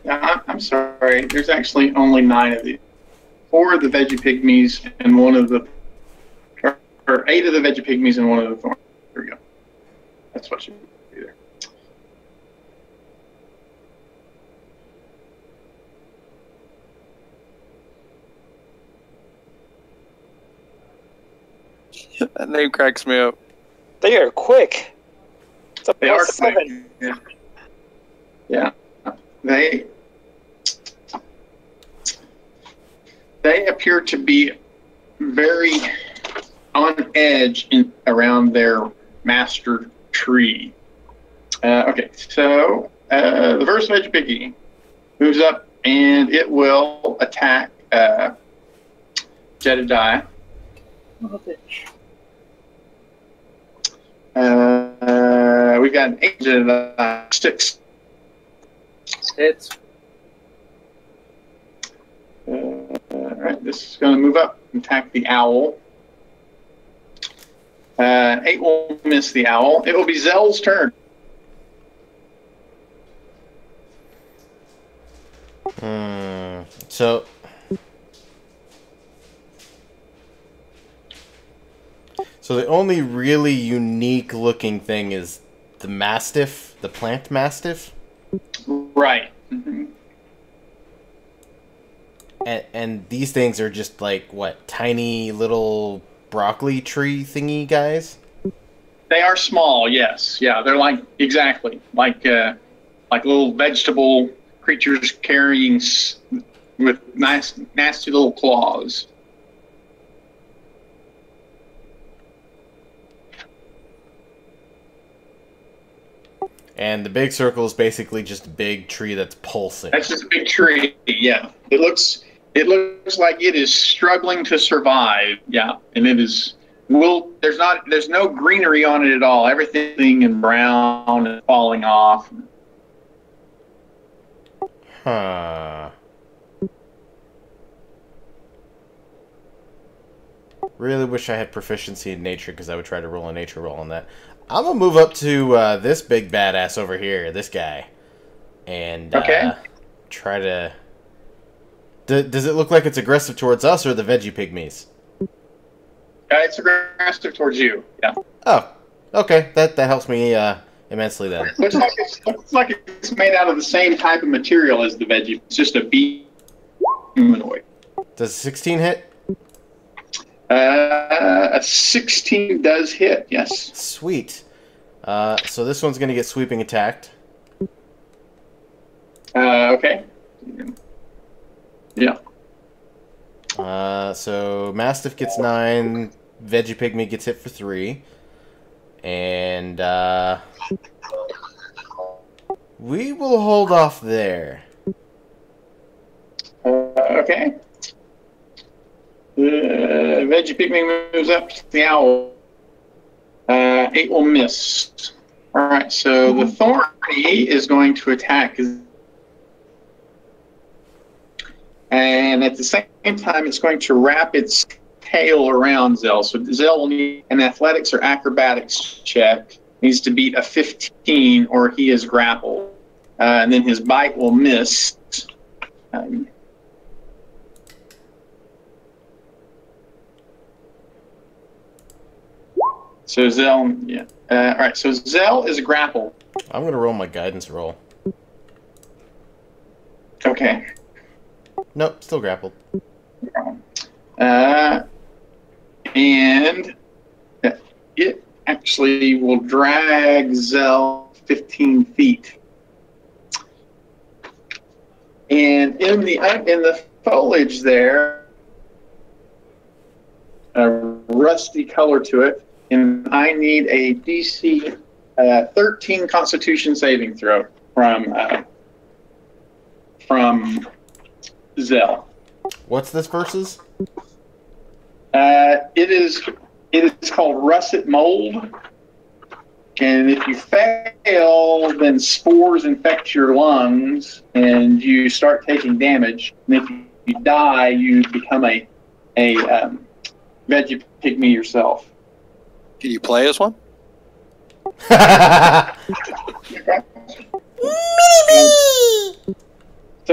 I'm sorry. There's actually only 9 of these. 4 of the veggie pygmies and 1 of the, or 8 of the veggie pygmies and 1 of the thorns. There we go. That's what should be there. That name cracks me up. They are quick. It's a They are plus 7. quick. Yeah. They appear to be very on edge around their master tree. Okay, so the first veggie piggy moves up and it will attack Jedediah. Oh, bitch. We got an 8 Jedediah, 6. It's Alright, this is going to move up and attack the owl. 8 will miss the owl. It will be Zell's turn. So the only really unique looking thing is the mastiff, the plant mastiff. Right. Mm-hmm. And these things are just like, what, tiny little broccoli tree thingy guys? They are small, yes. Yeah, they're like, exactly, like little vegetable creatures carrying with nice, nasty little claws. And the big circle is basically just a big tree that's pulsing. That's just a big tree, yeah. It looks like it is struggling to survive, yeah. And it is, there's no greenery on it at all. Everything in brown and falling off. Huh. Really wish I had proficiency in nature because I would try to roll a nature roll on that. I'm going to move up to this big badass over here, this guy. And try to... Does it look like it's aggressive towards us or the veggie pygmies? It's aggressive towards you, yeah. Oh, okay. That helps me immensely then. Looks like it's made out of the same type of material as the veggie. It's just a bee humanoid. Does 16 hit? A 16 does hit, yes. Sweet. So this one's going to get sweeping attacked. Okay. Yeah. So Mastiff gets 9, Veggie Pygmy gets hit for 3, and we will hold off there. Okay. Veggie Pygmy moves up to the owl. 8 will miss. All right, so the Thorny is going to attack. And at the same time, it's going to wrap its tail around Zell. So Zell will need an athletics or acrobatics check. Needs to beat a 15 or he is grappled. And then his bite will miss. So Zell, yeah. All right, so Zell is grappled. I'm going to roll my guidance roll. Okay. Nope, still grappled. And it actually will drag Zell 15 feet. And in the foliage there, a rusty color to it, and I need a DC 13 Constitution saving throw from Zell. What's this versus? It is called Russet Mold, and if you fail, then spores infect your lungs, and you start taking damage. And if you die, you become a Veggie Pygmy yourself. Can you play as one? So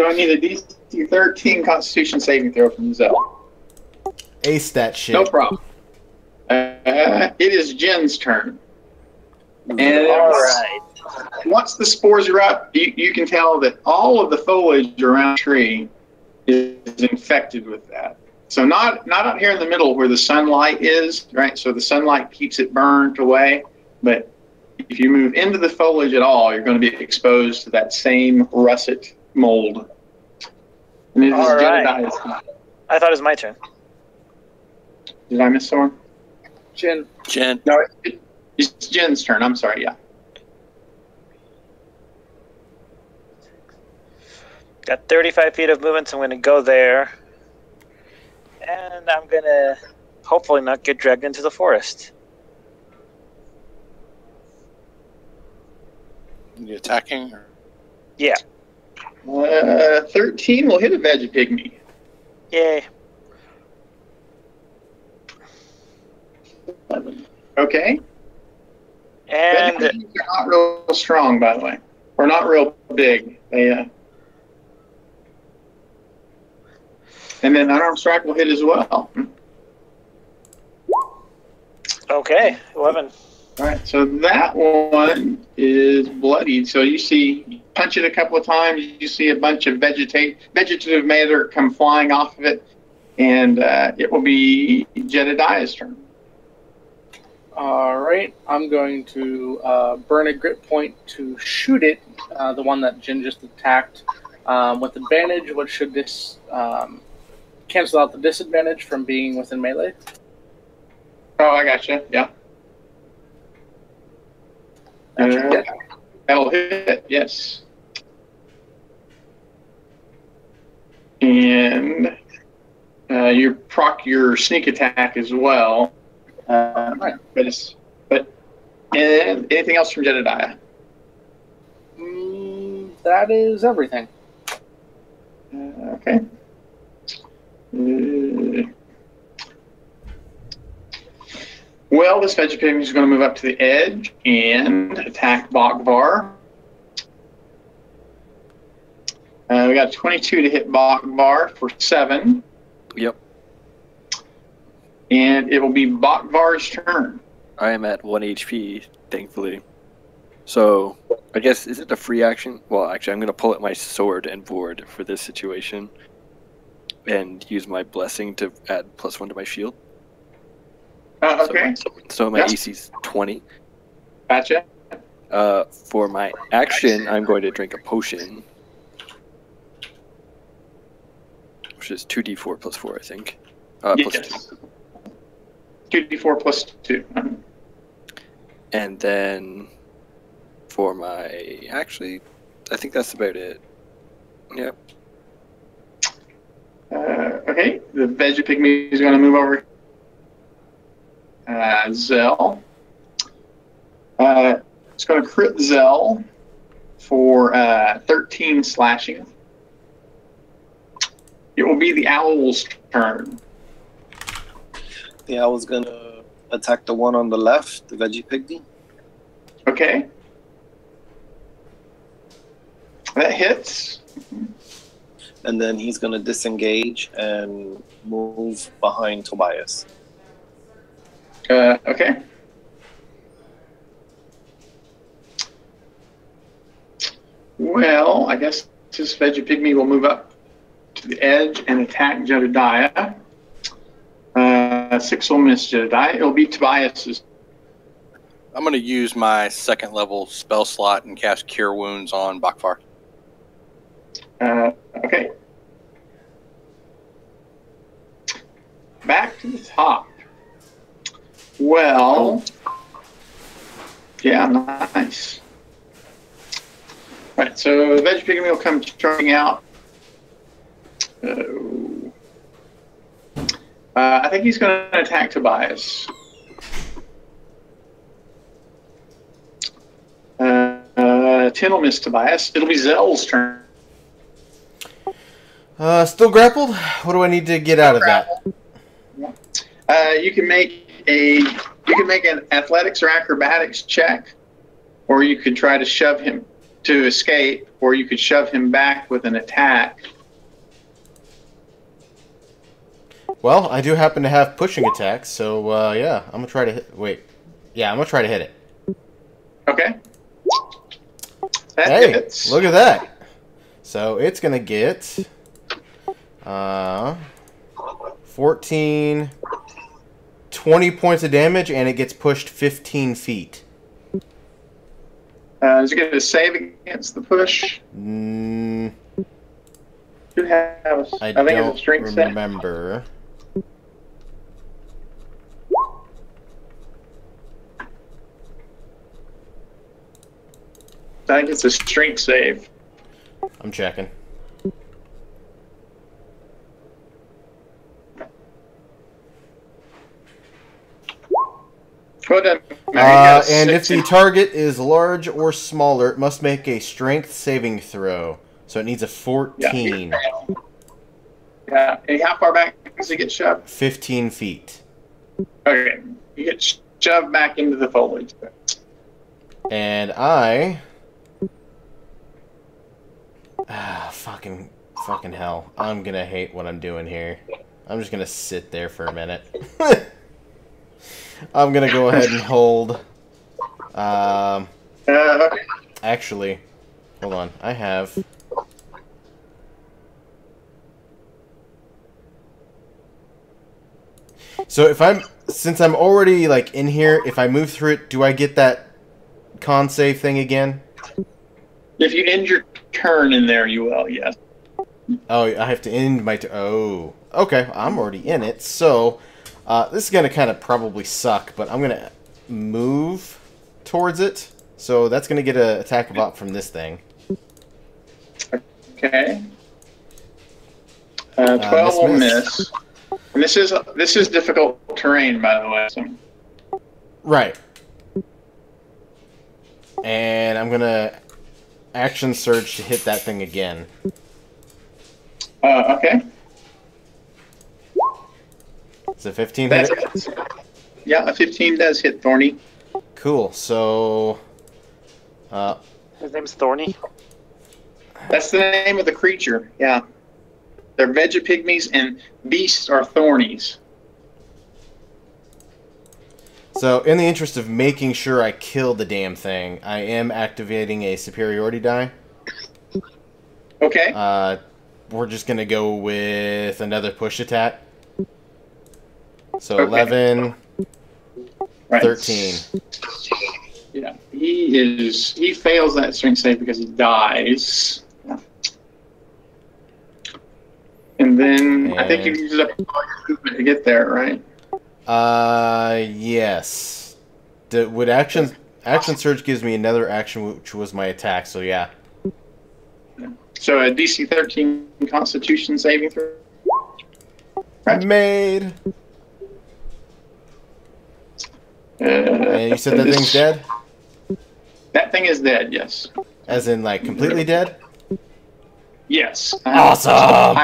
I need a DC 13 Constitution saving throw from Zell. Ace that shit. No problem. It is Jen's turn. And once the spores are up, you can tell that all of the foliage around the tree is infected with that. So not out here in the middle where the sunlight is, right? So the sunlight keeps it burnt away. But if you move into the foliage at all, you're going to be exposed to that same russet mold. And it is Jedediah's turn. I thought it was my turn. Did I miss someone? Jen. No, it's Jen's turn. I'm sorry, yeah. Got 35 feet of movement, so I'm going to go there. And I'm going to hopefully not get dragged into the forest. You attacking? Or? Yeah. 13 will hit a Veggie Pygmy. Yay. Okay. And Veggie Pygmies are not real strong, by the way. Or not real big. They, and then unarmed strike will hit as well. okay, 11. All right, so that one is bloodied. So you punch it a couple of times, you see a bunch of vegetative matter come flying off of it, and it will be Jedediah's turn. All right, I'm going to burn a grit point to shoot it, the one that Jen just attacked, with advantage. What should this cancel out the disadvantage from being within melee? Oh, I gotcha. Yeah. That'll hit, yes. And you proc your sneak attack as well. Right. And anything else from Jedediah? That is everything. Okay. Well, this Veggie Pygmy is going to move up to the edge and attack Bokvar. We got 22 to hit Bokvar for 7. Yep. And it will be Bokvar's turn. I am at 1 HP, thankfully. So, I guess, is it a free action? Well, actually, I'm going to pull out my sword and board for this situation. And use my blessing to add +1 to my shield. Okay. So my AC's 20. Gotcha. For my action, I'm going to drink a potion. Which is 2d4 plus 4, I think. Yes. 2d4 plus 2. And then for my... Actually, I think that's about it. Yep. Okay, the Veggie Pygmy is going to move over. Zell. It's going to crit Zell for 13 slashing. It will be the owl's turn. The owl's going to attack the one on the left, the Veggie Pygmy. Okay. That hits. And then he's going to disengage and move behind Tobias. Okay. Well, I guess this Veggie Pygmy will move up to the edge and attack Jedediah. 6 will miss Jedediah. It'll be Tobias's. I'm going to use my 2nd level spell slot and cast Cure Wounds on Bakfar. Okay. Back to the top. Well, yeah, nice. Right, so the Veggie Pygmy will come charging out. I think he's going to attack Tobias. 10 will miss Tobias. It'll be Zell's turn. Still grappled? What do I need to get out of that? You can make an athletics or acrobatics check, or you could try to shove him to escape, or you could shove him back with an attack. Well, I do happen to have pushing attacks, so yeah, I'm gonna try to hit. Wait, yeah, I'm gonna try to hit it. Okay. That hey, hits. Look at that. So it's gonna get 14, 20 points of damage, and it gets pushed 15 feet. Is it going to save against the push? Mm, Should have I think don't it's a strength save. remember. I think it's a strength save. I'm checking. Well done. And if the target is large or smaller, it must make a strength saving throw. So it needs a 14. Yeah. And how far back does it get shoved? 15 feet. Okay. You get shoved back into the foliage. And I... fucking hell. I'm gonna hate what I'm doing here. I'm just gonna sit there for a minute. I'm gonna go ahead and hold. Actually, hold on. I have... So since I'm already like in here, if I move through it, do I get that con save thing again? If you end your turn in there, you will, yes. Oh, I have to end my oh. Okay, I'm already in it, so... this is going to kind of probably suck, but I'm going to move towards it. So that's going to get an attack of op from this thing. Okay. 12 will miss. And this is difficult terrain, by the way. So. Right. And I'm going to action surge to hit that thing again. Okay. Is it 15 hit? Yeah, a 15 does hit Thorny. Cool. So... His name's Thorny. That's the name of the creature, yeah. They're Veggie-Pygmies, and beasts are Thornies. So, in the interest of making sure I kill the damn thing, I am activating a superiority die. Okay. We're just going to go with another push attack. So, okay. 11, right. 13. Yeah, he fails that strength save because he dies. And then I think you used up all your movement to get there, right? Yes. Would action surge gives me another action, which was my attack. So yeah. So a DC 13 Constitution saving throw. Right. Made. And you said that thing's dead? That thing is dead, yes. As in, like, completely dead? Yes. Awesome!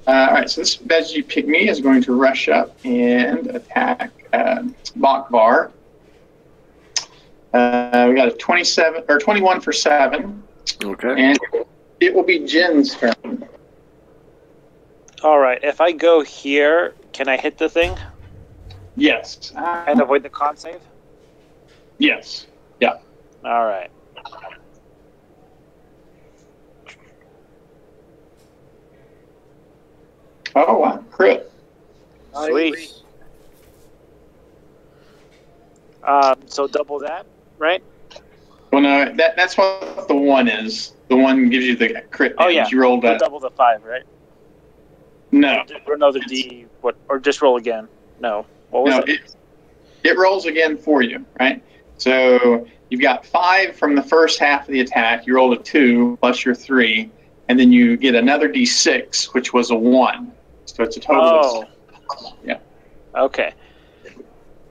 Alright, so this veggie pygmy is going to rush up and attack Bokvar. We got a 27 or 21 for 7. Okay. And it will be Jin's turn. All right. If I go here, can I hit the thing Yes. and avoid the con save? Yes. Yeah. All right. Oh, wow. Crit. Sweet. So double that, right? Well, no, that's what the 1 is. The 1 gives you the crit damage. Oh yeah. You rolled So that. double the 5, right? No. Or another D. What? Or just roll again? No. What was No, it? it rolls again for you, right? So you've got 5 from the first half of the attack. You rolled a 2 plus your 3, and then you get another D6, which was a 1. So it's a total of 6. Yeah. Okay.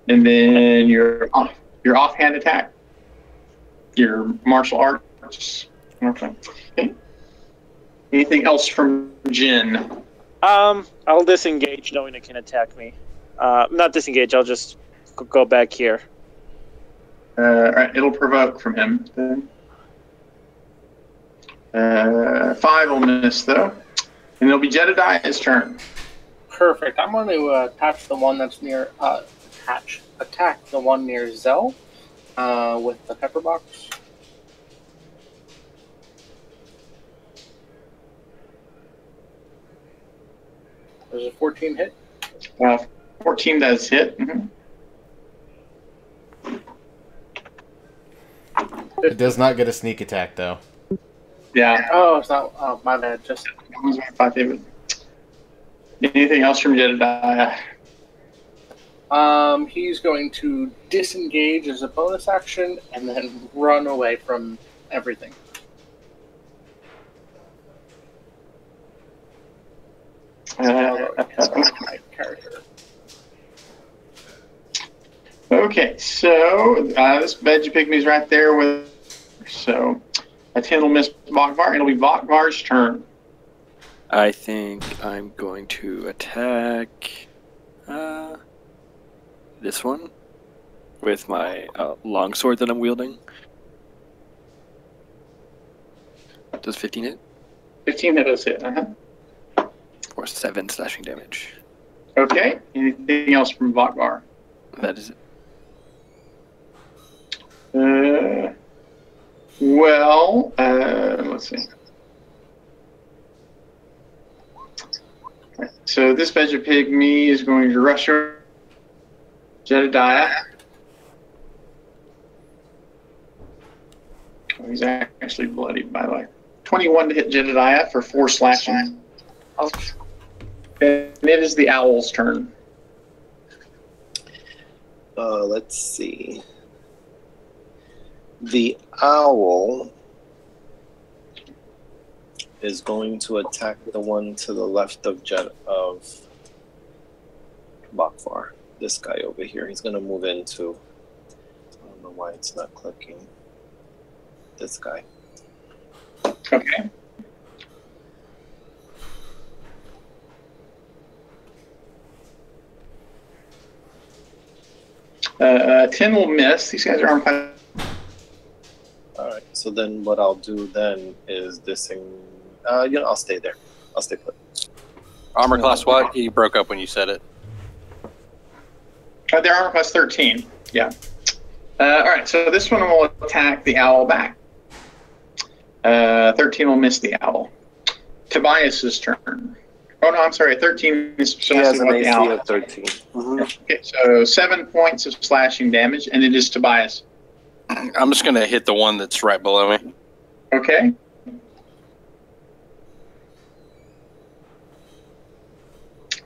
And then your offhand attack, your martial arts. Okay. Anything else from Jin? I'll disengage, knowing it can attack me. Not disengage. I'll just go back here. All right, it'll provoke from him then. 5 will miss though, and it'll be Jedediah's turn. Perfect. I'm going to attach the one that's near attack the one near Zell with the pepper box. There's a 14 hit. 14 does hit. Mm-hmm. It does not get a sneak attack, though. Yeah. Oh, it's not. Oh, my bad. Just. Anything else from Jedediah? He's going to disengage as a bonus action and then run away from everything. My character. Okay, so this veggie pygmy's right there with. So a 10 will miss Bokvar, and it'll be Bokvar's turn. I think I'm going to attack this one with my longsword that I'm wielding. Does 15 hit? 15 does hit. Or 7 slashing damage. Okay. Anything else from Bokvar? That is it. Let's see. Right, so this veggie pygmy is going to rush over Jedediah. Oh, he's actually bloodied, by the way. 21 to hit Jedediah for 4 slashing. Ouch. And it is the owl's turn. Let's see. The owl is going to attack the one to the left of Bokvar. This guy over here. He's going to move into. I don't know why it's not clicking. This guy. Okay. Uh, 10 will miss. These guys are on 5. Alright, so then what I'll do then is I'll stay there. I'll stay put. Armor class what? You broke up when you said it. They're armor class 13. Yeah. Alright, so this one will attack the owl back. 13 will miss the owl. Tobias's turn. Oh no, I'm sorry. 13 is He has precisely an what the AC owl. of 13. Okay, so 7 points of slashing damage, and it is Tobias. I'm just going to hit the one that's right below me. Okay.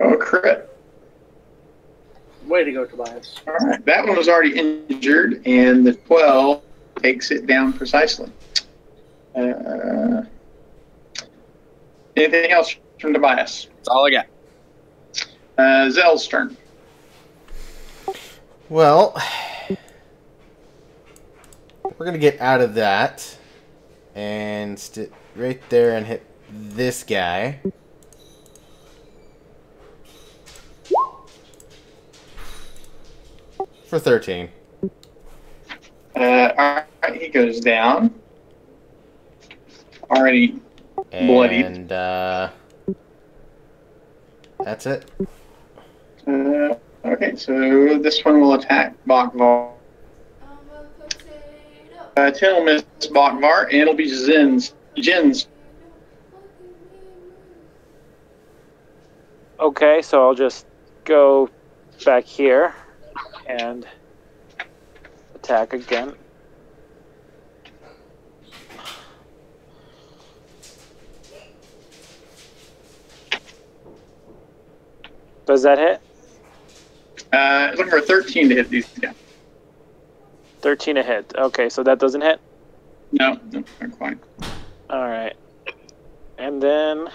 Oh, crit. Way to go, Tobias. All right, that one was already injured, and the 12 takes it down precisely. Anything else from Tobias? That's all I got. Zell's turn. Well, we're going to get out of that and sit right there and hit this guy. For 13. All right, he goes down. Already bloodied. And that's it. Okay, so this one will attack Bakvar. 10 will miss Bakvar, and it'll be Jin's. Okay, so I'll just go back here and attack again. Does that hit? Looking for 13 to hit these guys. 13 a hit. Okay, so that doesn't hit? No, not quite. Alright. And then...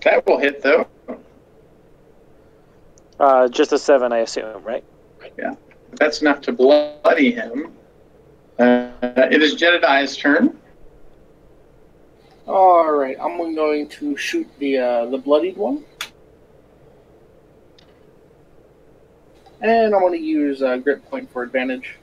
That will hit, though. Just a 7, I assume, right? Yeah, that's enough to bloody him. It is Jedediah's turn. All right, I'm going to shoot the bloodied one, and I'm going to use grit point for advantage.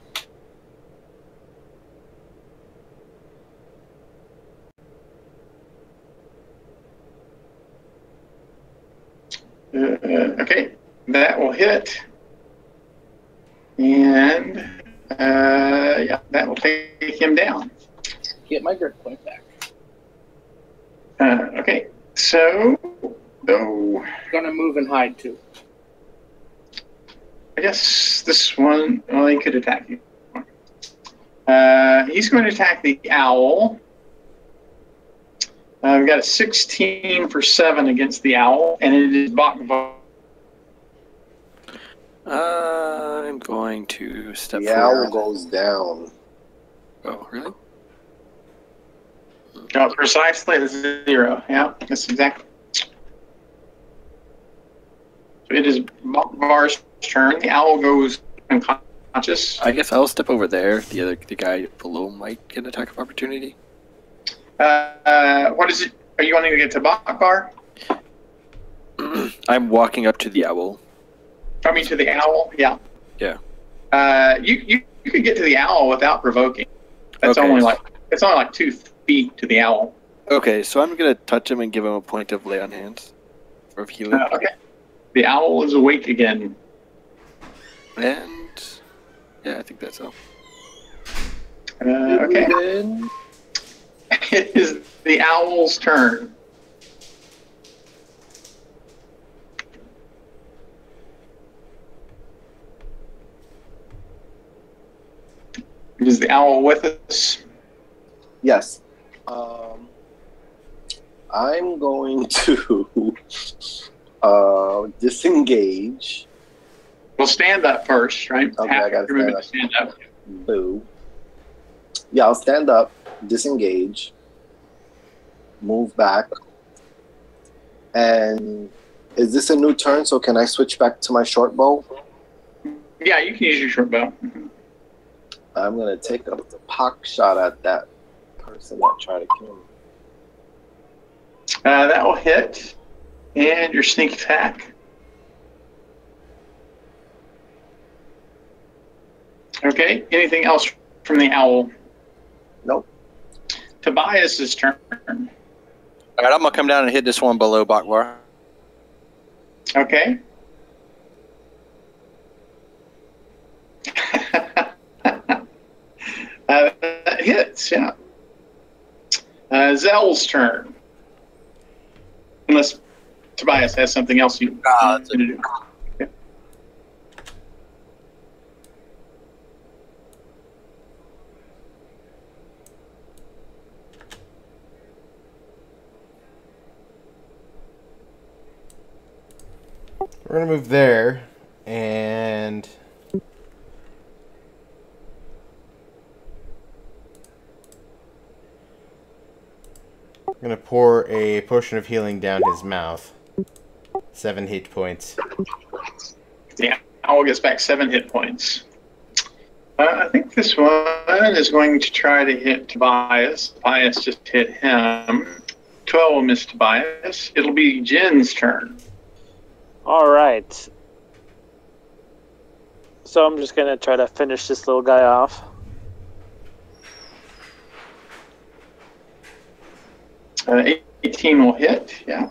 Okay, that will hit. And, yeah, that will take him down. Get my grit point back. Okay, so, though, Gonna move and hide too. I guess this one, well, he could attack you. He's going to attack the owl. We've got a 16 for 7 against the owl, and it is Bakvar. I'm going to step The owl forward. goes down. Oh, really? Precisely the 0. Yeah, that's exactly. So it is Bakvar's turn. The owl goes unconscious. I guess I'll step over there. The guy below might get an attack of opportunity. What is it? Are you wanting to get to Bakvar? I'm walking up to the owl. I mean, to the owl? Yeah. Yeah. You could get to the owl without provoking. That's Okay. only like 2 feet to the owl. Okay, so I'm gonna touch him and give him a point of lay on hands of healing. Okay. The owl is awake again. And yeah, I think that's all. Okay. It is the owl's turn. Is the owl with us? Yes. I'm going to disengage. We'll stand up first, right? Okay, I gotta Remember stand to stand up. Boo. Yeah, I'll stand up, disengage, move back. And is this a new turn? So can I switch back to my short bow? Yeah, you can use your short bow. I'm going to take a pock shot at that person that tried to kill me. That will hit. And your sneak attack. Okay, anything else from the owl? Nope. Tobias's turn. All right, I'm going to come down and hit this one below Bakvar. Okay. That hits, yeah. Zell's turn. unless Tobias has something else you want to do. Okay. We're gonna move there, and I'm gonna pour a potion of healing down his mouth. 7 hit points. Yeah, Owl gets back 7 hit points. I think this one is going to try to hit Tobias. Tobias just hit him. 12 will miss Tobias. It'll be Jin's turn. All right. So I'm just gonna try to finish this little guy off. Uh, 18 will hit, yeah.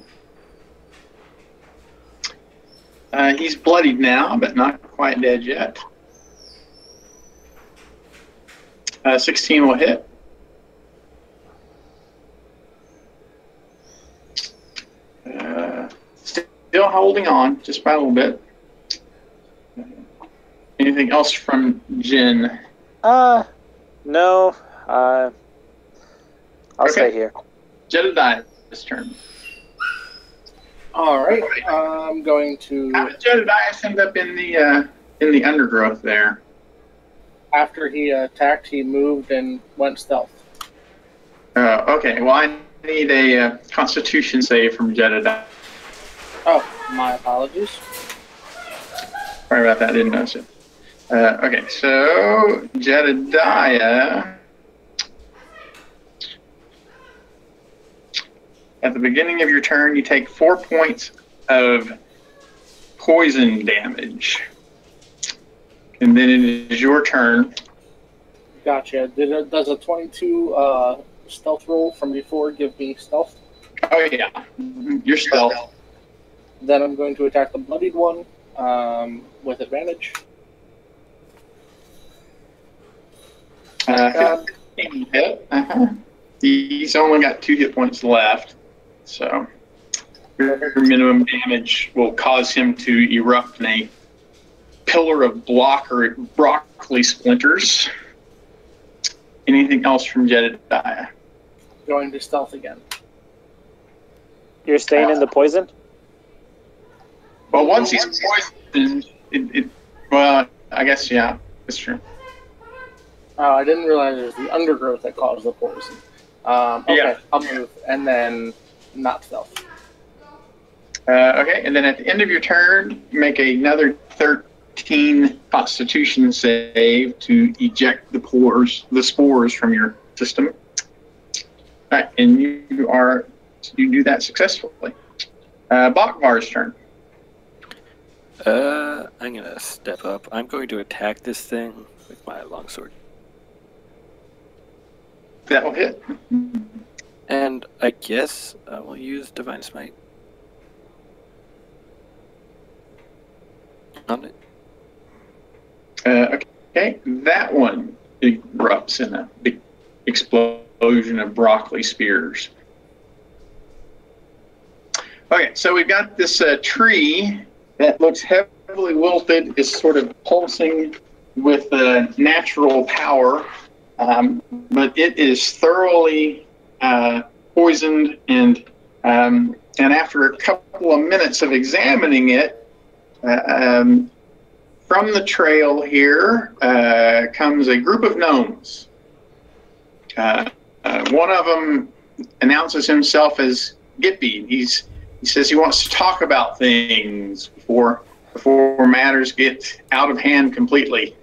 He's bloodied now, but not quite dead yet. 16 will hit. Still holding on, just by a little bit. Anything else from Jin? No. I'll stay here. Jedediah's turn. All right. I'm going to. How did Jedediah end up in the undergrowth there? After he attacked, he moved and went stealth. Okay. Well, I need a Constitution save from Jedediah. Oh, my apologies. Sorry about that. I didn't notice it. Okay, so Jedediah. At the beginning of your turn, you take 4 points of poison damage. And then it is your turn. Gotcha. Does a 22 stealth roll from before give me stealth? Oh, yeah. Your stealth. Then I'm going to attack the bloodied one with advantage. 15 hit. He's only got 2 hit points left. So your minimum damage will cause him to erupt in a pillar of broccoli splinters. Anything else from Jedediah? Going to stealth again. You're staying in the poison? Well, once he's poisoned, well, I guess, yeah, that's true. Oh, I didn't realize it was the undergrowth that caused the poison. Okay, Yeah. I'll move, and then not stealth. Okay, and then at the end of your turn, make another 13 Constitution save to eject the spores from your system. All right, and you do that successfully. Bakvar's turn. I'm gonna step up. I'm going to attack this thing with my longsword. That will hit. And I guess I will use Divine Smite on it. Okay, that one erupts in a big explosion of broccoli spears. Okay, so we've got this tree that looks heavily wilted, is sort of pulsing with natural power, but it is thoroughly poisoned, and after a couple of minutes of examining it, from the trail here comes a group of gnomes. One of them announces himself as Gippy. He says he wants to talk about things before matters get out of hand completely.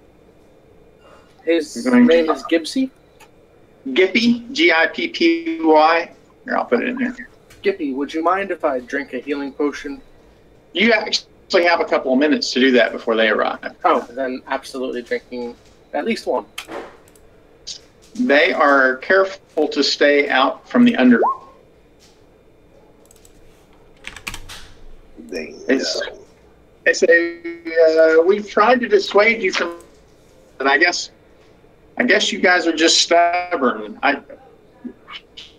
His name is Gibbsy? Gippy, Gippy. Here, I'll put it in here. Gippy, would you mind if I drink a healing potion? You actually have a couple of minutes to do that before they arrive. Oh, then absolutely drinking at least one. They are careful to stay out from the under. They say we've tried to dissuade you from, and I guess you guys are just stubborn.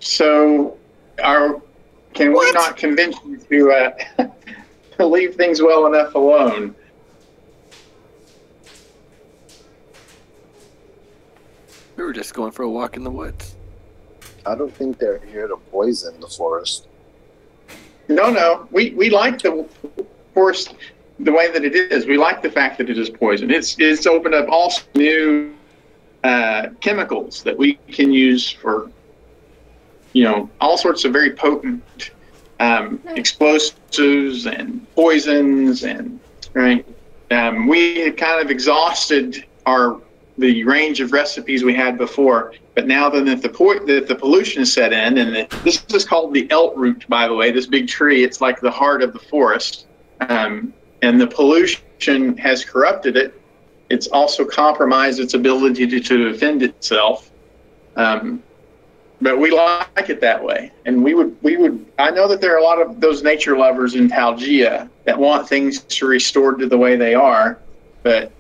So Can we not convince you to to leave things well enough alone? We were just going for a walk in the woods. I don't think they're here to poison the forest. No. We like the forest the way that it is. We like the fact that it is poison. It's opened up all new chemicals that we can use for, all sorts of very potent explosives and poisons, and right. We had kind of exhausted the range of recipes we had before, but now that the pollution set in, and this is called the Elt root, by the way, this big tree, it's like the heart of the forest, and the pollution has corrupted it. It's also compromised its ability to defend itself. But we like it that way, and we would. I know that there are a lot of those nature lovers in Talgia that want things to restored to the way they are, but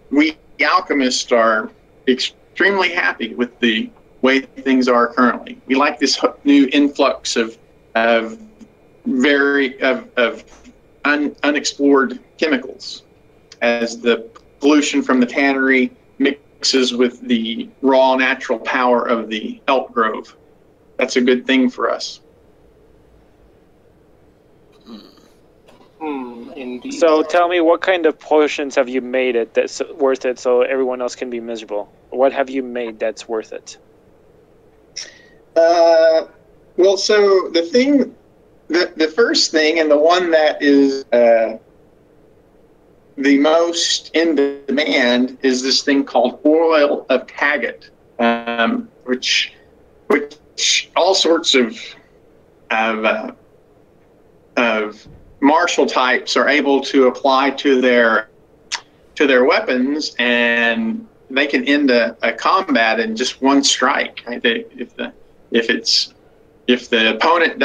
we alchemists are extremely happy with the way things are currently. We like this new influx of unexplored chemicals as the pollution from the tannery mixes with the raw natural power of the elk grove. That's a good thing for us. Indeed. So tell me, what kind of potions have you made it that's worth it so everyone else can be miserable? What have you made that's worth it? Well, so the first thing, and the one that is the most in demand, is this thing called oil of Taggart, which all sorts of martial types are able to apply to their weapons, and they can end a combat in just one strike. Right? If the opponent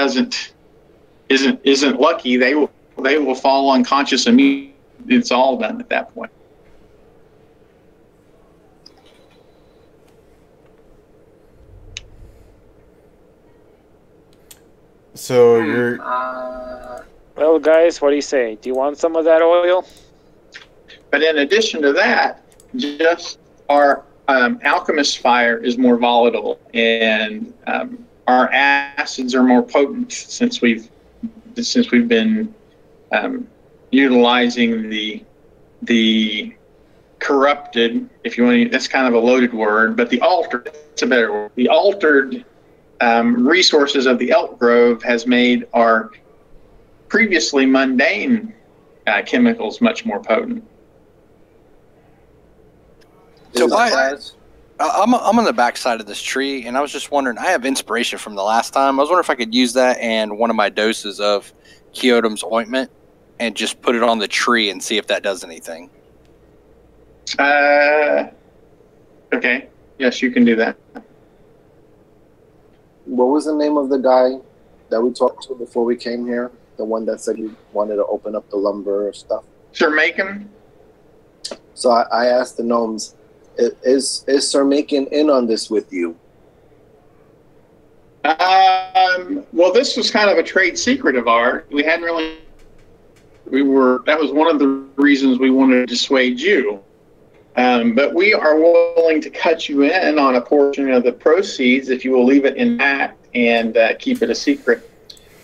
isn't lucky, they will fall unconscious immediately. It's all done at that point. So you're. Well, guys, what do you say? Do you want some of that oil? But in addition to that, just our alchemist fire is more volatile, and our acids are more potent since we've been utilizing the corrupted, if you want to. That's kind of a loaded word, but the altered. It's a better word. The altered resources of the Elk Grove has made our previously mundane chemicals much more potent. So I'm on the back side of this tree, and I was just wondering, I have inspiration from the last time. I was wondering if I could use that and one of my doses of Kyotom's ointment and just put it on the tree and see if that does anything. Okay. Yes, you can do that. What was the name of the guy that we talked to before we came here? The one that said he wanted to open up the lumber stuff? Sir Mayken? So I asked the gnomes, is Sir Mayken in on this with you? Well, this was kind of a trade secret of ours. We hadn't really... That was one of the reasons we wanted to dissuade you. But we are willing to cut you in on a portion of the proceeds if you will leave it intact and keep it a secret.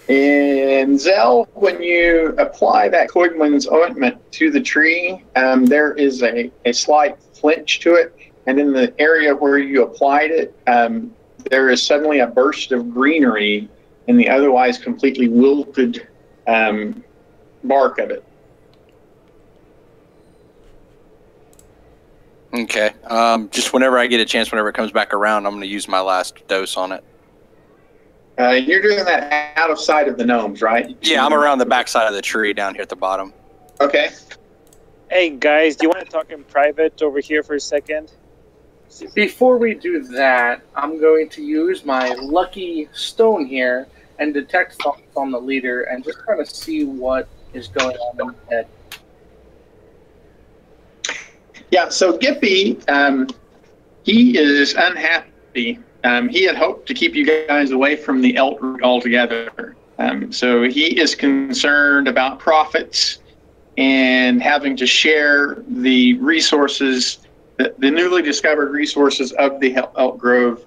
And Zell, when you apply that Koigman's ointment to the tree, there is a slight flinch to it. And in the area where you applied it, there is suddenly a burst of greenery in the otherwise completely wilted bark of it. Okay. Just whenever I get a chance, whenever it comes back around, I'm going to use my last dose on it. You're doing that out of sight of the gnomes, right? Yeah, I'm around the back side of the tree down here at the bottom. Okay. Hey, guys, do you want to talk in private over here for a second? Before we do that, I'm going to use my lucky stone here and detect thoughts on the leader and just kind of see what is going on in his head. Yeah, so Gippy, he is unhappy he had hoped to keep you guys away from the Elt route altogether. So he is concerned about profits and having to share the resources, the newly discovered resources of the Elt Grove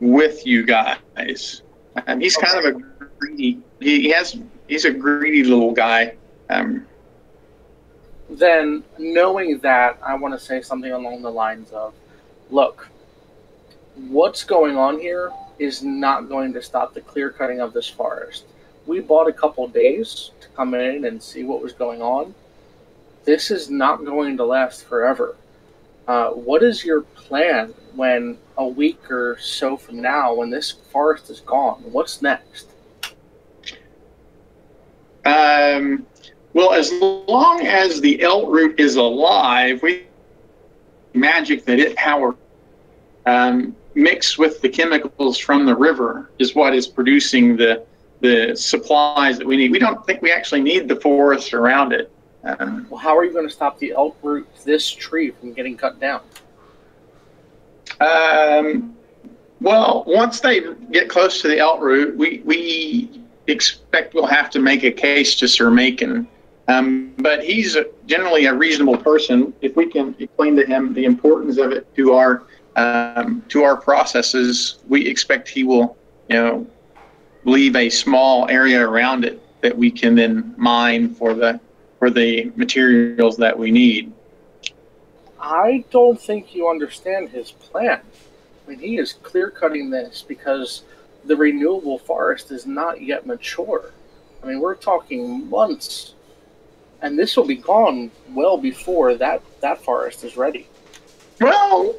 with you guys. He's kind of a greedy. He's a greedy little guy. Then, knowing that, I want to say something along the lines of, look, what's going on here is not going to stop the clear cutting of this forest. We bought a couple days to come in and see what was going on. This is not going to last forever. What is your plan when a week or so from now, when this forest is gone? What's next? Well, as long as the Elt root is alive, we magic that it power mixed with the chemicals from the river is what is producing the supplies that we need. We don't think we actually need the forest around it. Well, how are you going to stop the Elt root, this tree, from getting cut down? Well, once they get close to the Elt root, we expect we'll have to make a case to Sir Mayken. But he's generally a reasonable person. If we can explain to him the importance of it to our processes, we expect he will, leave a small area around it that we can then mine for the materials that we need. I don't think you understand his plan. I mean, he is clear cutting this because the renewable forest is not yet mature. I mean, we're talking months. And this will be gone well before that forest is ready. Well,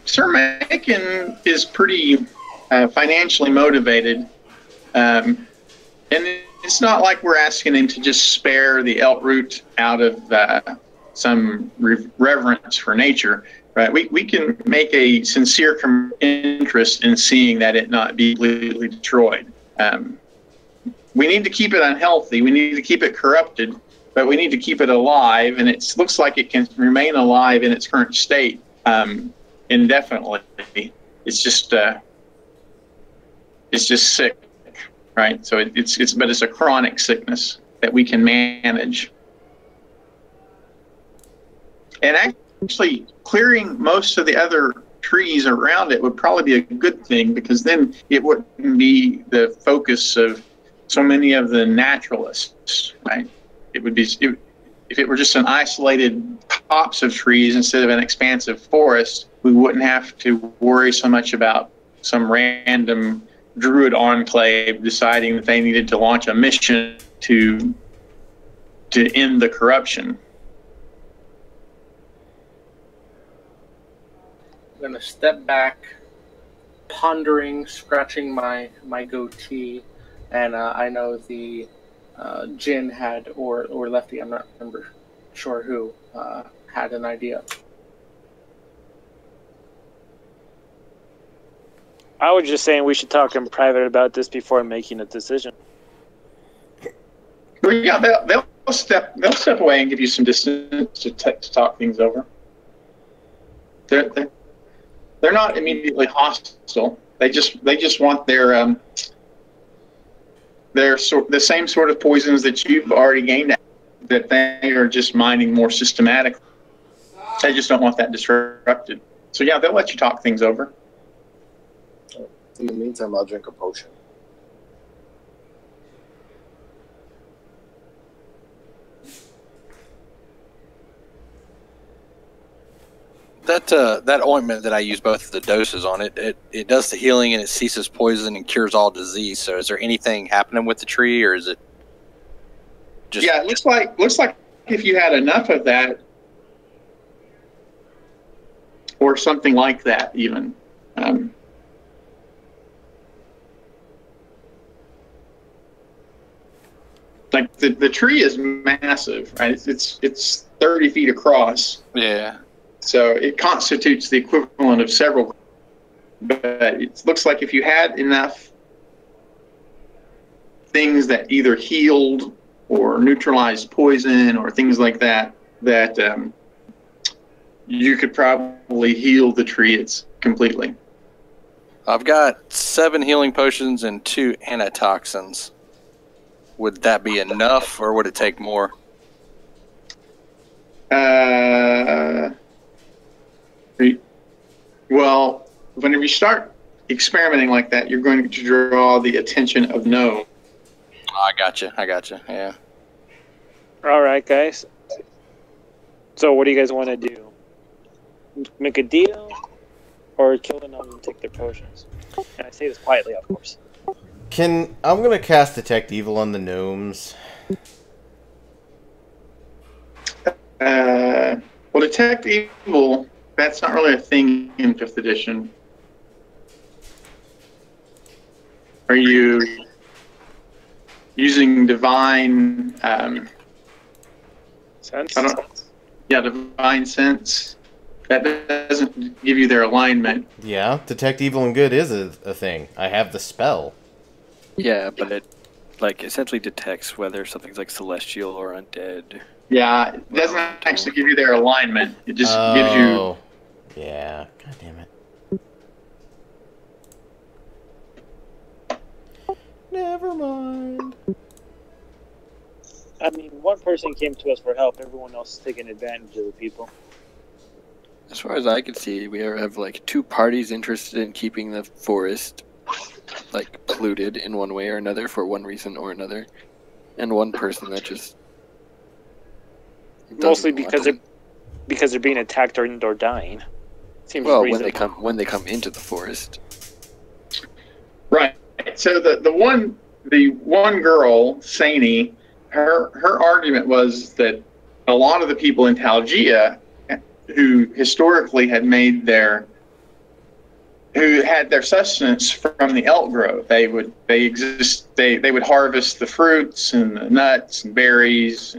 Sir Mayken is pretty financially motivated. And it's not like we're asking him to just spare the Elt root out of some reverence for nature. Right? We can make a sincere interest in seeing that it not be completely destroyed. We need to keep it unhealthy. We need to keep it corrupted. But we need to keep it alive, and it looks like it can remain alive in its current state indefinitely. It's just sick, right? So it's a chronic sickness that we can manage. And actually, clearing most of the other trees around it would probably be a good thing, because then it wouldn't be the focus of so many of the naturalists, right? It would be, if it were just an isolated tops of trees instead of an expansive forest, we wouldn't have to worry so much about some random druid enclave deciding that they needed to launch a mission to end the corruption. I'm going to step back, pondering, scratching my goatee, and I know the Jin had, or Lefty, I'm not sure who, had an idea. I was just saying we should talk in private about this before making a decision. Well, yeah, they'll step away and give you some distance to talk things over. They're not immediately hostile. They just want the same sort of poisons that you've already gained, that they are just mining more systematically. They just don't want that disrupted. So yeah, they'll let you talk things over. In the meantime, I'll drink a potion. That ointment that I use both of the doses on, it does the healing and it ceases poison and cures all disease. So is there anything happening with the tree, or is it just... Yeah, it looks like if you had enough of that, or something like that even. Like the tree is massive, right? It's 30 feet across. Yeah. So it constitutes the equivalent of several. But it looks like if you had enough things that either healed or neutralized poison or things like that, you could probably heal the tree completely. I've got 7 healing potions and 2 antitoxins. Would that be enough, or would it take more? Well, whenever you start experimenting like that, you're going to draw the attention of no. I gotcha. Yeah. All right, guys. So what do you guys want to do? Make a deal, or kill them and take their potions? And I say this quietly, of course. I'm gonna cast Detect Evil on the gnomes. Well, Detect Evil, that's not really a thing in 5th edition. Are you using divine Sense? divine sense? That doesn't give you their alignment. Yeah, Detect Evil and Good is a thing. I have the spell. Yeah, but it essentially detects whether something's like celestial or undead. Yeah, it doesn't actually give you their alignment. It just gives you... Yeah, god damn it. Never mind. I mean, one person came to us for help. Everyone else is taking advantage of the people. As far as I can see, we have like 2 parties interested in keeping the forest like polluted in one way or another for one reason or another, and one person that just mostly because they're being attacked or dying. Seems reasonable. when they come into the forest. Right. So the one girl, Sani, her argument was that a lot of the people in Talgia who historically had had their sustenance from the Elt grove. They would harvest the fruits and the nuts and berries,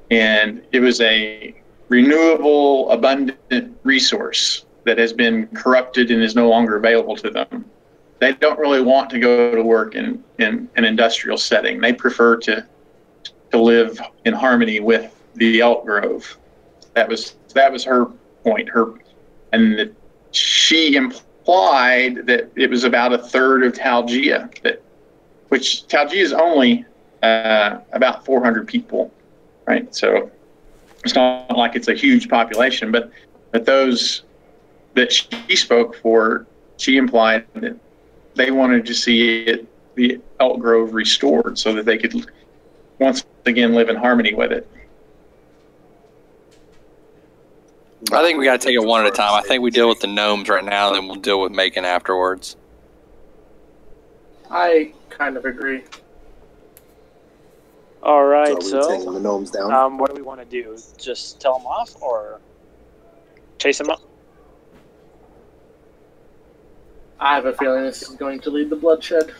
and it was a renewable, abundant resource that has been corrupted and is no longer available to them. They don't really want to go to work in an industrial setting. They prefer to live in harmony with the Elt grove. That was her point. She implied that it was about a third of Talgia, which Talgia is only about 400 people, right? So it's not like it's a huge population, but those that she spoke for, she implied that they wanted to see the Elt grove restored so that they could once again live in harmony with it. I think we got to take it one at a time. I think we deal with the gnomes right now, then we'll deal with Mayken afterwards. I kind of agree. All right, So we're taking the gnomes down. what do we want to do? Just tell them off or chase them up? I have a feeling this is going to lead to bloodshed.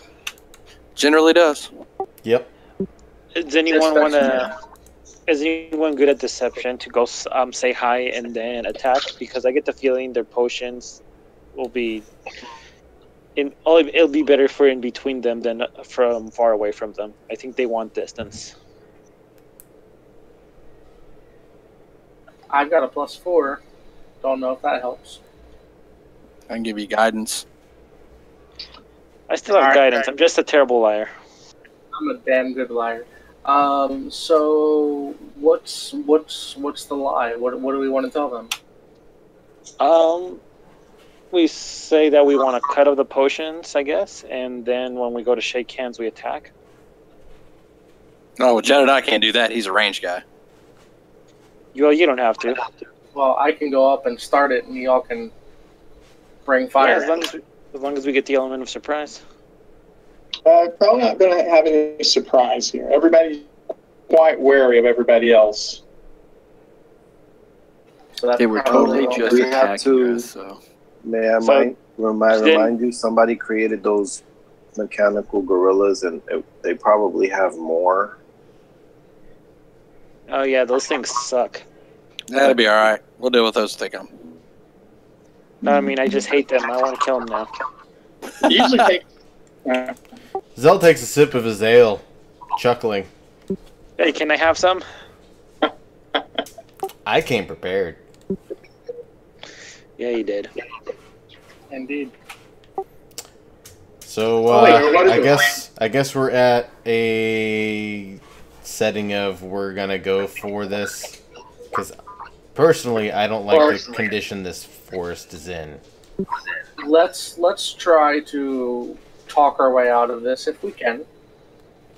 Generally does. Yep. Does anyone want to? Is anyone good at deception to go say hi and then attack? Because I get the feeling their potions will be it'll be better for in between them than from far away from them. I think they want distance. I've got a +4. Don't know if that helps. I can give you guidance. I still have guidance. I'm just a terrible liar. I'm a damn good liar. So what's the lie? What do we want to tell them? We say that we want a cut of the potions, I guess, and then when we go to shake hands, we attack. Oh, well, Jedediah can't do that. He's a range guy. You don't have to. Well, I can go up and start it, and y'all can bring fire. Yeah, as long as we get the element of surprise. Probably not going to have any surprise here. Everybody's quite wary of everybody else. So that's They were totally just we have attacking to- us, so... May I remind you, somebody created those mechanical gorillas, and they probably have more. Oh yeah, those things suck. That'll be all right. We'll deal with those if they come. I mean, I just hate them. I want to kill them now. It usually takes... Zell takes a sip of his ale, chuckling. Hey, can I have some? I came prepared. Yeah, you did. Indeed. So I guess we're at a setting of we're gonna go for this because personally I don't like the condition this forest is in. Let's try to talk our way out of this if we can,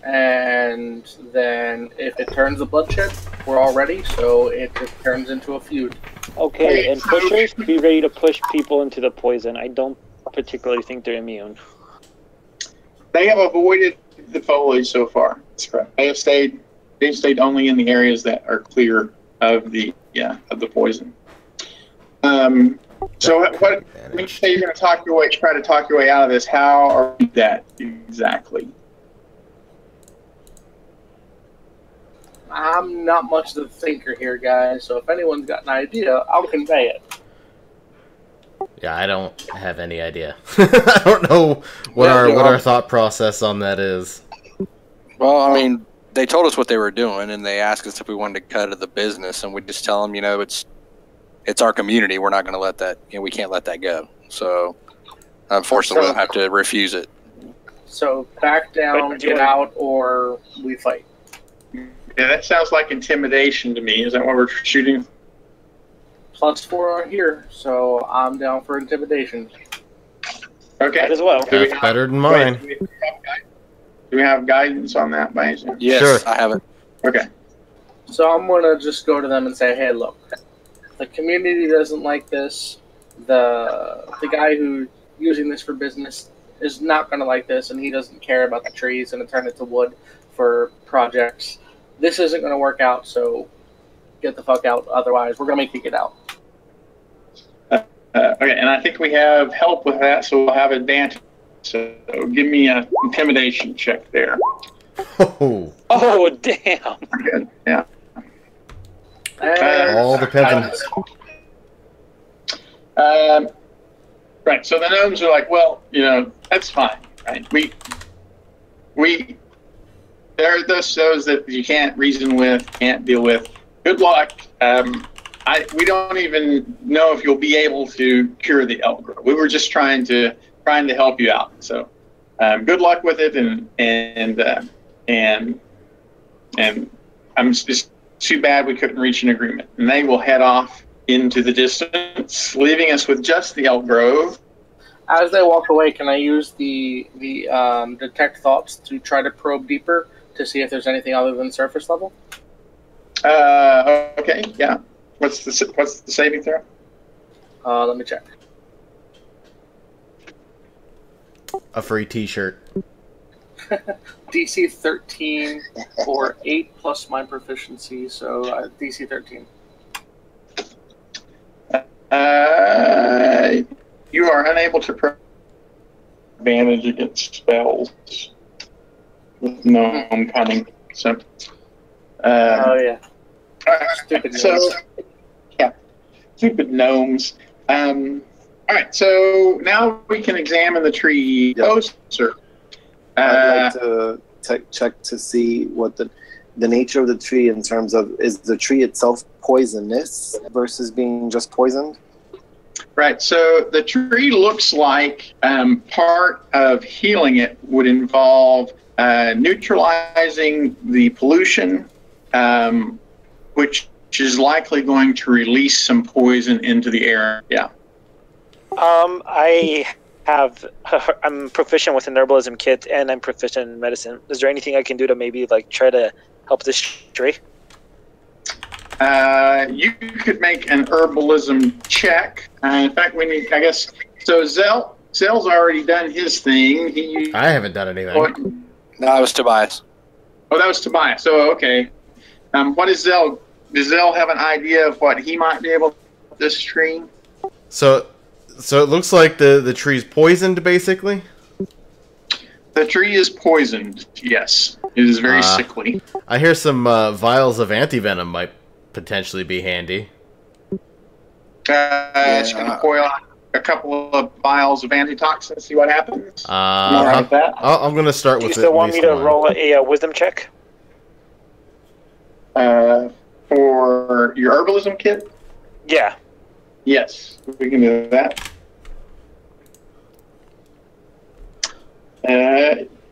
and then if it turns to bloodshed, we're all ready. So it turns into a feud. Okay, and pushers, be ready to push people into the poison. I don't particularly think they're immune. They have avoided the foliage so far. That's correct. They've stayed only in the areas that are clear of the poison. So what? When you say you're going to try to talk your way out of this, how are we that exactly? I'm not much of a thinker here, guys. So if anyone's got an idea, I'll convey it. Yeah, I don't have any idea. I don't know what our thought process on that is. Well, I mean, they told us what they were doing, and they asked us if we wanted to cut out of the business, and we just tell them, it's our community. We're not going to let that. We can't let that go. So, unfortunately, we'll have to refuse it. So back down, get out, or we fight. Yeah, that sounds like intimidation to me. Is that what we're shooting? +4 are here, so I'm down for intimidation. Okay. That as well. That's better than mine. Do we have guidance on that by any chance? Yes, sure. I have it. Okay. So I'm going to just go to them and say, hey, look, the community doesn't like this. The guy who's using this for business is not going to like this, and he doesn't care about the trees and to turn it to wood for projects. This isn't going to work out, so get the fuck out. Otherwise, we're going to make you get out. Okay, and I think we have help with that, so we'll have advantage. So give me an intimidation check there. Oh, damn. Good. Yeah. All depends on. Right. So the gnomes are like, well, that's fine. Right. There are those that you can't reason with, can't deal with. Good luck. We don't even know if you'll be able to cure the elt growth. We were just trying to help you out. So, good luck with it, and I'm just too bad we couldn't reach an agreement. And they will head off into the distance, leaving us with just the elt grove. As they walk away, can I use the detect thoughts to try to probe deeper to see if there's anything other than surface level? Okay, yeah. What's the saving throw? Let me check. A free T-shirt. DC 13 or 8 plus my proficiency, so DC 13. You are unable to advantage against spells with gnome cunning. So. Oh yeah. Stupid gnomes. Yeah, stupid gnomes. All right, so now we can examine the tree closer. I'd like to check to see what the nature of the tree in terms of, is the tree itself poisonous versus being just poisoned? Right, so the tree looks like part of healing it would involve neutralizing the pollution, which is likely going to release some poison into the air. Yeah. I'm proficient with an herbalism kit, and I'm proficient in medicine. Is there anything I can do to maybe try to help this tree? You could make an herbalism check. In fact, we need, I guess, so Zell's already done his thing. I haven't done anything. No, it was Tobias. Oh, that was Tobias. So, okay. What is Zell? Does Zell have an idea of what he might be able to do with this tree? So it looks like the tree's poisoned, basically? The tree is poisoned, yes. It is very sickly. I hear some vials of antivenom might potentially be handy. So you can pour on a couple of vials of antitoxin, see what happens. I'm going to start with it. Do you still want me to roll a wisdom check? For your herbalism kit? Yeah. Yes, we can do that.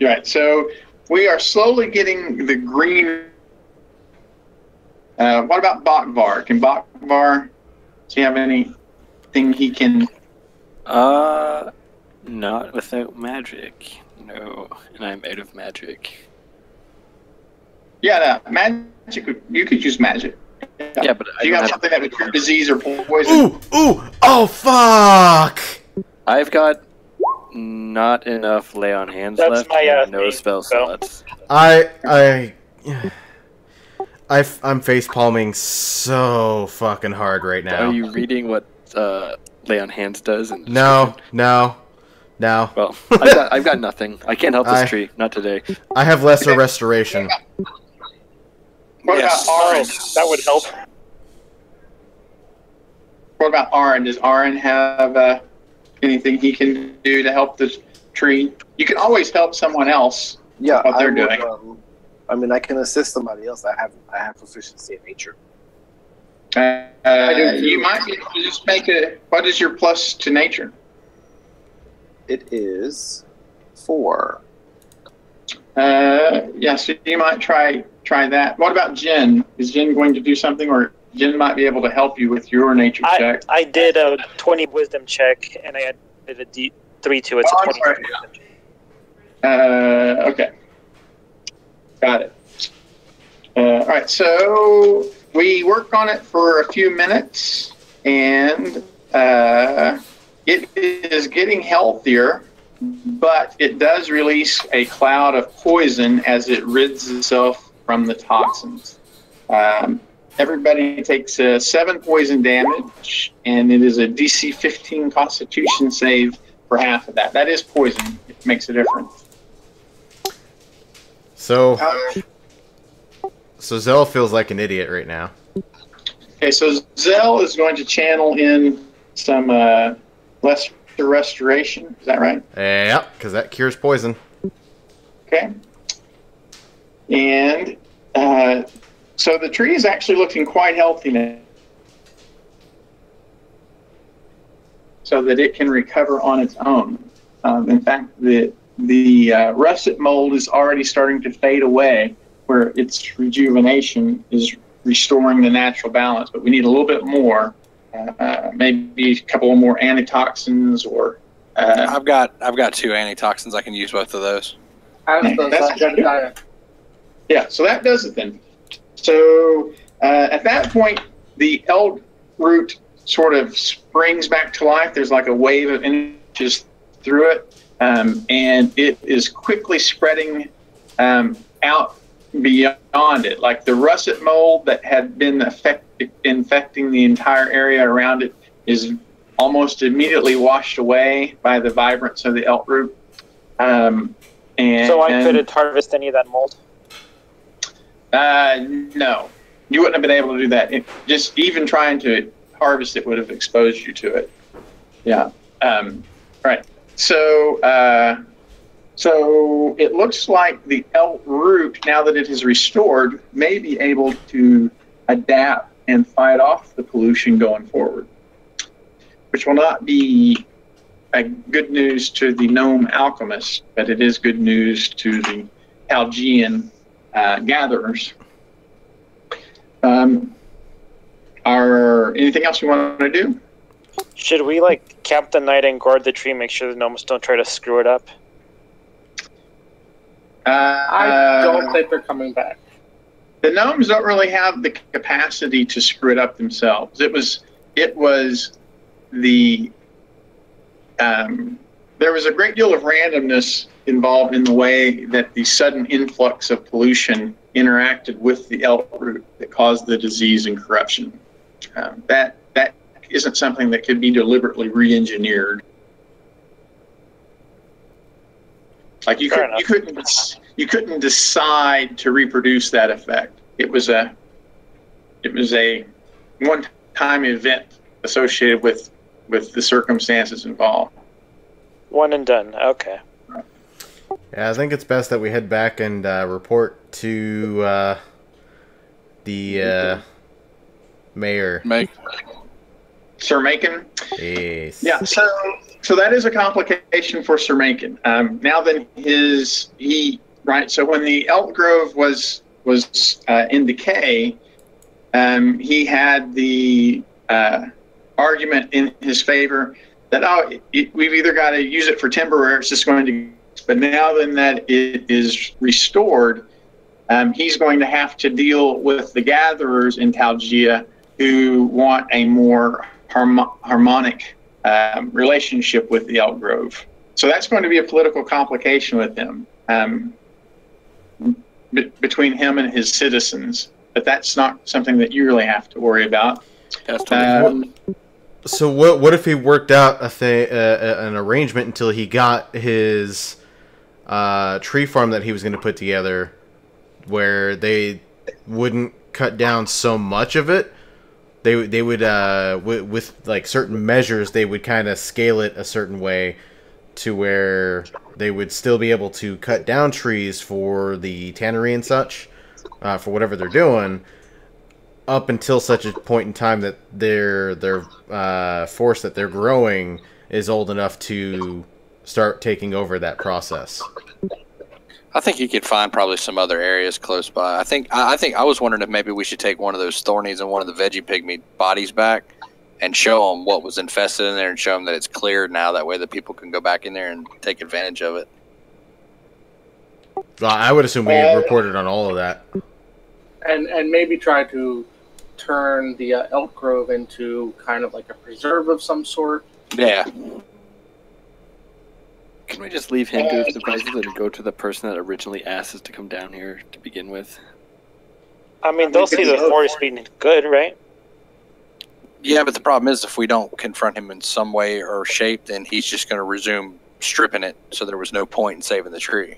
Right. So we are slowly getting the green. What about Bakvar? Can Bakvar? Does he have anything he can? Not without magic. No, and I'm out of magic. Yeah, magic. You could use magic. Yeah, but do you have something that would cure disease or poison? Ooh! Oh, fuck! I've got not enough lay on hands That's left. my, And no thing, spell so. slots. I'm face palming so fucking hard right now. Are you reading what lay on hands does? In the No. description? Well, I've got nothing. I can't help this tree. Not today. I have lesser restoration. What Yes. about Arin? That would help. What about Arin? Does Arin have anything he can do to help this tree? You can always help someone else. Yeah, What they're would, doing. I mean, I can assist somebody else. I have proficiency in nature. You might be able to just make a. What is your plus to nature? It is 4. Yeah, so you might try that. What about Jen? Is Jen going to do something, or Jen might be able to help you with your nature check? I did a 20 wisdom check, and I added a D3 to it. So I'm 20. sorry. Okay. Got it. All right, so we work on it for a few minutes, and it is getting healthier, but it does release a cloud of poison as it rids itself from the toxins. Everybody takes 7 poison damage, and it is a DC 15 Constitution save for half of that. That is poison. It makes a difference. So Zell feels like an idiot right now. Okay, so Zell is going to channel in some lesser restoration. Is that right? Yep, because that cures poison. Okay. And so the tree is actually looking quite healthy now, so that it can recover on its own. In fact, the russet mold is already starting to fade away, where its rejuvenation is restoring the natural balance. But we need a little bit more, maybe a couple of more antitoxins, or. I've got 2 antitoxins. I can use both of those. That's Jedediah. Yeah, so that does it then. So at that point, the eld root sort of springs back to life. There's like a wave of inches through it, and it is quickly spreading out beyond it. Like the russet mold that had been infecting the entire area around it is almost immediately washed away by the vibrance of the elt root. And So I couldn't harvest any of that mold? No, you wouldn't have been able to do that. Just even trying to harvest it would have exposed you to it. Yeah. Right. So it looks like the elt root, now that it is restored, may be able to adapt and fight off the pollution going forward, which will not be good news to the gnome alchemists, but it is good news to the Algean gatherers. Anything else we want to do? Should we camp the night and guard the tree, make sure the gnomes don't try to screw it up? I don't think they're coming back. The gnomes don't really have the capacity to screw it up themselves. It was the there was a great deal of randomness involved in the way that the sudden influx of pollution interacted with the elt root that caused the disease and corruption. That isn't something that could be deliberately re-engineered. Like you couldn't decide to reproduce that effect. It was a one-time event associated with the circumstances involved. One and done. Okay. Yeah, I think it's best that we head back and report to the mayor. Sir Mayken. Yes. Yeah. So that is a complication for Sir Mayken. Now then, right. So when the Elt Grove was in decay, he had the argument in his favor that we've either got to use it for timber or it's just going to. But now then that it is restored, he's going to have to deal with the gatherers in Talgia who want a more harmonic relationship with the Elt Grove. So that's going to be a political complication with him, between him and his citizens. But that's not something that you really have to worry about. So what if he worked out an arrangement until he got his tree farm that he was going to put together, where they wouldn't cut down so much of it? They would with like certain measures, they would kind of scale it a certain way to where they would still be able to cut down trees for the tannery and such, for whatever they're doing, up until such a point in time that their forest that they're growing is old enough to start taking over that process. I think you could find probably some other areas close by. I was wondering if maybe we should take one of those thornies and one of the veggie pygmy bodies back and show them what was infested in there and show them that it's cleared now. That way the people can go back in there and take advantage of it. Well, I would assume we reported on all of that. And maybe try to turn the Elk Grove into kind of like a preserve of some sort. Yeah. Can we just leave him to his devices and go to the person that originally asked us to come down here to begin with? I mean, they'll see the forest being good, right? Yeah, but the problem is if we don't confront him in some way or shape, then he's just going to resume stripping it, so there was no point in saving the tree.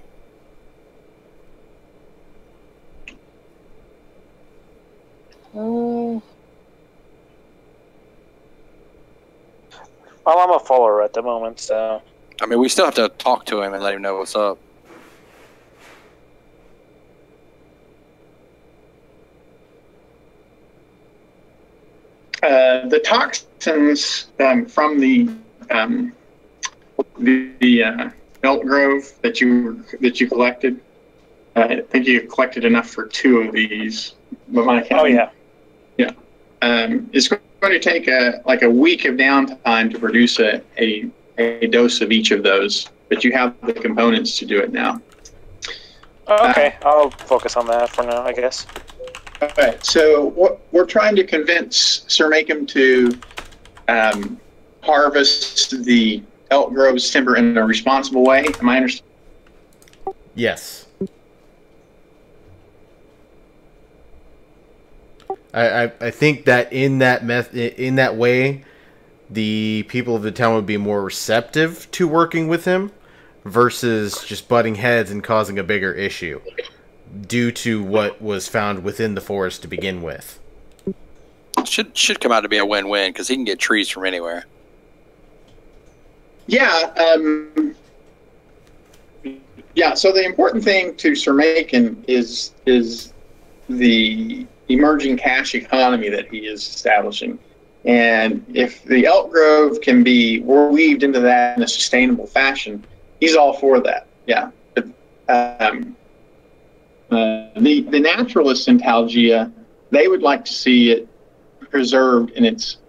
Well, I'm a follower at the moment, so... I mean, we still have to talk to him and let him know what's up. The toxins from the Elt Grove that you collected, I think you collected enough for 2 of these. But my count, yeah. It's going to take a week of downtime to produce a dose of each of those, but you have the components to do it now. Okay, I'll focus on that for now, I guess. All right, so we're trying to convince Sir Mayken to harvest the Elt Grove's timber in a responsible way. Am I understanding? Yes. I think that in that way, the people of the town would be more receptive to working with him versus just butting heads and causing a bigger issue due to what was found within the forest to begin with. Should come out to be a win-win because he can get trees from anywhere. Yeah. Yeah. So the important thing to Sir Mayken is the emerging cash economy that he is establishing. And if the Elt Grove can be weaved into that in a sustainable fashion, he's all for that. Yeah. But, the naturalists in Talgia, they would like to see it preserved in its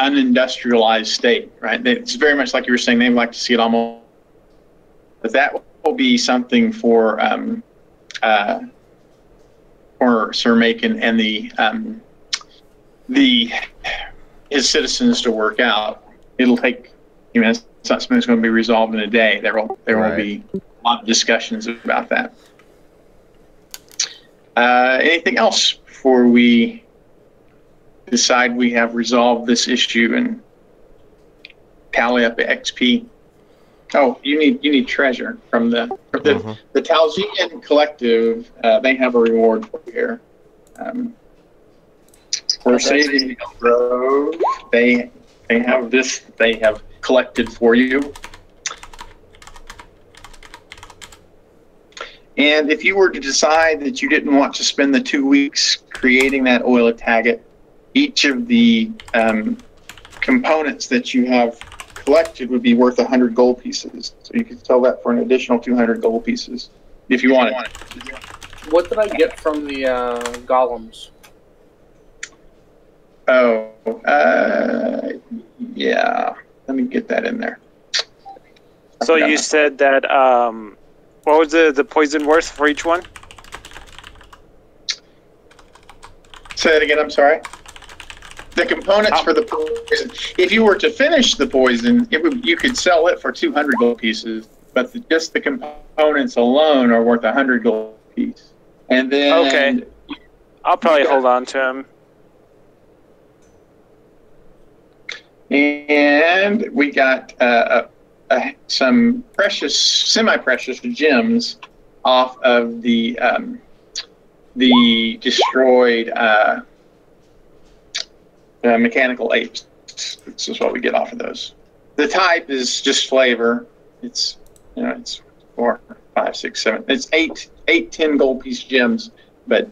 unindustrialized state, right? It's very much like you were saying, they'd like to see it almost, but that will be something for Sir Mayken and his citizens to work out. It'll take, it's not something that's going to be resolved in a day. There will be a lot of discussions about that. Anything else before we decide we have resolved this issue and tally up the XP? Oh, you need treasure from the Talgian Collective. They have a reward for you here. For saving the Elt Grove, they have this. They have collected for you. And if you were to decide that you didn't want to spend the 2 weeks creating that oil agate, each of the components that you have collected would be worth 100 gold pieces. So you could sell that for an additional 200 gold pieces if you wanted. What did I get from the golems? Oh, yeah. Let me get that in there. So you said that, what was the poison worth for each one? Say that again, I'm sorry. The components for the poison. If you were to finish the poison, you could sell it for 200 gold pieces, but just the components alone are worth 100 gold piece. And then... Okay. I'll probably hold on to them. And we got some precious, semi-precious gems off of the destroyed mechanical apes. This is what we get off of those. The type is just flavor. It's it's 4, 5, 6, 7. It's 10 gold piece gems, but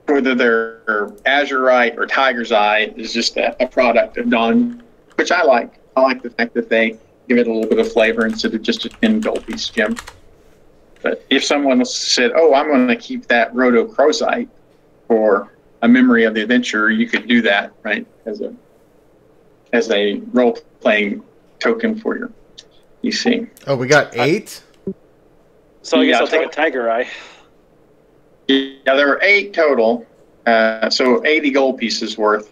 whether they're azurite or tiger's eye is just a product of Dawn, which I like. I like the fact that they give it a little bit of flavor instead of just a 10 gold piece gem. But if someone said, "Oh, I'm going to keep that rhodochrosite for a memory of the adventure," you could do that, right? As a role playing token for your EC. Oh, we got 8? So I guess I'll take a tiger eye. Yeah, there were 8 total, so 80 gold pieces worth.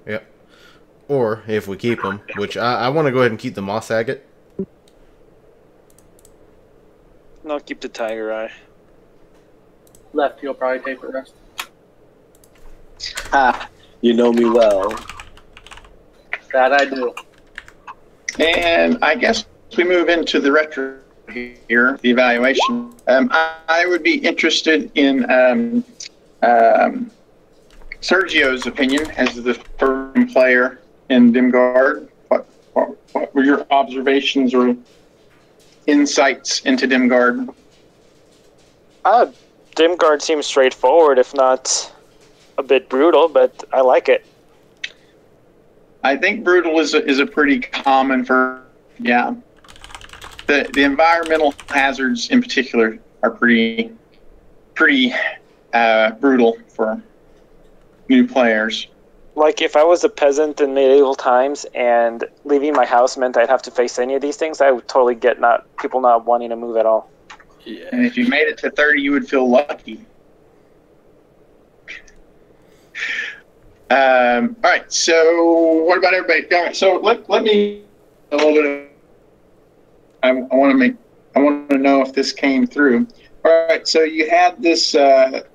Yep. Or if we keep them, which I want to go ahead and keep the moss agate. No, I'll keep the tiger eye. Left, you'll probably take the rest. Ha! You know me well. That I do. And I guess we move into the retro here, the evaluation. I would be interested in Sergio's opinion as the first player in Dimgaard. What were your observations or insights into Dimgaard? Dimgaard seems straightforward, if not a bit brutal, but I like it. I think brutal is a pretty common for, yeah. The environmental hazards in particular are pretty brutal for new players. Like, if I was a peasant in medieval times and leaving my house meant I'd have to face any of these things, I would totally get people not wanting to move at all. Yeah. And if you made it to 30, you would feel lucky. All right, so what about everybody? All right, so let me a little bit of, I want to know if this came through. All right, so you had this. There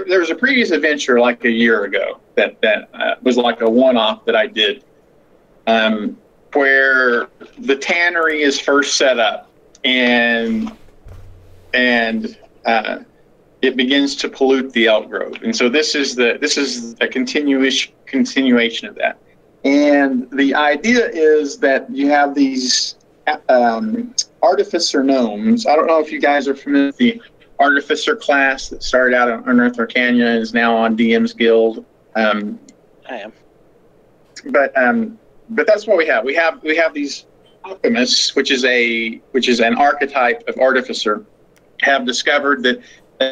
was a previous adventure like a year ago that was like a one-off that I did, where the tannery is first set up, and it begins to pollute the Elt Grove, and so this is a continuation of that. And the idea is that you have these artificer gnomes. I don't know if you guys are familiar with the artificer class that started out on Unearthed Arcana and is now on DM's Guild. I am. But that's what we have. We have these alchemists, which is an archetype of artificer, have discovered that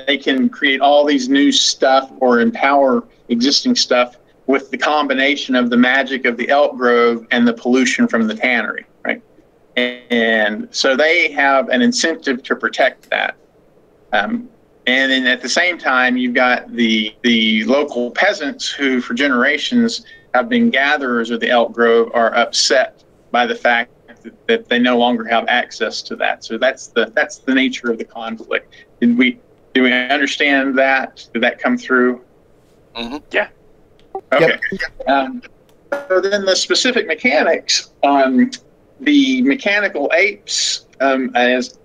they can create all these new stuff or empower existing stuff with the combination of the magic of the Elt Grove and the pollution from the tannery, right? And so they have an incentive to protect that. And then at the same time, you've got the local peasants who, for generations, have been gatherers of the Elt Grove, are upset by the fact that they no longer have access to that. So that's the nature of the conflict. Do we understand that? Did that come through? Mm-hmm. Yeah. Okay. Yep. So then the specific mechanics, the mechanical apes, as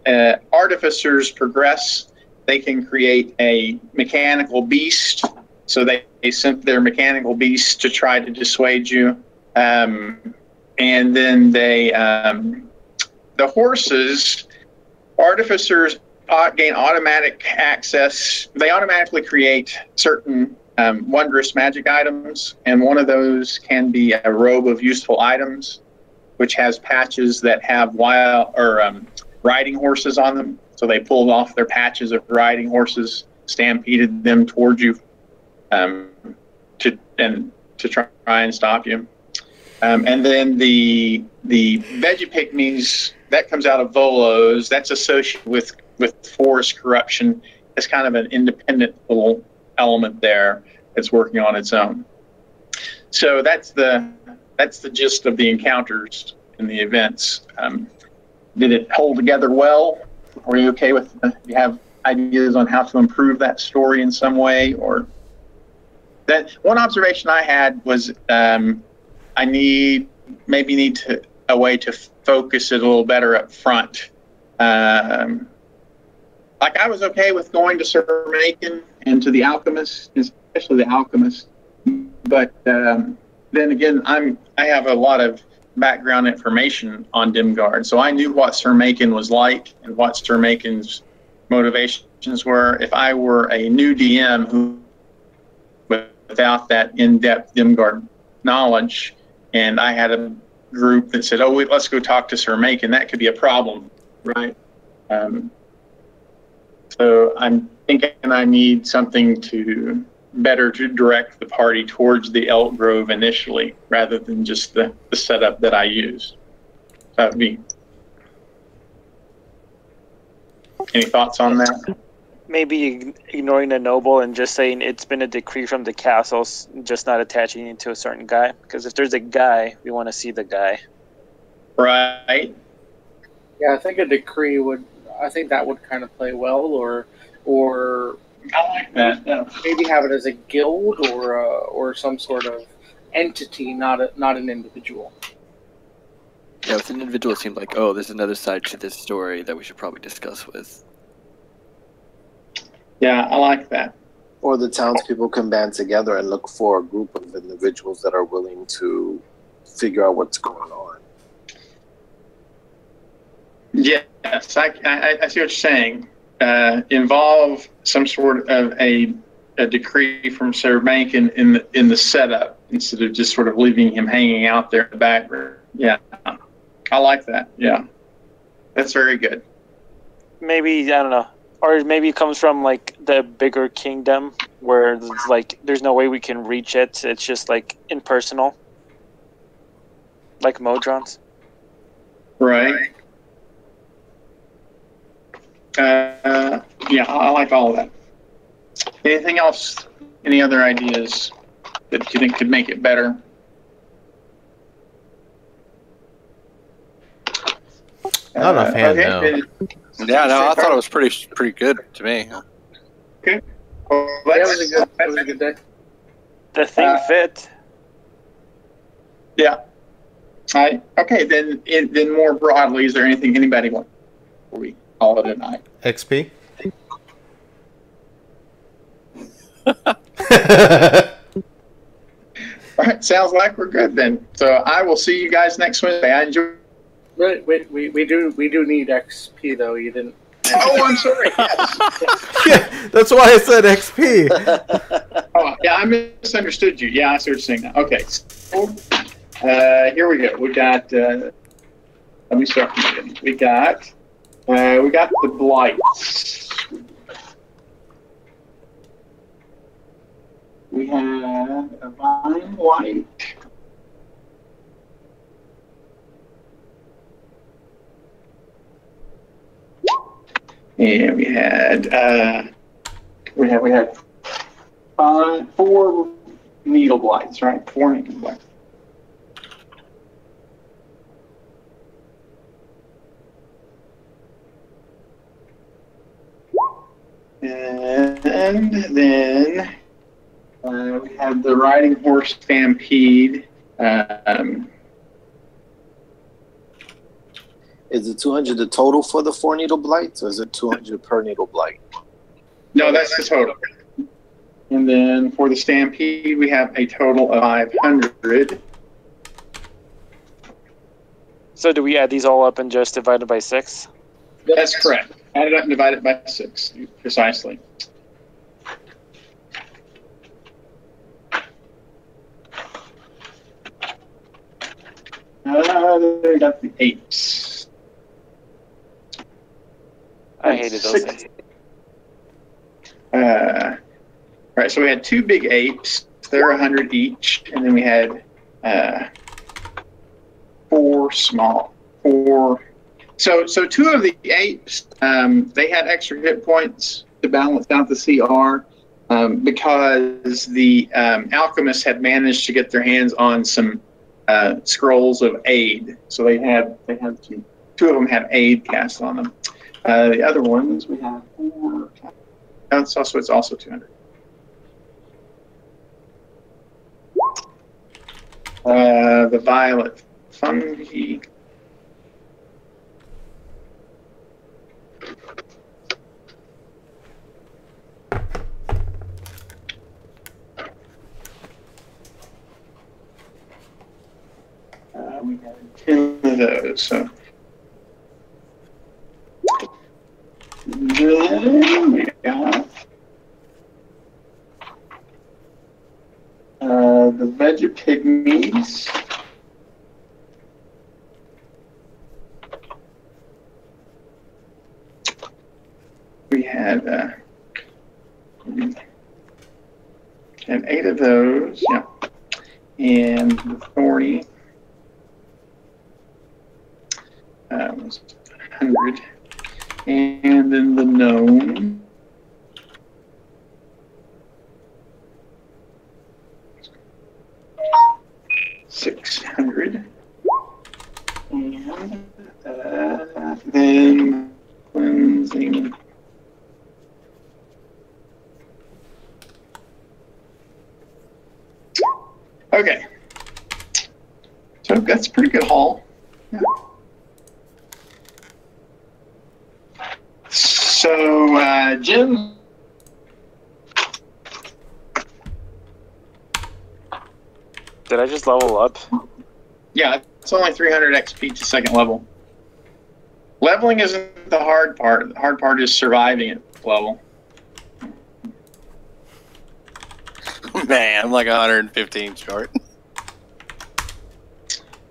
artificers progress, they can create a mechanical beast. So they sent their mechanical beast to try to dissuade you. And then the horses, artificers gain automatic access. They automatically create certain wondrous magic items, and one of those can be a robe of useful items, which has patches that have wild or riding horses on them. So they pulled off their patches of riding horses, stampeded them towards you to try and stop you. And then the Veggie that comes out of Volos. That's associated with forest corruption. It's kind of an independent little element there that's working on its own. So that's the gist of the encounters and the events. Did it hold together well? Are you okay with? Do you have ideas on how to improve that story in some way? Or that one observation I had was I need a way to focus it a little better up front. Like I was okay with going to Sir Mayken and to the Alchemist, especially the Alchemist. But then again, I have a lot of background information on Dimgaard, so I knew what Sir Mayken was like and what Sir Mayken's motivations were. If I were a new DM who, without that in-depth Dimgaard knowledge, and I had a group that said, "Oh, wait, let's go talk to Sir Mayken," that could be a problem, right? So I'm thinking I need something better to direct the party towards the Elt Grove initially, rather than just the setup that I use. That would be. Any thoughts on that? Maybe ignoring the noble and just saying it's been a decree from the castles, just not attaching it to a certain guy. Because if there's a guy, we want to see the guy. Right. Yeah, I think a decree would. I think that would kind of play well, or I like that. Yeah. maybe have it as a guild or some sort of entity, not an individual. Yeah, with an individual, it seemed like, oh, there's another side to this story that we should probably discuss with. Yeah, I like that. Or the townspeople can band together and look for a group of individuals that are willing to figure out what's going on. Yes, I see what you're saying. Involve some sort of a decree from Sir Mayken in the setup instead of just sort of leaving him hanging out there in the background. Yeah, I like that. Yeah, that's very good. Maybe, I don't know. Or maybe it comes from like the bigger kingdom where it's like there's no way we can reach it. It's just like impersonal. Like Modrons. Right. Yeah, I like all of that. Anything else? Any other ideas that you think could make it better? Not offhand, okay, no. Yeah, no, I thought it was pretty good to me. Okay. Well, Yeah, it was a good day. The thing fit. Yeah. Okay, then more broadly, is there anything anybody wants before we call it a night? XP? All right, sounds like we're good then. So I will see you guys next Wednesday. I enjoy. Wait, we do need XP though. You didn't. Oh, I'm sorry. Yes. Yeah, that's why I said XP. Oh, yeah, I misunderstood you. Yeah, I started saying that. Okay. So, here we go. We got. Let me start from the beginning. We got the blights. We had a vine blight. And we had four needle blights, right? 4 needle blights. And then we have the riding horse stampede. Is it 200 the total for the 4 needle blights, or is it 200 per needle blight? No, that's the total. And then for the stampede, we have a total of 500. So do we add these all up and just divide it by 6? That's correct. Add it up and divide it by 6, precisely. we got the apes. I hated those things. Right, so we had 2 big apes. They're 100 each, and then we had 4 small. 4. So 2 of the apes, they had extra hit points to balance out the CR because the alchemists had managed to get their hands on some scrolls of aid. So they had 2 of them had aid cast on them. The other ones we have 4. It's also 200. The violet fungi. We got 10 of those. So then we got the Vegapygmies. We had 8 of those, yeah. And the thorny was 100. And then the gnome. $600, and then cleansing. Okay, so that's a pretty good haul. Yeah. So, Jim. Did I just level up? Yeah, it's only 300 XP to 2nd level. Leveling isn't the hard part. The hard part is surviving at level. Man, I'm like 115 short.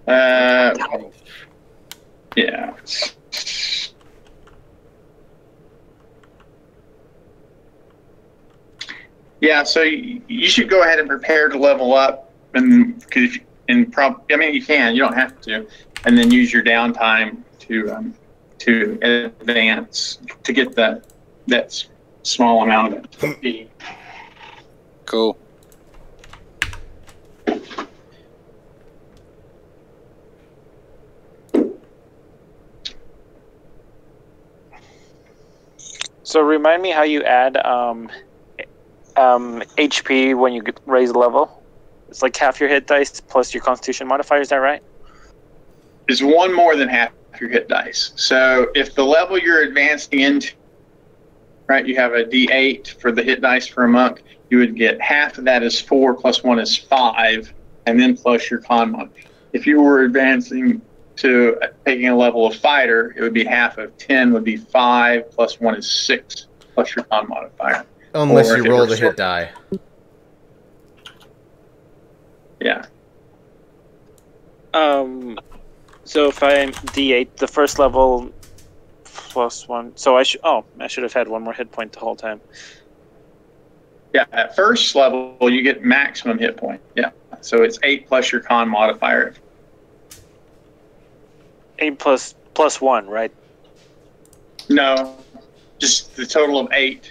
Yeah. Yeah, so you should go ahead and prepare to level up, and I mean you can, you don't have to, and then use your downtime to advance to get that small amount of XP. Cool. So remind me how you add HP when you raise a level. It's like half your hit dice plus your Constitution modifier. Is that right? Is one more than half your hit dice. So if the level you're advancing into, right, you have a D8 for the hit dice for a monk, you would get half of that is 4 plus 1 is 5, and then plus your con mod. If you were advancing to taking a level of fighter, it would be half of 10 would be 5 plus 1 is 6 plus your con modifier. Unless you roll the hit die. Yeah. So if I'm D8, the first level plus 1. So I should have had 1 more hit point the whole time. Yeah, at first level you get maximum hit point. Yeah. So it's 8 plus your con modifier. 8 plus 1, right? No, just the total of 8